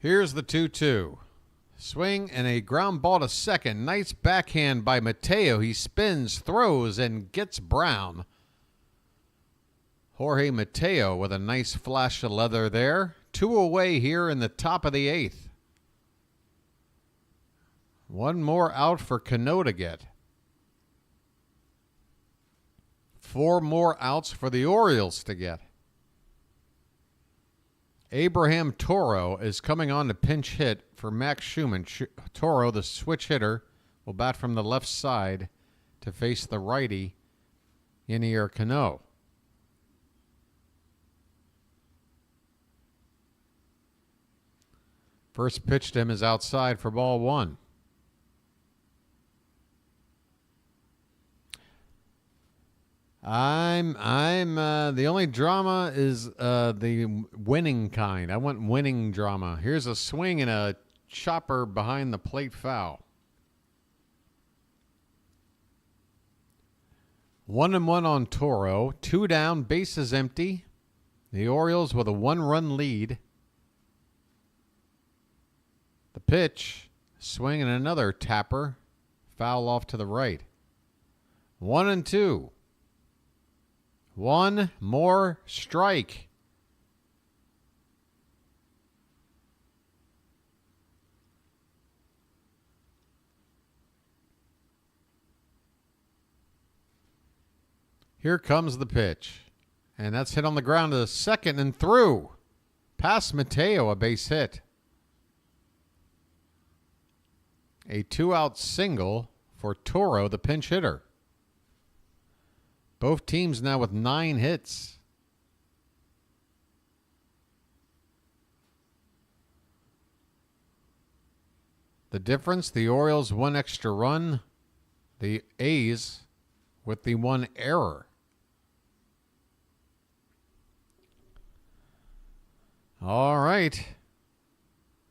Here's the 2-2. Swing and a ground ball to second. Nice backhand by Mateo. He spins, throws, and gets Brown. Jorge Mateo with a nice flash of leather there. 2 away here in the top of the eighth. 1 more out for Cano to get. 4 more outs for the Orioles to get. Abraham Toro is coming on to pinch hit for Max Schumann. Toro, the switch hitter, will bat from the left side to face the righty, Yennier Cano. First pitch to him is outside for ball 1. The only drama is the winning kind. I want winning drama. Here's a swing and a chopper behind the plate foul. 1-1 on Toro. 2 down, bases empty. The Orioles with a 1-run lead. The pitch, swinging another tapper, foul off to the right. 1-2. One more strike. Here comes the pitch. And that's hit on the ground to the second and through. Past Mateo, a base hit. A 2-out single for Toro, the pinch hitter. Both teams now with 9 hits. The difference, the Orioles 1 extra run. The A's with the 1 error. All right.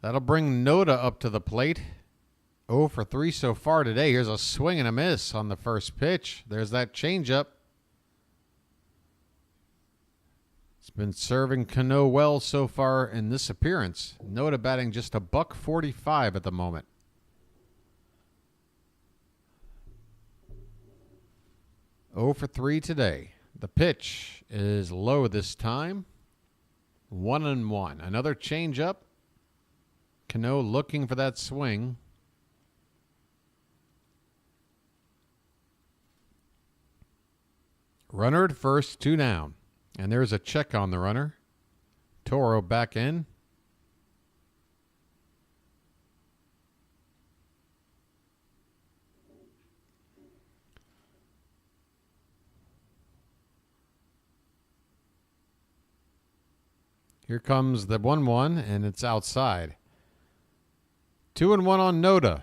That'll bring Noda up to the plate. 0 for 3 so far today. Here's a swing and a miss on the first pitch. There's that changeup. It's been serving Cano well so far in this appearance. Noda batting just a $145 at the moment. Oh for 3 today. The pitch is low this time. 1-1. Another changeup. Cano looking for that swing. Runner at first, 2 down. And there's a check on the runner. Toro back in. Here comes the 1-1, and it's outside. 2-1 on Noda.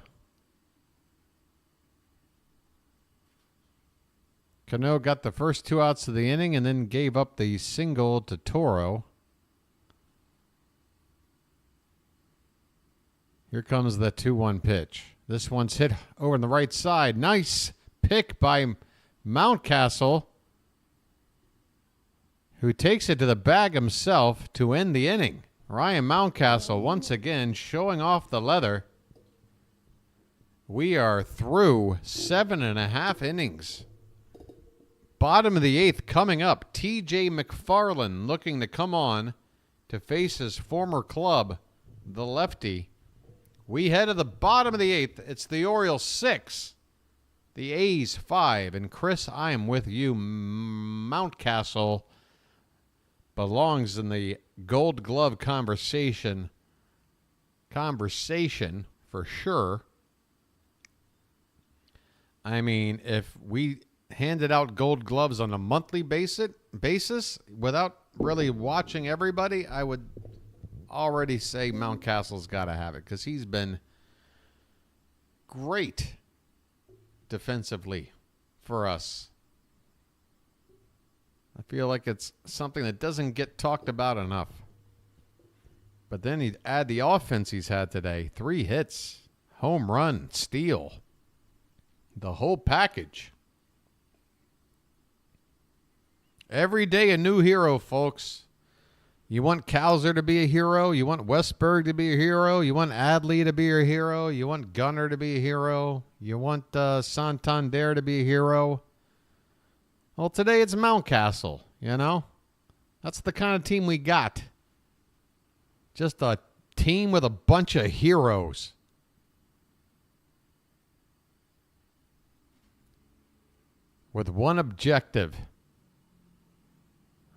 Cano got the first 2 outs of the inning and then gave up the single to Toro. Here comes the 2-1 pitch. This one's hit over on the right side. Nice pick by Mountcastle, who takes it to the bag himself to end the inning. Ryan Mountcastle once again showing off the leather. We are through 7.5 innings. Bottom of the 8th coming up. T.J. McFarland looking to come on to face his former club, the lefty. We head to the bottom of the 8th. It's the Orioles 6, the A's 5. And Chris, I am with you. Mountcastle belongs in the Gold Glove conversation for sure. I mean, if we handed out Gold Gloves on a monthly basis without really watching everybody, I would already say Mountcastle's got to have it because he's been great defensively for us. I feel like it's something that doesn't get talked about enough. But then he'd add the offense he's had today. 3 hits, home run, steal. The whole package. Every day a new hero, folks. You want Cowser to be a hero. You want Westberg to be a hero. You want Adley to be a hero. You want Gunnar to be a hero. You want Santander to be a hero. Well, today it's Mountcastle, you know. That's the kind of team we got. Just a team with a bunch of heroes. With one objective.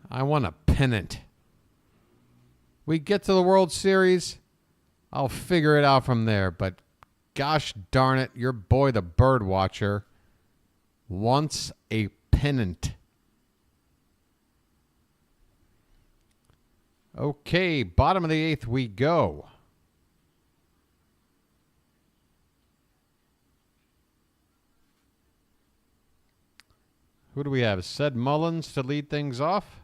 I want a pennant. We get to the World Series, I'll figure it out from there. But gosh darn it, your boy, the BirdWatcher, wants a pennant. Okay, bottom of the 8th we go. Who do we have? Ced Mullins to lead things off.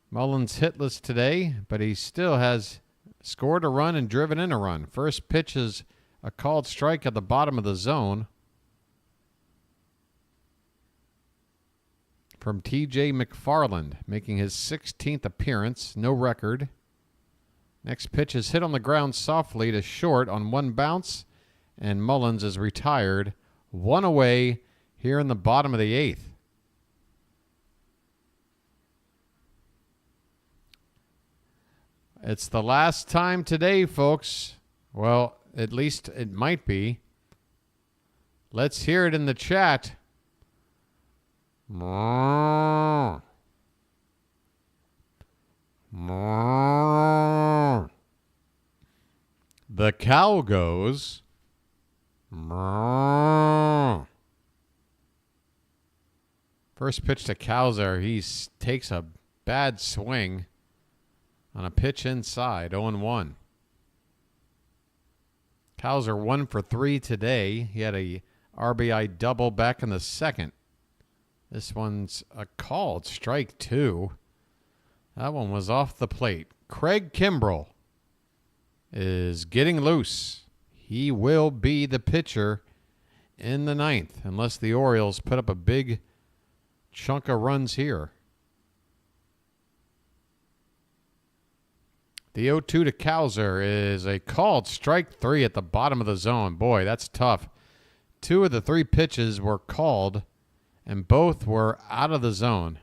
Mullins hitless today, but he still has scored a run and driven in a run. First pitch is a called strike at the bottom of the zone. from T.J. McFarland, making his 16th appearance. No record. Next pitch is hit on the ground softly to short on one bounce, and Mullins is retired. One away here in the bottom of the 8th. It's the last time today, folks. Well, at least it might be. Let's hear it in the chat. The cow goes. First pitch to Cowser. He takes a bad swing on a pitch inside. 0-1. Cowser 1 for 3 today. He had a RBI double back in the second. This one's a called strike 2. That one was off the plate. Craig Kimbrell is getting loose. He will be the pitcher in the 9th unless the Orioles put up a big chunk of runs here. The 0-2 to Cowser is a called strike 3 at the bottom of the zone. Boy, that's tough. 2 of the 3 pitches were called, and both were out of the zone.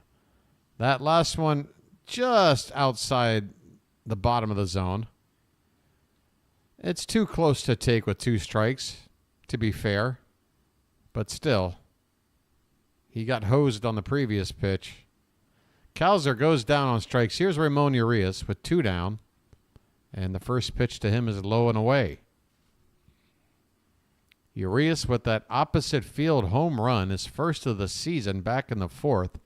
That last one just outside the bottom of the zone. It's too close to take with 2 strikes, to be fair. But still, he got hosed on the previous pitch. Cowser goes down on strikes. Here's Ramon Urias with 2 down. And the first pitch to him is low and away. Urias with that opposite field home run, his first of the season back in the 4th.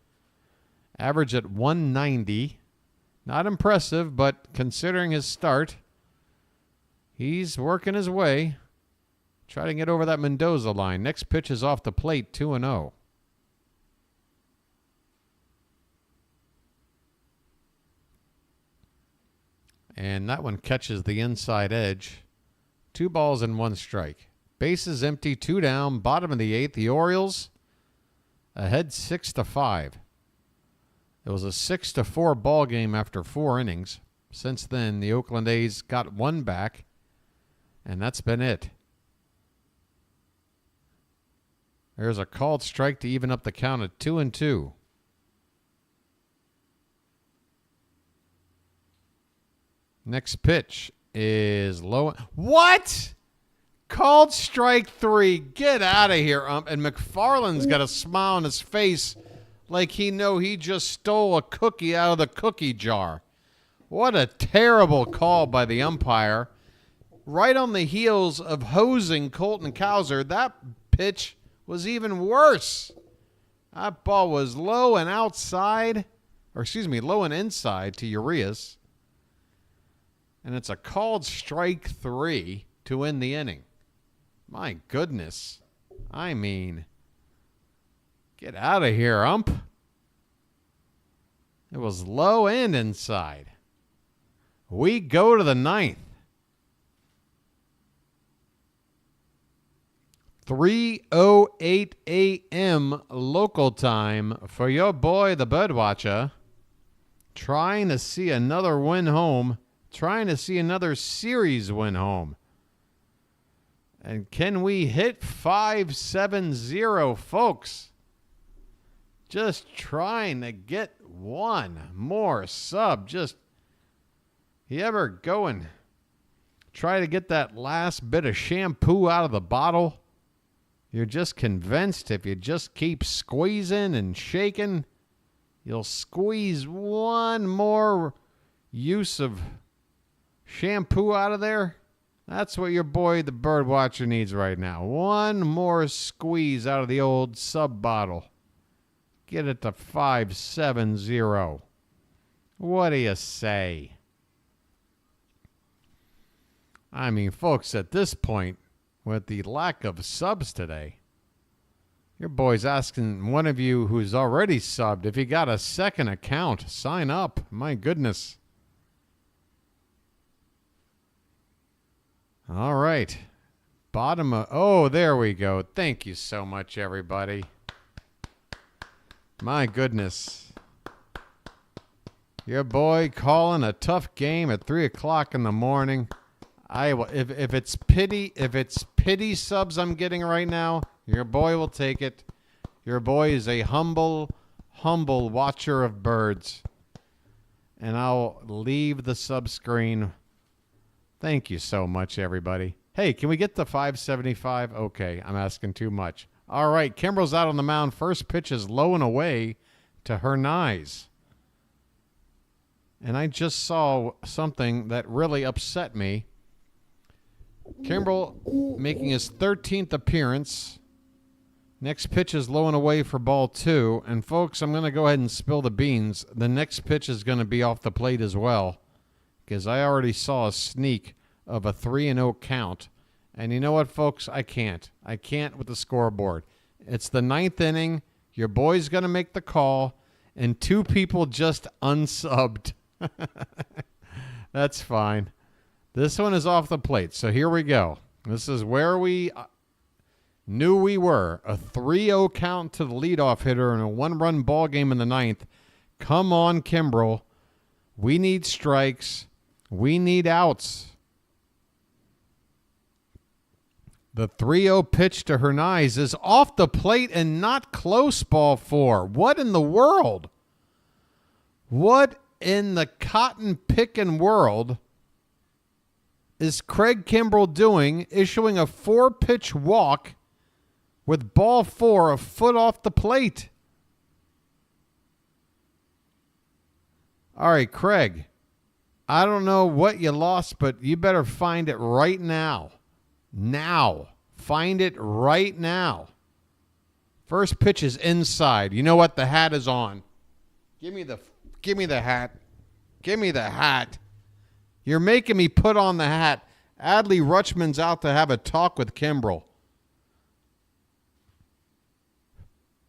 Average at 190. Not impressive, but considering his start, he's working his way. Try to get over that Mendoza line. Next pitch is off the plate, 2-0. And that one catches the inside edge. 2 balls and 1 strike. Bases empty, 2 down, bottom of the 8th. The Orioles ahead 6-5. It was a 6-4 ball game after 4 innings. Since then, the Oakland A's got 1 back, and that's been it. There's a called strike to even up the count at 2-2. Next pitch is low. What? Called strike 3. Get out of here, ump. And McFarland's got a smile on his face like he just stole a cookie out of the cookie jar. What a terrible call by the umpire. Right on the heels of hosing Colton Cowser, that pitch was even worse. That ball was low and outside, low and inside to Urias. And it's a called strike 3 to end the inning. My goodness. I mean, get out of here, ump. It was low and inside. We go to the 9th. 3:08 a.m. local time for your boy, the BirdWatcher. Trying to see another win home. Trying to see another series win home. And can we hit 570, folks? Just trying to get one more sub. Just, you ever go and try to get that last bit of shampoo out of the bottle? You're just convinced if you just keep squeezing and shaking, you'll squeeze one more use of shampoo out of there. That's what your boy, the BirdWatcher, needs right now. One more squeeze out of the old sub bottle. Get it to 570. What do you say? I mean, folks, at this point, with the lack of subs today, your boy's asking one of you who's already subbed if you got a second account. Sign up. My goodness. All right. There we go. Thank you so much, everybody. My goodness. Your boy calling a tough game at 3 o'clock in the morning. If it's pity subs I'm getting right now, your boy will take it. Your boy is a humble watcher of birds. And I'll leave the sub screen. Thank you so much, everybody. Hey, can we get the 575? Okay, I'm asking too much. All right, Kimbrel's out on the mound. First pitch is low and away to Hernaiz. And I just saw something that really upset me. Kimbrel making his 13th appearance. Next pitch is low and away for ball 2. And, folks, I'm going to go ahead and spill the beans. The next pitch is going to be off the plate as well, because I already saw a sneak of a 3-0 count. And you know what, folks? I can't. I can't with the scoreboard. It's the 9th inning. Your boy's going to make the call, and 2 people just unsubbed. That's fine. This one is off the plate, so here we go. This is where we knew we were. A 3-0 count to the leadoff hitter in a 1-run ball game in the 9th. Come on, Kimbrel. We need strikes. We need outs. The 3-0 pitch to Hernaiz is off the plate and not close, ball 4. What in the world? What in the cotton-picking world is Craig Kimbrel doing, issuing a 4-pitch walk with ball 4 a foot off the plate? All right, Craig, I don't know what you lost, but you better find it right now. Now. Find it right now. First pitch is inside. You know what? The hat is on. Give me the hat. Give me the hat. You're making me put on the hat. Adley Rutschman's out to have a talk with Kimbrel.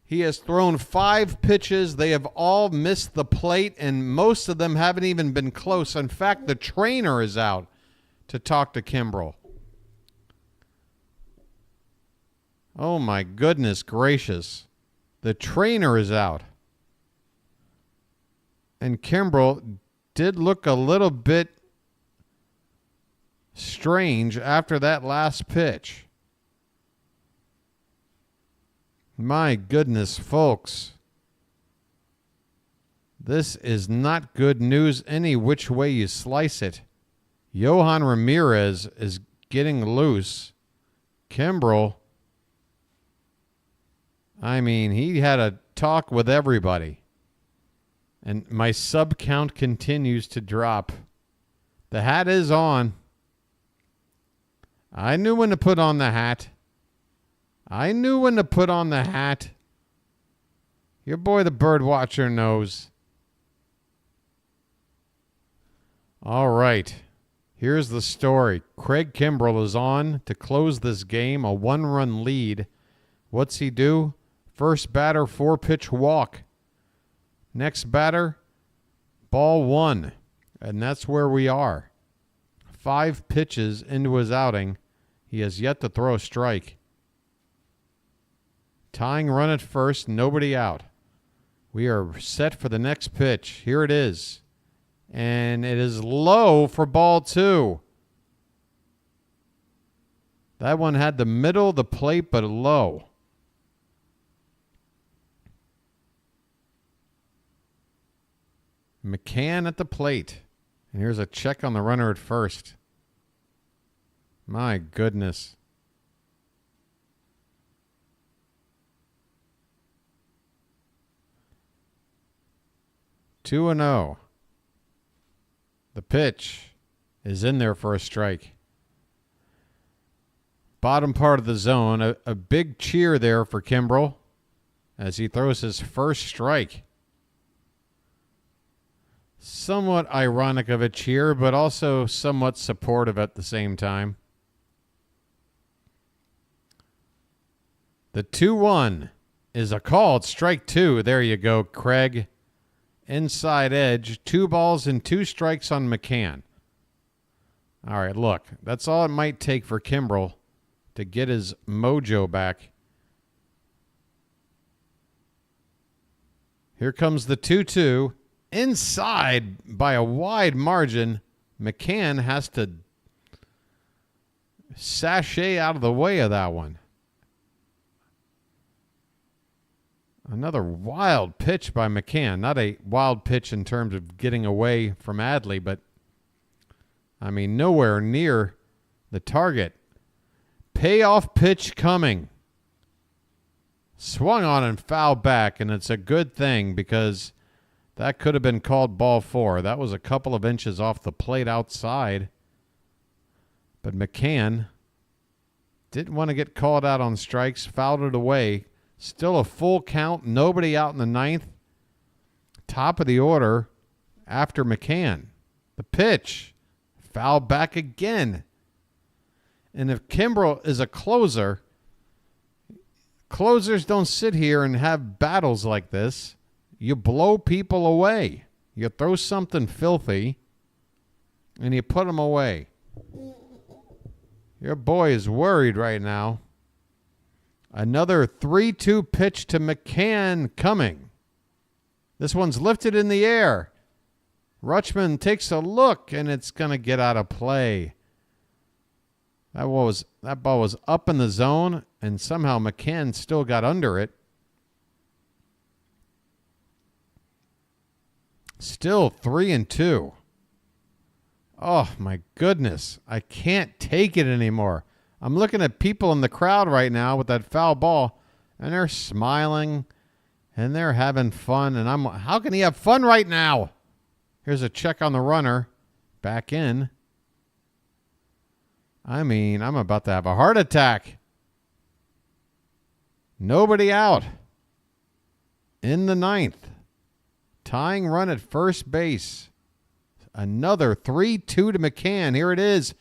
He has thrown 5 pitches. They have all missed the plate, and most of them haven't even been close. In fact, the trainer is out to talk to Kimbrel. Oh, my goodness gracious. The trainer is out. And Kimbrel did look a little bit strange after that last pitch. My goodness, folks. This is not good news any which way you slice it. Yohan Ramirez is getting loose. Kimbrel, I mean, he had a talk with everybody. And my sub count continues to drop. The hat is on. I knew when to put on the hat. I knew when to put on the hat. Your boy, the BirdWatcher, knows. All right. Here's the story. Craig Kimbrel is on to close this game, a 1-run lead. What's he do? First batter, 4-pitch walk. Next batter, ball 1. And that's where we are. 5 pitches into his outing. He has yet to throw a strike. Tying run at first, nobody out. We are set for the next pitch. Here it is. And it is low for ball 2. That one had the middle of the plate, but low. McCann at the plate. And here's a check on the runner at first. My goodness. Two and 0. The pitch is in there for a strike. Bottom part of the zone. A big cheer there for Kimbrel as he throws his first strike. Somewhat ironic of a cheer, but also somewhat supportive at the same time. The 2-1 is a call. It's strike 2. There you go, Craig. Inside edge. 2 balls and 2 strikes on McCann. All right, look. That's all it might take for Kimbrel to get his mojo back. Here comes the 2-2. Inside by a wide margin. McCann has to sashay out of the way of that one. Another wild pitch by McCann. Not a wild pitch in terms of getting away from Adley, but, I mean, nowhere near the target. Payoff pitch coming. Swung on and fouled back, and it's a good thing because that could have been called ball 4. That was a couple of inches off the plate outside. But McCann didn't want to get called out on strikes, fouled it away. Still a full count, nobody out in the 9th. Top of the order after McCann. The pitch, fouled back again. And if Kimbrel is a closer, closers don't sit here and have battles like this. You blow people away. You throw something filthy, and you put them away. Your boy is worried right now. Another 3-2 pitch to McCann coming. This one's lifted in the air. Rutschman takes a look, and it's going to get out of play. That ball was up in the zone, and somehow McCann still got under it. Still 3-2. Oh, my goodness. I can't take it anymore. I'm looking at people in the crowd right now with that foul ball, and they're smiling, and they're having fun. And how can he have fun right now? Here's a check on the runner. Back in. I mean, I'm about to have a heart attack. Nobody out. In the 9th. Tying run at first base. Another 3-2 to McCann. Here it is.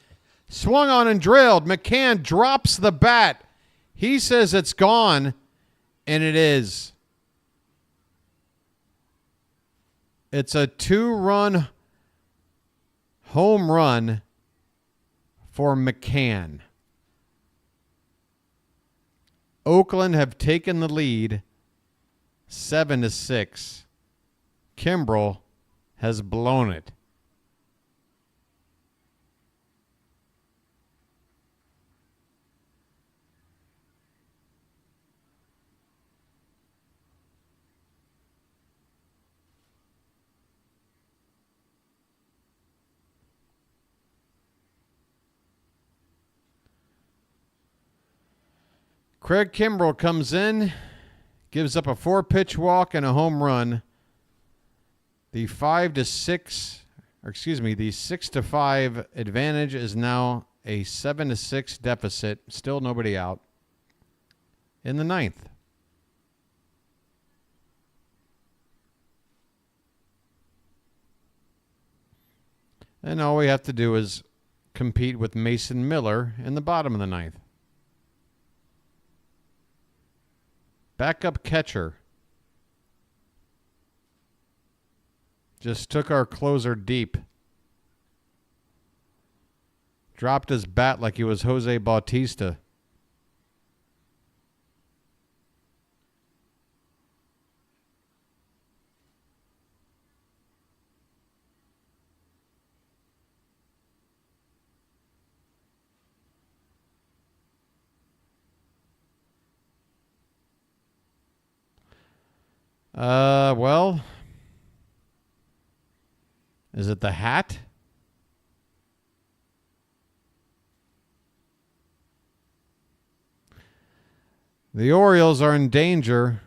Swung on and drilled. McCann drops the bat. He says it's gone, and it is. It's a 2-run home run for McCann. Oakland have taken the lead 7-6. Kimbrel has blown it. Craig Kimbrel comes in, gives up a 4-pitch walk and a home run. The 6-5 advantage is now a 7-6 deficit. Still nobody out in the 9th. And all we have to do is compete with Mason Miller in the bottom of the 9th. Backup catcher. Just took our closer deep. Dropped his bat like he was Jose Bautista. Well, is it the hat? The Orioles are in danger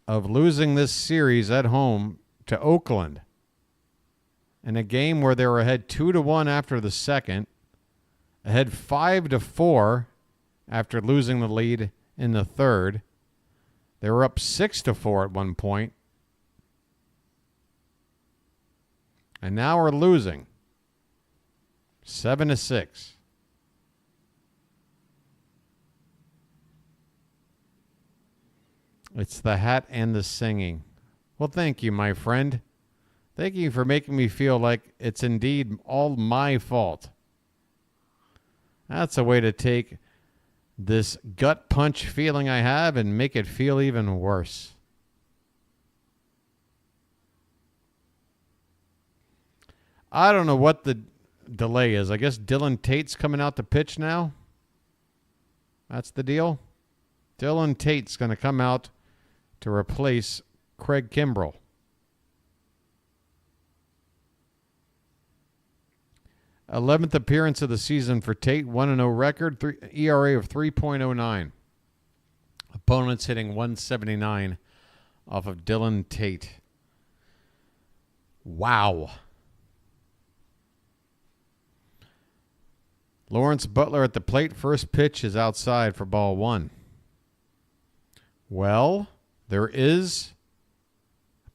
of losing this series at home to Oakland in a game where they were ahead 2-1 after the second, ahead 5-4 after losing the lead in the third. They were up 6-4 at one point. And now we're losing 7-6. It's the hat and the singing. Well, thank you, my friend. Thank you for making me feel like it's indeed all my fault. That's a way to take this gut punch feeling I have and make it feel even worse. I don't know what the delay is. I guess Dylan Tate's coming out to pitch now. That's the deal. Dylan Tate's going to come out to replace Craig Kimbrell. Eleventh appearance of the season for Tate. 1-0 record. ERA of 3.09. Opponents hitting 179 off of Dylan Tate. Wow. Lawrence Butler at the plate. First pitch is outside for ball one. Well, there is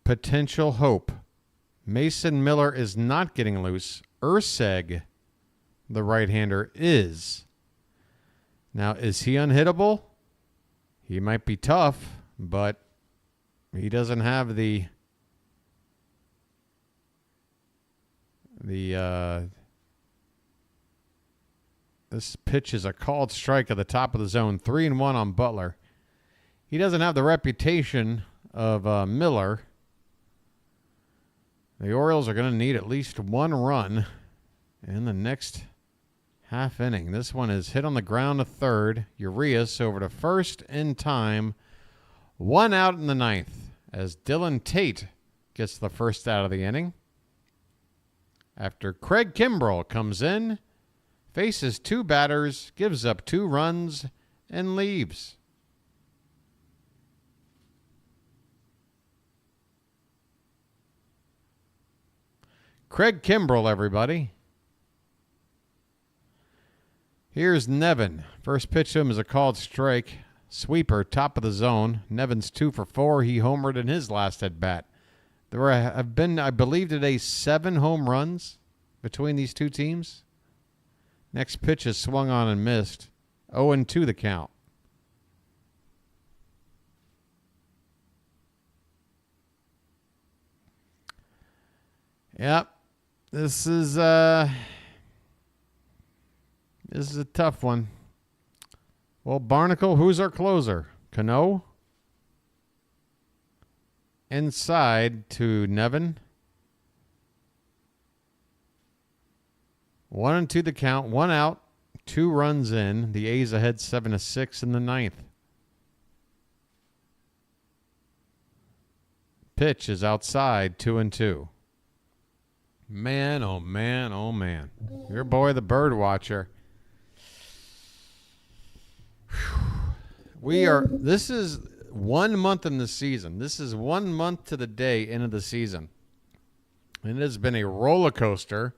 potential hope. Mason Miller is not getting loose. Urseg, the right-hander, is. Now, is he unhittable? He might be tough, but he doesn't have the this pitch is a called strike at the top of the zone. 3-1 on Butler. He doesn't have the reputation of Miller. The Orioles are going to need at least one run in the next half inning. This one is hit on the ground to third. Urias over to first in time. One out in the ninth as Dylan Tate gets the first out of the inning. After Craig Kimbrell comes in, faces two batters, gives up 2 runs, and leaves. Craig Kimbrell, everybody. Here's Nevin. First pitch to him is a called strike. Sweeper, top of the zone. Nevin's 2 for 4. He homered in his last at-bat. There have been, I believe today, 7 home runs between these two teams. Next pitch is swung on and missed. 0-2 the count. Yep. This is a tough one. Well, Barnacle, who's our closer? Cano? Inside to Nevin. 1-2 the count. 1 out. 2 runs in. The A's ahead 7-6 in the ninth. Pitch is outside. 2-2. Man, oh man, oh man. Your boy, the BirdWatcher. This is 1 month in the season. This is 1 month to the day into the season. And it has been a roller coaster.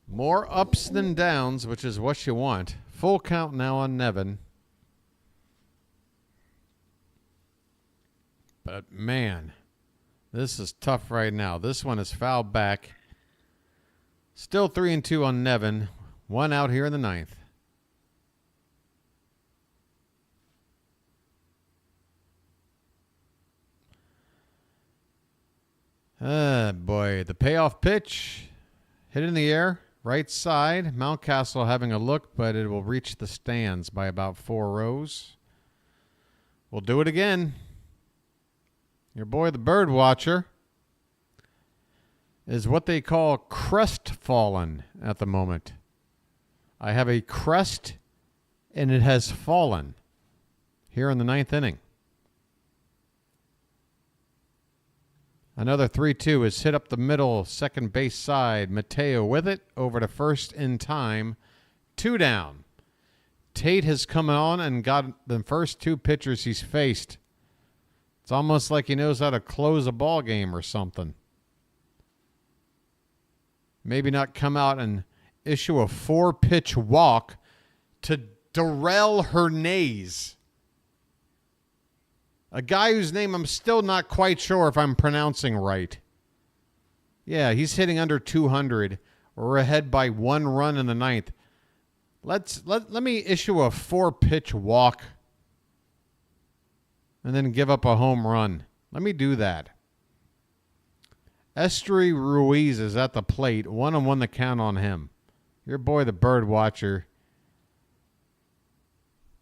More ups than downs, which is what you want. Full count now on Nevin. But man, this is tough right now. This one is fouled back. Still 3-2 on Nevin. 1 out here in the ninth. Boy, the payoff pitch. Hit in the air. Right side. Mountcastle having a look, but it will reach the stands by about 4 rows. We'll do it again. Your boy, the BirdWatcher, is what they call crestfallen at the moment. I have a crest, and it has fallen here in the ninth inning. Another 3-2 is hit up the middle, second base side. Mateo with it, over to first in time. 2 down. Tate has come on and got the first 2 pitchers he's faced. It's almost like he knows how to close a ball game or something. Maybe not come out and issue a 4-pitch walk to Darrell Hernandez. A guy whose name I'm still not quite sure if I'm pronouncing right. Yeah, he's hitting under 200. We're ahead by 1 run in the ninth. Let me issue a 4-pitch walk and then give up a home run. Let me do that. Esteury Ruiz is at the plate. 1-1 the count on him. Your boy, the BirdWatcher,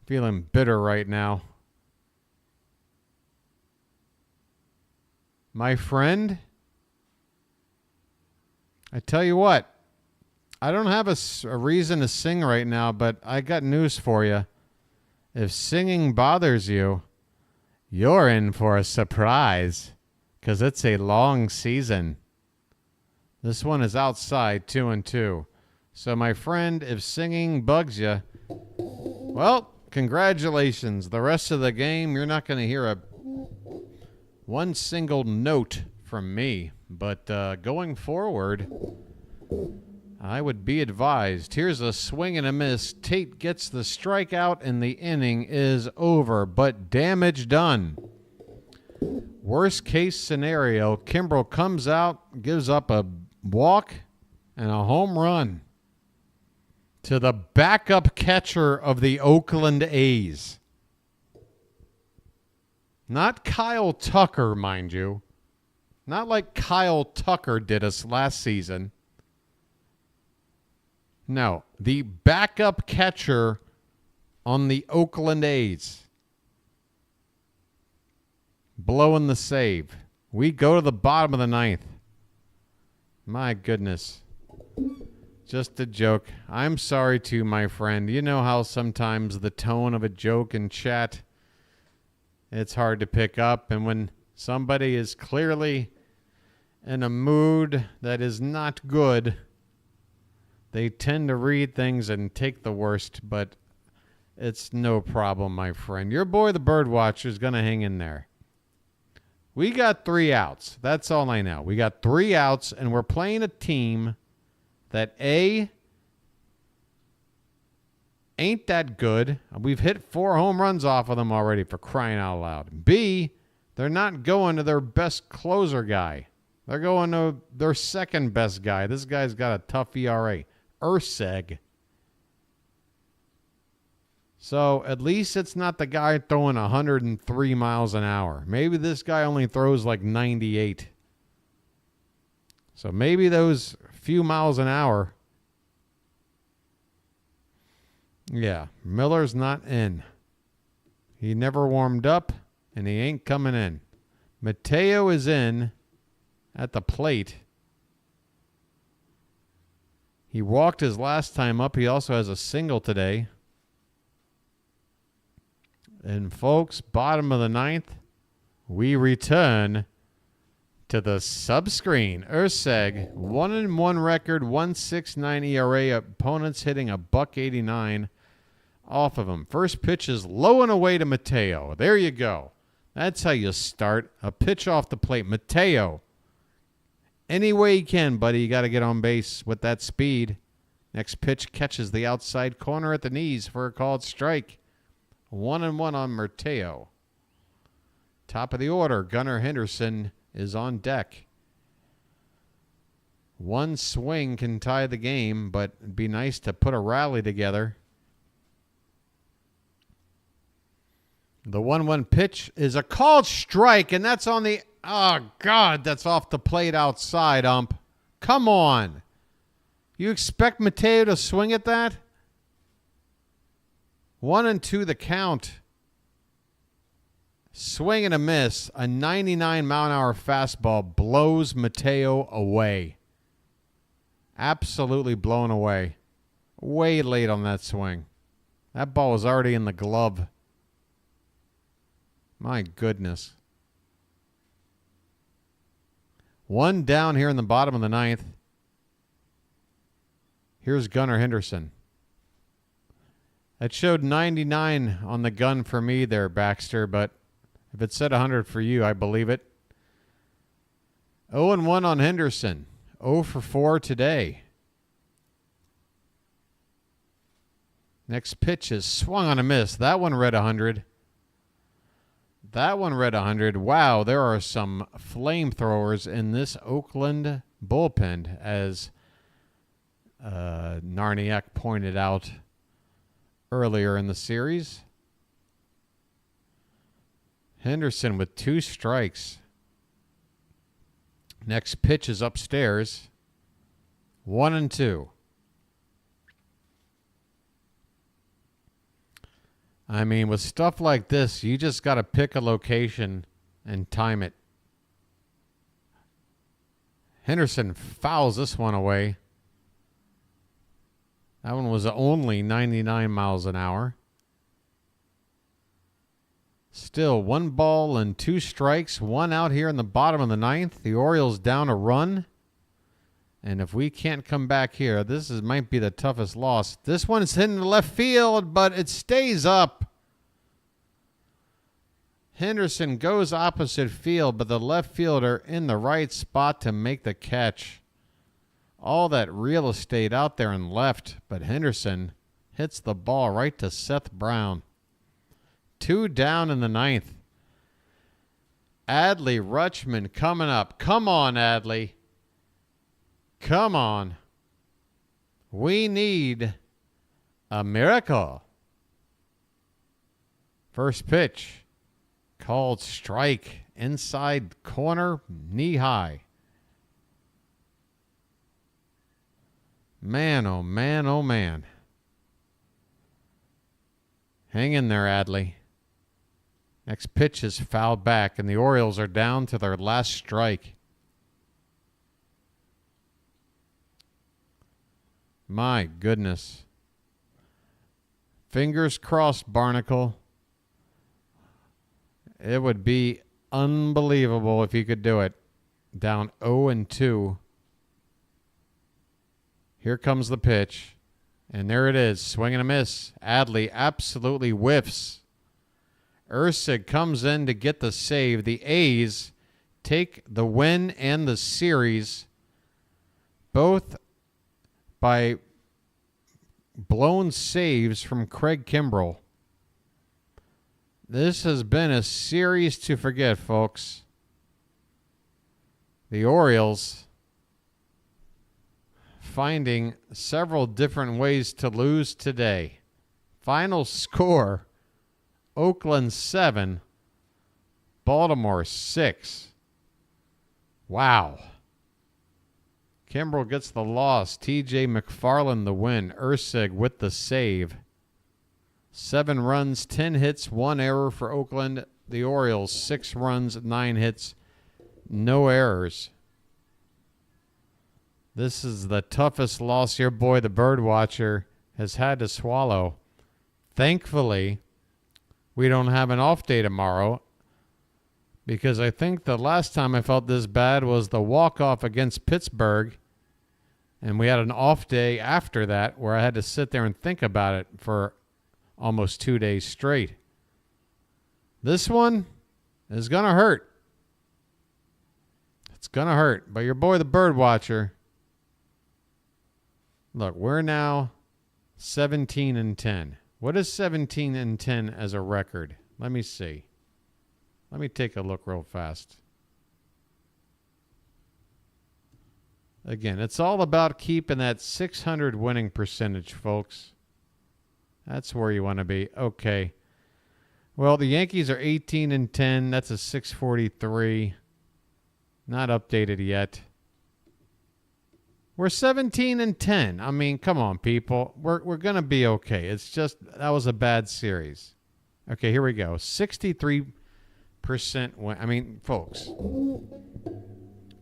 feeling bitter right now. My friend, I tell you what, I don't have a reason to sing right now, but I got news for you. If singing bothers you, you're in for a surprise, because it's a long season. This one is outside 2-2. So, my friend, if singing bugs you, well, congratulations. The rest of the game, you're not going to hear one single note from me. But going forward, I would be advised. Here's a swing and a miss. Tate gets the strikeout, and the inning is over. But damage done. Worst case scenario, Kimbrel comes out, gives up a walk and a home run to the backup catcher of the Oakland A's. Not Kyle Tucker, mind you. Not like Kyle Tucker did us last season. No, the backup catcher on the Oakland A's. Blowing the save. We go to the bottom of the ninth. My goodness. Just a joke. I'm sorry too, my friend. You know how sometimes the tone of a joke in chat, it's hard to pick up. And when somebody is clearly in a mood that is not good, they tend to read things and take the worst. But it's no problem, my friend. Your boy, the BirdWatcher, is going to hang in there. We got 3 outs. That's all I know. We got 3 outs, and we're playing a team that, A, ain't that good. We've hit 4 home runs off of them already, for crying out loud. B, they're not going to their best closer guy. They're going to their second best guy. This guy's got a tough ERA. Urseg. So at least it's not the guy throwing 103 miles an hour. Maybe this guy only throws like 98. So maybe those few miles an hour. Yeah, Miller's not in. He never warmed up, and he ain't coming in. Mateo is in at the plate. He walked his last time up. He also has a single today. And folks, bottom of the ninth, we return to the subscreen. Urseg, 1-1 record, 1.69 ERA. Opponents hitting a $1.89 off of him. First pitch is low and away to Mateo. There you go. That's how you start. A pitch off the plate. Mateo. Any way you can, buddy. You got to get on base with that speed. Next pitch catches the outside corner at the knees for a called strike. 1-1 on Mateo. Top of the order, Gunnar Henderson is on deck. One swing can tie the game, but it'd be nice to put a rally together. The 1-1 pitch is a called strike, and that's on the... Oh, God, that's off the plate outside, ump. Come on. You expect Mateo to swing at that? 1-2 the count. Swing and a miss. A 99-mile-an-hour fastball blows Mateo away. Absolutely blown away. Way late on that swing. That ball was already in the glove. My goodness. One down here in the bottom of the ninth. Here's Gunnar Henderson. It showed 99 on the gun for me there, Baxter, but if it said 100 for you, I believe it. 0-1 on Henderson. 0 for 4 today. Next pitch is swung on a miss. That one read 100. That one read 100. Wow, there are some flamethrowers in this Oakland bullpen, as Narniak pointed out earlier in the series. Henderson with 2 strikes. Next pitch is upstairs. 1-2. I mean, with stuff like this, you just got to pick a location and time it. Henderson fouls this one away. That one was only 99 miles an hour. Still 1 ball and 2 strikes, 1 out here in the bottom of the 9th. The Orioles down a run. And if we can't come back here, might be the toughest loss. This one's hitting the left field, but it stays up. Henderson goes opposite field, but the left fielder in the right spot to make the catch. All that real estate out there and left, but Henderson hits the ball right to Seth Brown. 2 down in the 9th. Adley Rutschman coming up. Come on, Adley. Come on. We need a miracle. First pitch. Called strike. Inside corner. Knee high. Man, oh man, oh man. Hang in there, Adley. Next pitch is fouled back, and the Orioles are down to their last strike. My goodness. Fingers crossed, Barnacle. It would be unbelievable if you could do it. Down 0-2. Here comes the pitch. And there it is. Swing and a miss. Adley absolutely whiffs. Ursig comes in to get the save. The A's take the win and the series, both by blown saves from Craig Kimbrell. This has been a series to forget, folks. The Orioles finding several different ways to lose today. Final score, Oakland 7, Baltimore 6. Wow. Kimbrell gets the loss. T.J. McFarland the win. Ursig with the save. 7 runs, 10 hits, 1 error for Oakland. The Orioles, 6 runs, 9 hits, no errors. This is the toughest loss your boy, the BirdWatcher, has had to swallow. Thankfully, we don't have an off day tomorrow, because I think the last time I felt this bad was the walk-off against Pittsburgh, and we had an off day after that where I had to sit there and think about it for almost 2 days straight. This one is going to hurt. It's going to hurt. But your boy, the BirdWatcher, look, we're now 17-10. What is 17-10 as a record? Let me see. Let me take a look real fast. Again, it's all about keeping that 600 winning percentage, folks. That's where you want to be. Okay. Well, the Yankees are 18-10. That's a 643. Not updated yet. We're 17-10. I mean, come on, people. We're going to be okay. It's just that was a bad series. Okay, here we go. 63% win. I mean, folks,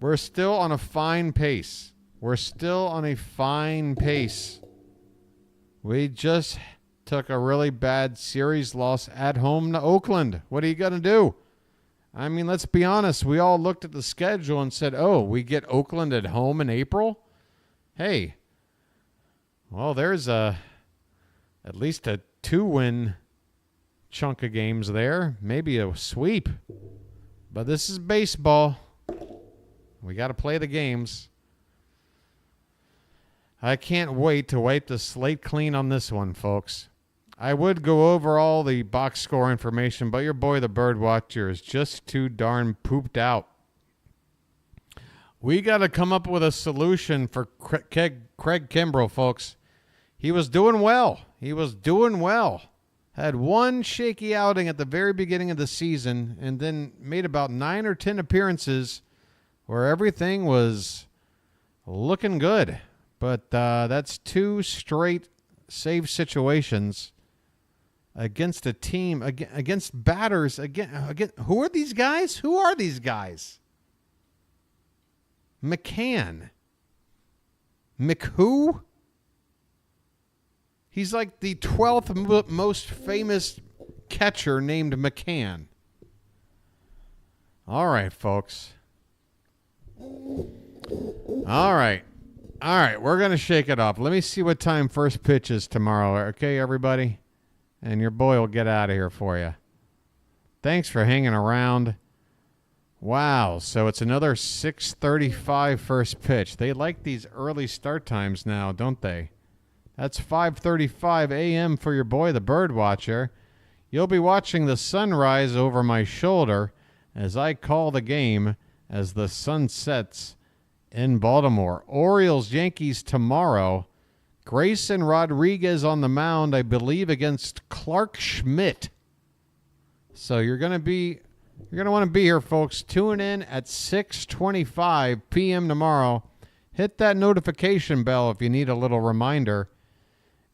we're still on a fine pace. We're still on a fine pace. We just took a really bad series loss at home to Oakland. What are you going to do? I mean, let's be honest. We all looked at the schedule and said, oh, we get Oakland at home in April? Hey, well, there's at least a 2-win chunk of games there. Maybe a sweep. But this is baseball. We got to play the games. I can't wait to wipe the slate clean on this one, folks. I would go over all the box score information, but your boy, the BirdWatcher, is just too darn pooped out. We got to come up with a solution for Craig Kimbrell, folks. He was doing well. He was doing well. Had one shaky outing at the very beginning of the season and then made about 9 or 10 appearances where everything was looking good. But that's 2 straight save situations against a team, against batters. Again, who are these guys? Who are these guys? McCann. McWho? He's like the 12th most famous catcher named McCann. All right, folks. All right. We're going to shake it up. Let me see what time first pitch is tomorrow. Okay, everybody? And your boy will get out of here for you. Thanks for hanging around. Wow. So it's another 6:35 first pitch. They like these early start times now, don't they? That's 5:35 a.m. for your boy, the BirdWatcher. You'll be watching the sunrise over my shoulder as I call the game as the sun sets in Baltimore. Orioles, Yankees tomorrow. Grayson Rodriguez on the mound, I believe, against Clark Schmidt. So you're going to want to be here, folks. Tune in at 6:25 p.m. tomorrow. Hit that notification bell if you need a little reminder.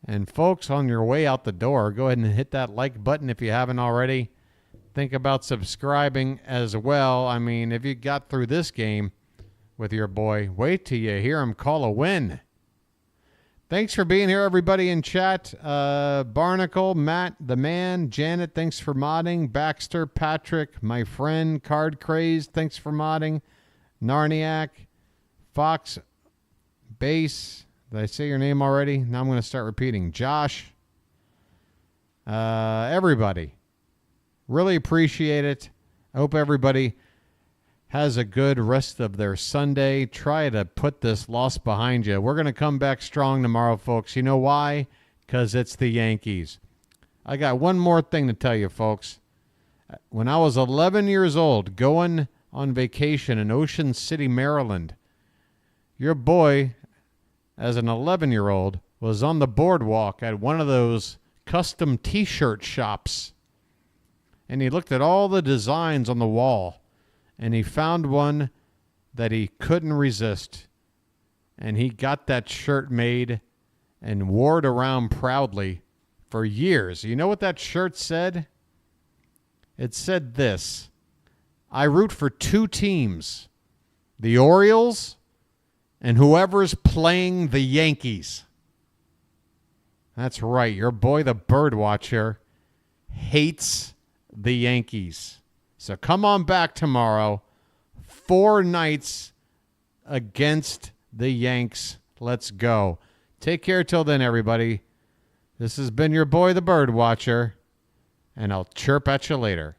And folks, on your way out the door, go ahead and hit that like button if you haven't already. Think about subscribing as well. I mean, if you got through this game with your boy, wait till you hear him call a win. Thanks for being here, everybody in chat. Barnacle, Matt, the man, Janet, thanks for modding. Baxter, Patrick, my friend, Card Crazed, thanks for modding. Narniac, Fox, Base. Did I say your name already? Now I'm going to start repeating. Josh, everybody. Really appreciate it. I hope everybody has a good rest of their Sunday. Try to put this loss behind you. We're going to come back strong tomorrow, folks. You know why? Because it's the Yankees. I got one more thing to tell you, folks. When I was 11 years old, going on vacation in Ocean City, Maryland, your boy, as an 11-year-old, was on the boardwalk at one of those custom T-shirt shops. And he looked at all the designs on the wall. And he found one that he couldn't resist. And he got that shirt made and wore it around proudly for years. You know what that shirt said? It said this: I root for two teams, the Orioles and whoever's playing the Yankees. That's right. Your boy, the BirdWatcher, hates the Yankees. So come on back tomorrow. 4 nights against the Yanks. Let's go. Take care till then, everybody. This has been your boy, the BirdWatcher, and I'll chirp at you later.